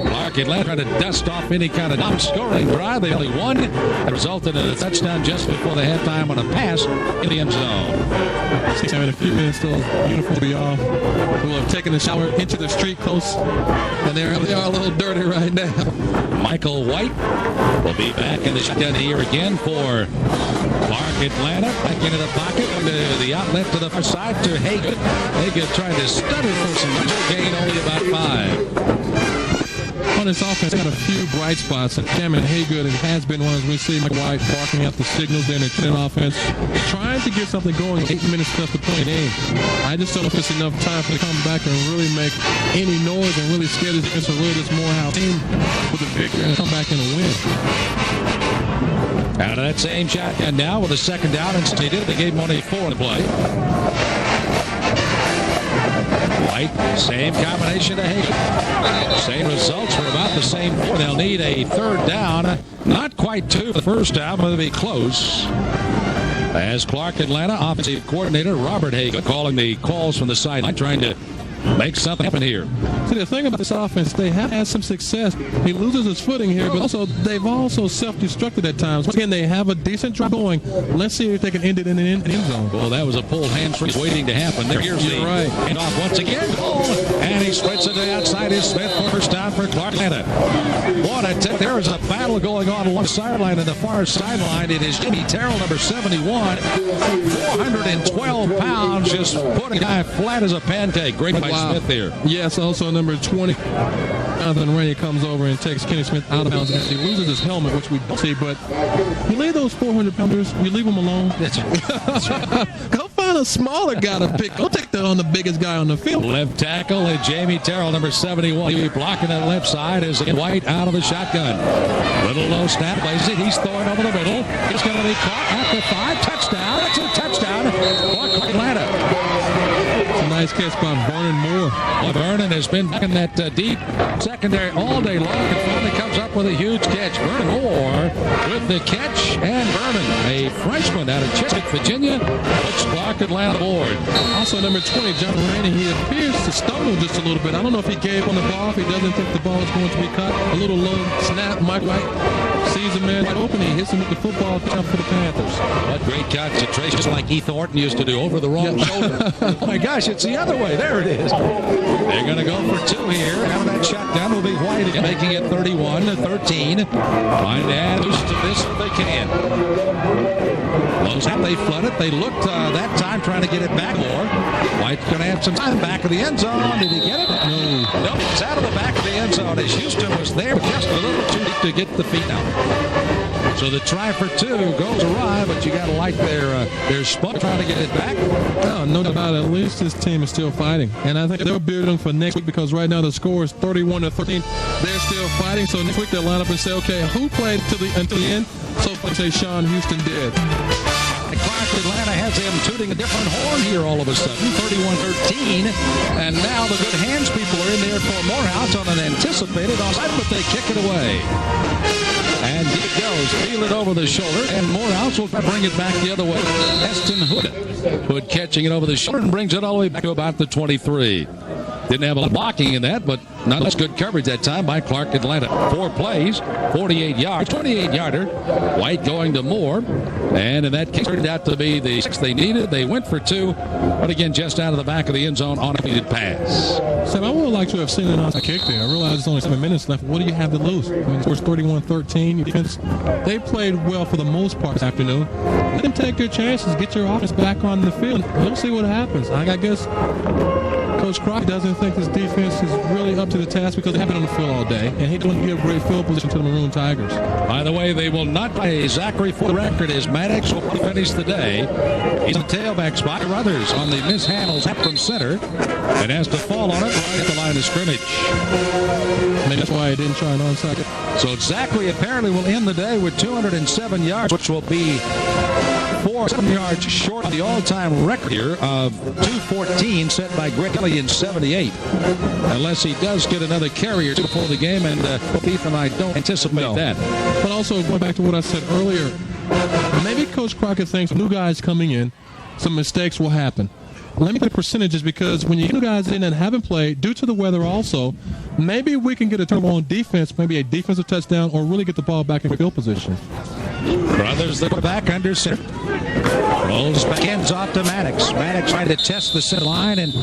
Clark Atlanta trying to dust off any kind of non-scoring drive. They only won. That resulted in a touchdown just before the halftime on a pass in the end zone. 6 a few minutes till uniform will be off. We'll have taken a shower into the street, close close. And they are a little dirty right now. Michael White will be back in the shotgun here again for Clark Atlanta. Back into the pocket. The outlet to the far side to Hagan. Hagan trying to stutter for some gain, only about 5. On this offense, they got a few bright spots. Cameron Haygood has been one, as we see Mike White barking out the signals there in the 10 offense, trying to get something going 8 minutes left to play the game. I just don't know if it's enough time for them to come back and really make any noise and really scare this against this Morehouse team with a victory and come back and win. Out of that same shot, and now with a second down, and they did it, they gave him only 4 to play. White, same combination to Hagan. Same results for about the same 4. They'll need a third down. Not quite 2 for the first down, but it'll be close. As Clark Atlanta offensive coordinator Robert Hagan calling the calls from the sideline, trying to make something happen here. See, the thing about this offense, they have had some success. He loses his footing here, but also they've also self-destructed at times. Once again, they have a decent drive going. Let's see if they can end it in the end zone. Well, that was a pulled hamstring waiting to happen. Here's the handoff once again. And he splits it to the outside. Is Smith for first down for Clark Atlanta. What a there is a battle going on one sideline and the far sideline. It is Jimmy Terrell, number 71. 412 pounds, just putting a guy flat as a pancake. Great by Smith there. Yes, also number 20. Jonathan Rainey comes over and takes Kenny Smith out of bounds. He loses his helmet, which we don't see, but you leave those 400-pounders, you leave them alone. That's right. Go find a smaller guy to pick. Go take that on the biggest guy on the field. Left tackle and Jamie Terrell, number 71. He'll be blocking that left side as White out of the shotgun. Little low snap, plays it. He's throwing over the middle. He's going to be caught at the 5. Touchdown. That's a touchdown for Atlanta. Nice catch by Vernon Moore. Well, Vernon has been back in that deep secondary all day long and finally comes up with a huge catch. Vernon Moore with the catch, and Vernon, a freshman out of Chesapeake, Virginia, puts Clark Atlanta board. Also number 20, John Rainey, he appears to stumble just a little bit. I don't know if he gave on the ball, if he doesn't think the ball is going to be cut. A little low snap. Mike White sees a man wide open. He hits him with the football for the Panthers. What great concentration, just like Heath Thornton used to do, over the wrong shoulder. Oh my gosh, it's the other way. There it is. They're going to go for 2 here. Out of that shotgun will be White, making it 31-13. Trying to add loose to this if they can. Low snap, they flood it. They looked that time trying to get it back more. White's going to have some time back of the end zone. Did he get it? No, it's out of the back of the end zone as Houston was there, just a little too deep to get the feet out. So the try for 2 goes awry, but you got to like their spot trying to get it back. No doubt about it. At least this team is still fighting. And I think they're building for next week because right now the score is 31-13. They're still fighting. So next week they'll line up and say, okay, who played until the end? So far, say Sean Houston did. Clark Atlanta has him tooting a different horn here all of a sudden, 31-13. And now the good hands people are in there for Morehouse on an anticipated offside, but they kick it away. And it goes, feel it over the shoulder, and Morehouse will bring it back the other way. Eston Hood catching it over the shoulder and brings it all the way back to about the 23. Didn't have a lot of blocking in that, but not much good coverage that time by Clark Atlanta. 4 plays, 48 yards, 28-yarder. White going to Moore, and in that case, turned out to be the 6 they needed. They went for 2, but again, just out of the back of the end zone on a completed pass. Sam, I would like to have seen an onside kick there. I realize it's only 7 minutes left. What do you have to lose? I mean, it was 31-13. Your defense, they played well for the most part this afternoon. Let them take their chances. Get your offense back on the field. We'll see what happens. I guess Coach Crockett doesn't think his defense is really up to the task because they have been on the field all day, and he doesn't give great field position to the Maroon Tigers. By the way, they will not play Zachary for the record as Maddox will finish the day. He's in the tailback spot. Ruthers on the mishandles up from center and has to fall on it right at the line of scrimmage. Maybe that's why he didn't try an onside. So Zachary apparently will end the day with 207 yards, which will be 7 yards short of the all-time record here of 214 set by Greg Kelly in 78. Unless he does get another carry or 2 before the game, and Keith and I don't anticipate that. But also, going back to what I said earlier, maybe Coach Crockett thinks new guys coming in, some mistakes will happen. let me get the percentages, because when you get guys in that haven't played, due to the weather also, maybe we can get a turnover on defense, maybe a defensive touchdown, or really get the ball back in field position. Brothers, the back under center. Rolls back, ends off to Maddox. Maddox trying to test the center line, and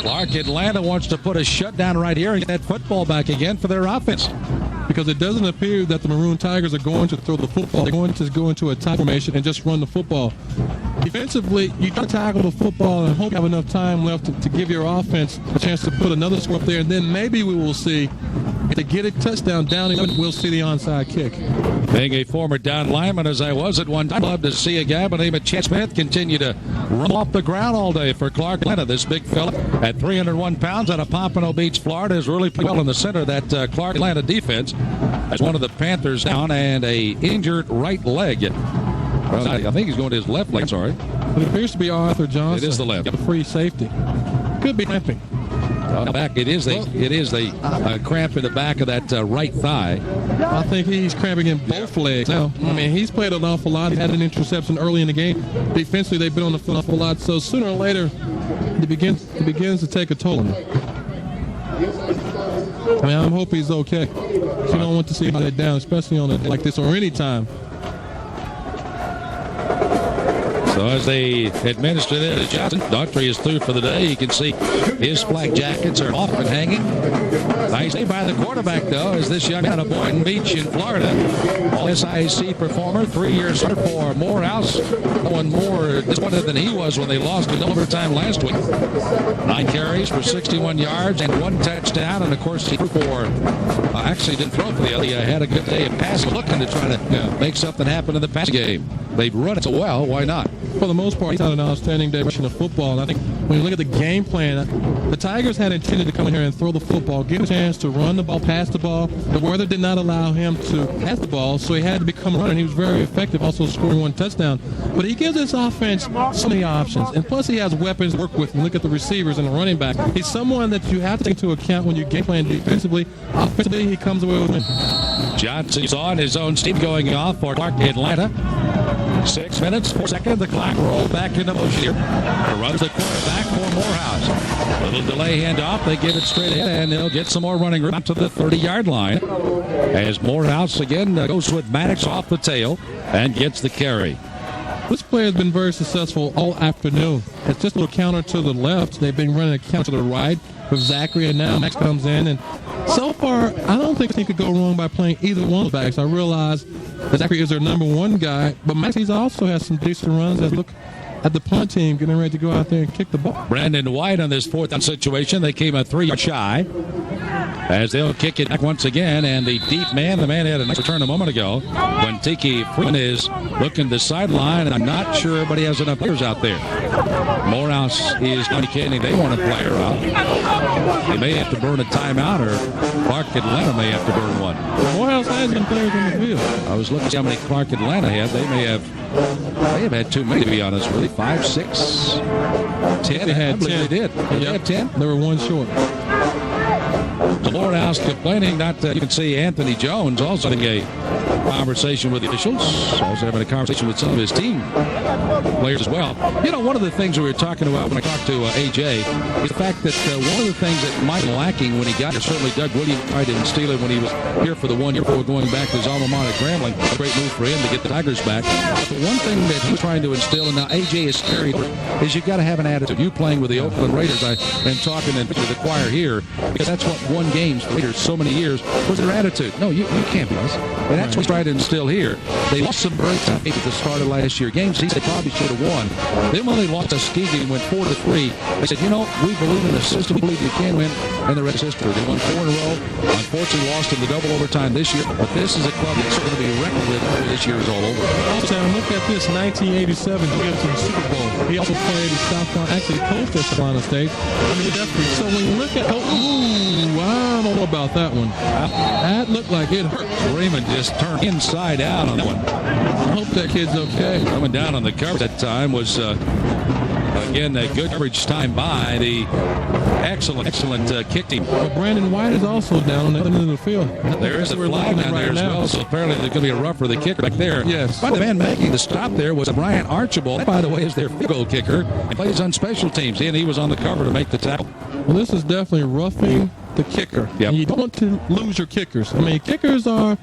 Clark Atlanta wants to put a shutdown right here and get that football back again for their offense. Because it doesn't appear that the Maroon Tigers are going to throw the football. They're going to go into a tie formation and just run the football. Defensively, you try to tackle the football and hope you have enough time left to give your offense a chance to put another score up there, and then maybe we will see, if they get a touchdown down, we'll see the onside kick. Being a former down lineman, as I was at one time, I'd love to see a guy by the name of Chet Smith continue to run off the ground all day for Clark Atlanta. This big fella at 301 pounds out of Pompano Beach, Florida, is really playing well in the center of that Clark Atlanta defense. As one of the Panthers down and a injured right leg. Well, I think he's going to his left leg, sorry. It appears to be Arthur Johnson. It is the left. The free safety. Could be cramping. Back. It is a cramp in the back of that right thigh. I think he's cramping in both legs now. I mean, he's played an awful lot. He had an interception early in the game. Defensively, they've been on the field an awful lot. So sooner or later, it begins to take a toll on him. I mean, I hope he's okay. You don't want to see him down, especially on a day like this or any time. So as they administer it to Johnson, Daughtry is through for the day. You can see his flak jackets are off and hanging. Nice day by the quarterback, though, as this young man of Boynton Beach in Florida. All-SIAC performer, 3 years for Morehouse. No one more disappointed than he was when they lost in overtime last week. 9 carries for 61 yards and 1 touchdown. And, of course, he threw for, actually didn't throw for the other. He had a good day of passing, looking to try to make something happen in the passing game. They've run it so well, why not? For the most part, he's had an outstanding day rushing the football. And I think when you look at the game plan, the Tigers had intended to come in here and throw the football, give a chance to run the ball, pass the ball. The weather did not allow him to pass the ball, so he had to become a runner, and he was very effective, also scoring 1 touchdown. But he gives this offense so many options, and plus he has weapons to work with. You look at the receivers and the running back. He's someone that you have to take into account when you game plan defensively. Offensively, he comes away with win. Johnson's on his own steam going off for Clark Atlanta. 6 minutes, 4 seconds. The clock rolled back into motion here. Runs the quarterback for Morehouse. Little delay handoff. They give it straight ahead, and they'll get some more running room up to the 30-yard line. As Morehouse again goes with Maddox off the tail and gets the carry. This play has been very successful all afternoon. It's just a little counter to the left. They've been running a counter to the right with Zachary, and now Max comes in. And so far, I don't think he could go wrong by playing either one of the backs. I realize that Zachary is their number 1 guy, but Max also has some decent runs. As look at the punt team getting ready to go out there and kick the ball. Brandon White on this 4th down situation. They came a 3-yard shy. As they'll kick it back once again, and the deep man, the man had a nice return a moment ago. When Tiki Freeman is looking the sideline, and I'm not sure, but he has enough players out there. Morehouse is indicating they want a player out. They may have to burn a timeout, or Clark Atlanta may have to burn one. Morehouse has some players in the field. I was looking at how many Clark Atlanta had. They may have had too many, to be honest, really. 5, 6, 10. They had I believe 10. They did. They have 10? They were 1 short. The Morehouse complaining. You can see Anthony Jones also having a conversation with the officials, also having a conversation with some of his team players as well. You know, one of the things we were talking about when I talked to AJ is the fact that one of the things that might be lacking when he got here, certainly Doug Williams tried to instill it when he was here for the 1 year before going back to his alma mater, Grambling. A great move for him to get the Tigers back. But the one thing that he was trying to instill, and now AJ is carried, is you've got to have an attitude. You playing with the Oakland Raiders, I've been talking with the choir here, because that's what won games for Raiders so many years, was their attitude. No, you can't be us. And that's what he's trying to instill here. They lost some breaks at the start of last year. Games they probably should have won. Then when they lost to Tuskegee and went 4-3, they said, you know, we believe in the system. We believe you can win. And the rest is history. They won 4 in a row. Unfortunately, lost in the double overtime this year. But this is a club that's going to be reckoned with when this year is all over. Also, look at this, 1987 to get to the Super Bowl. He also played at South Carolina, actually coached at South Carolina State. I mean, definitely. So when you look at, I don't know about that one. That looked like it hurt. Raymond just turned inside out on that one. I hope that kid's okay. Coming down on the cover that time was Again, that good coverage time by the excellent kick team. But Brandon White is also down on the end of the field. There is a flag down there as well, so apparently there's going to be a rough for the kicker back there. Yes. But the man making the stop there was Brian Archibald. That, by the way, is their field goal kicker and plays on special teams. And he was on the cover to make the tackle. Well, this is definitely roughing the kicker. Yep. And you don't want to lose your kickers. I mean, kickers are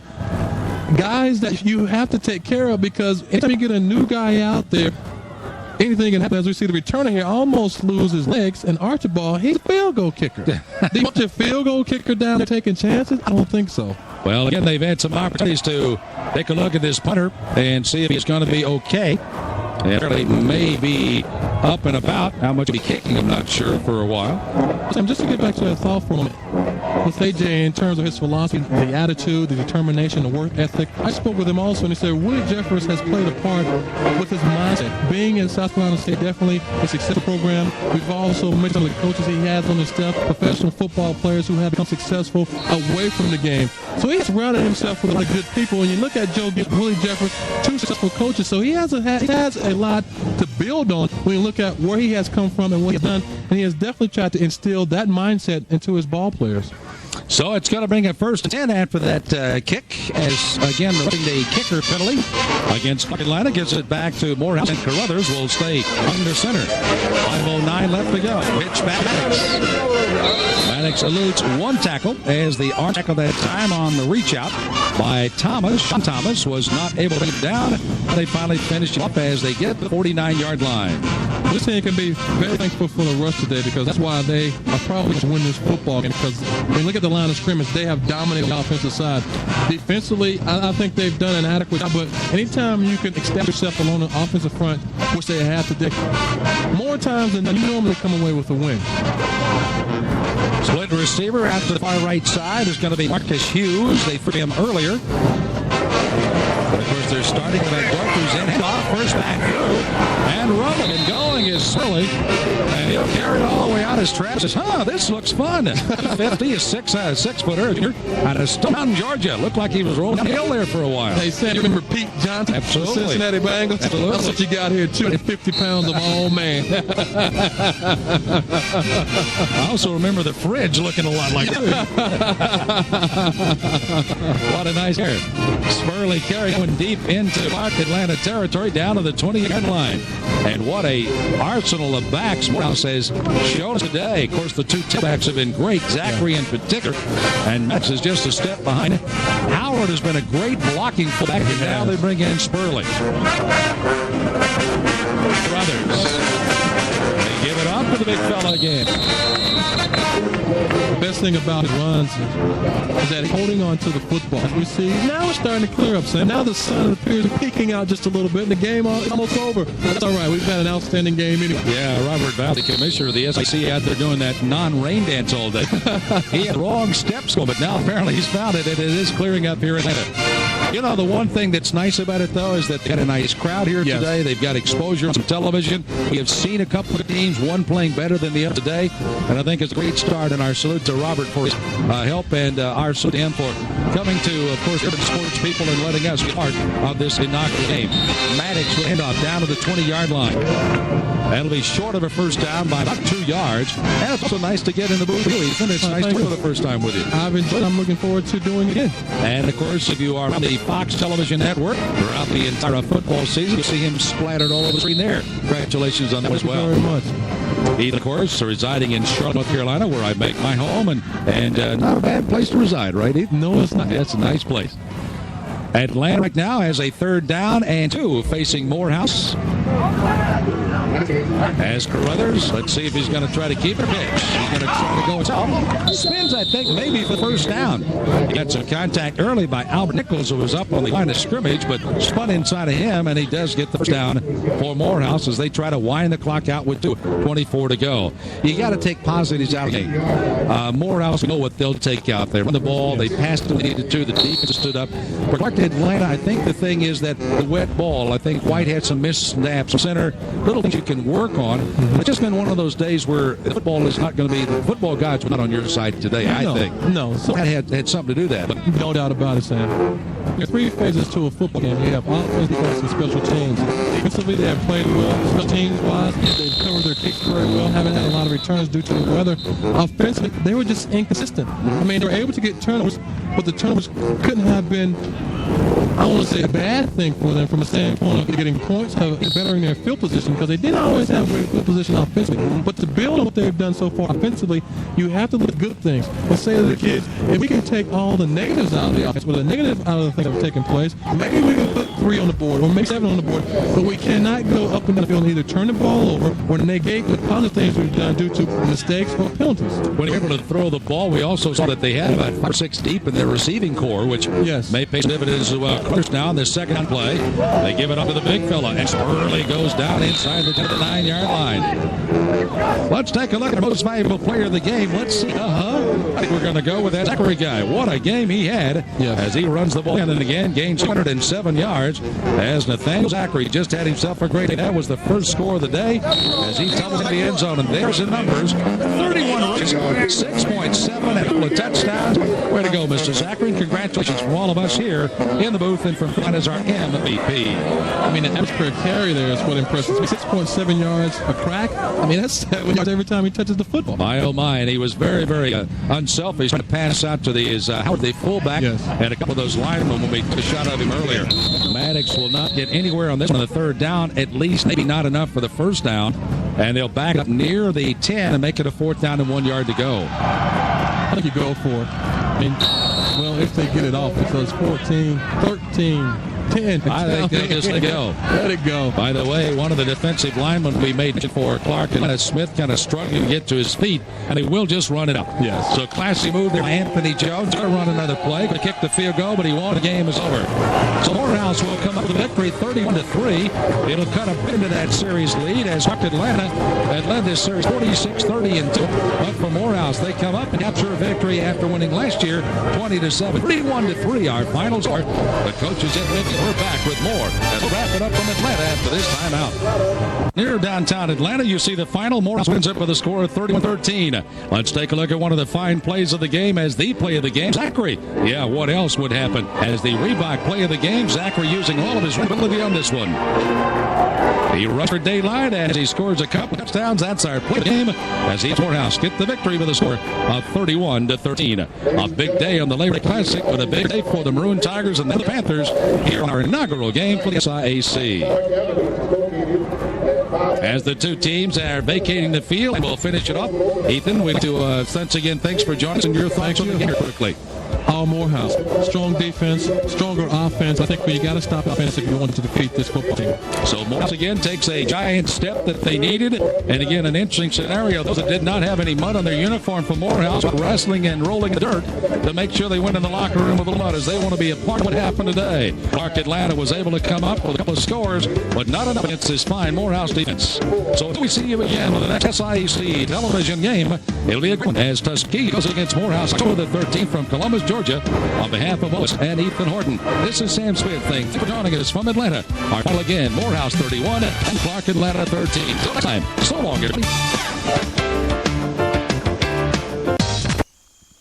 guys that you have to take care of because anytime you get a new guy out there, anything can happen. As we see the returner here almost lose his legs, and Archibald, he's a field goal kicker. Do you want your field goal kicker down there taking chances? I don't think so. Well, again, they've had some opportunities to take a look at this punter and see if he's going to be okay. And he may be up and about. How much he'll be kicking, I'm not sure, for a while. Just to get back to that thought for a moment, with AJ in terms of his philosophy, the attitude, the determination, the work ethic, I spoke with him also, and he said Willie Jeffers has played a part with his mindset. Being in South Carolina State, definitely a successful program. We've also mentioned some of the coaches he has on his staff, professional football players who have become successful away from the game. So he has surrounded himself with a lot of good people. And you look at Willie Jeffers, two successful coaches, so he has a lot to build on when you look at where he has come from and what he's done. And he has definitely tried to instill that mindset into his ball players. So it's going to bring a 1st and 10 after that kick, as again the kicker penalty against Atlanta gives it back to Morehouse, and Carruthers will stay under center. 5:09 left to go. Pitch back. Maddox eludes one tackle as the arm tackle that time on the reach out by Thomas. Sean Thomas was not able to get down. They finally finished up as they get the 49-yard line. This team can be very thankful for the rush today because that's why they are probably going to win this football game. Because when you look at the line of scrimmage, they have dominated the offensive side. Defensively, I think they've done an adequate job. But anytime you can establish yourself along the offensive front, which they have today, more times than not, you normally come away with a win. Split receiver out to the far right side is going to be Marcus Hughes. They threw him earlier. But of course, they're starting with that Barker's in. Off first back through. And rolling and going is Surly. And he'll carry it all the way out as Travis says, this looks fun. 50 is 6-footer out of Stone, Georgia. Looked like he was rolling downhill there for a while. Hey, Sam, you remember Pete Johnson? Absolutely. Cincinnati Bengals? Absolutely. That's what you got here, 250 pounds of all man. I also remember the fridge looking a lot like that. What a nice hair. Spurley carrying deep into Atlanta territory down to the 20-yard line. And what a arsenal of backs Morehouse has shown today. Of course, the two tailbacks have been great, Zachary in particular. And Max is just a step behind. Howard has been a great blocking fullback, and now they bring in Spurley. Brothers. They give it up to the big fella again. The best thing about his runs is that holding on to the football. As we see, now it's starting to clear up, Sam. Now the sun appears to be peeking out just a little bit, and the game is almost over. That's all right. We've had an outstanding game anyway. Yeah, Robert Valley, commissioner of the SEC, out there doing that non-rain dance all day. He had wrong steps going, but now apparently he's found it, and it is clearing up here in Atlanta. You know, the one thing that's nice about it, though, is that they've got a nice crowd here today. They've got exposure on some television. We have seen a couple of teams, one playing better than the other today, and I think it's a great start. And our salute to Robert for his help, and our salute to him for coming to, of course, urban sports people and letting us be part of this inaugural game. Maddox will hand off down to the 20-yard line. That'll be short of a first down by about 2 yards. And it's also nice to get in the booth, Ethan. It's nice to be for the first time with you. I'm looking forward to doing it again. And, of course, if you are on the Fox Television Network throughout the entire football season, you'll see him splattered all over the screen there. Congratulations on that as well. Thank you very much. He's, of course, residing in Charlotte, North Carolina, where I make my home, and not a bad place to reside, right, Ethan? No, it's not. That's a nice place. Atlanta right now has a 3rd down and 2 facing Morehouse. As Carruthers, let's see if he's going to try to keep it. Pitch. He's going to try to go himself. Spins, I think, maybe for the first down. He got some contact early by Albert Nichols, who was up on the line of scrimmage, but spun inside of him, and he does get the first down for Morehouse as they try to wind the clock out with 2:24 to go. You got to take positives out of the game. Morehouse, we know what they'll take out. They run the ball. They passed when they needed to. The defense stood up. But like Atlanta, I think the thing is that the wet ball, I think White had some missed snaps. Center, little things you can work on. It's just been one of those days where football is not going to be, the football gods are not on your side today, I think. No. So that had something to do with that. No doubt about it, Sam. There are three phases to a football game. You have offense, defense, and special teams. Defensively, they have played well. Special teams-wise, they've covered their kicks very well, haven't had a lot of returns due to the weather. Offensively, they were just inconsistent. I mean, they were able to get turnovers, but the turnovers couldn't have been, I want to say, a bad thing for them from a standpoint of getting points, of bettering their field position, because they didn't always have a good position offensively. But to build on what they've done so far offensively, you have to look at good things. Let's say to the kids, if we can take all the negatives out of the offense, with the negative out of the things that have taken place, maybe we can put 3 on the board, or maybe 7 on the board, but we cannot go up and down the field and either turn the ball over or negate the positive things we've done due to mistakes or penalties. When you're able to throw the ball, we also saw that they had about 5 or 6 deep in their receiving core, which may pay dividends to Curtis now in the second play. They give it up to the big fella, and Spurley goes down inside the 9-yard line. Let's take a look at the most valuable player of the game. Let's see. I think we're going to go with that Zachary guy. What a game he had as he runs the ball in and again, gains 207 yards as Nathaniel Zachary just had himself a great day. That was the first score of the day as he tumbles in the end zone. And there's the numbers. 31 rushes, 6.7, and a couple of touchdowns. Way to go, Mr. Zachary. Congratulations from all of us here in the booth and from Klein as our MVP. I mean, the average per carry there is what impresses me. 6.7 yards a crack. I mean, that's 7 yards every time he touches the football. My, oh, my. And he was very, very unselfish. Trying to pass out to his Howard, the fullback, and a couple of those linemen when we took a shot of him earlier. Maddox will not get anywhere on this one on the third down, at least maybe not enough for the first down. And they'll back up near the 10 and make it a 4th down and 1 yard to go. I think you go for it. I mean, well, if they get it off, because 14, 13, 10. I think they'll just let it go. Let it go. By the way, one of the defensive linemen we made for Clark and Smith kind of struggling to get to his feet, and he will just run it up. Yes. So classy move there. Anthony Jones going to run another play, going to kick the field goal, but he won. The game is over. So Morehouse will come up with a victory, 31-3. It'll cut a bit into that series lead as Atlanta had led this series 46-30. But for Morehouse, they come up and capture a victory after winning last year 20-7. 31-3. Our final score. The coaches at we're back with more as we'll wrap it up from Atlanta after this timeout. Near downtown Atlanta, you see the final. Morehouse wins it with a score of 31-13. Let's take a look at one of the fine plays of the game as the play of the game. Zachary. Yeah, what else would happen? As the Reebok play of the game, Zachary using all of his ability on this one. He rushed for daylight as he scores a couple touchdowns. That's our play of the game as he Morehouse get the victory with a score of 31-13. A big day on the Labor Day Classic with a big day for the Maroon Tigers and the Panthers here on our inaugural game for the SIAC. As the two teams are vacating the field, and we'll finish it up. Ethan, we'd like to once again, thanks for joining us and your thoughts on the game quickly. All Morehouse. Strong defense, stronger offense. I think you got to stop offense if you want to defeat this football team. So Morehouse again takes a giant step that they needed. And again, an interesting scenario. Those that did not have any mud on their uniform for Morehouse were wrestling and rolling in the dirt to make sure they went in the locker room with the mud as they want to be a part of what happened today. Clark Atlanta was able to come up with a couple of scores, but not enough against this fine Morehouse defense. So until we see you again with the next SIAC television game, it'll be a good one as Tuskegee goes against Morehouse October the 13th from Columbus, Georgia. On behalf of us and Ethan Horton, this is Sam Smith. Thanks for joining us from Atlanta. Our final again, Morehouse 31 and Clark Atlanta 13. Till next time, so long, everybody.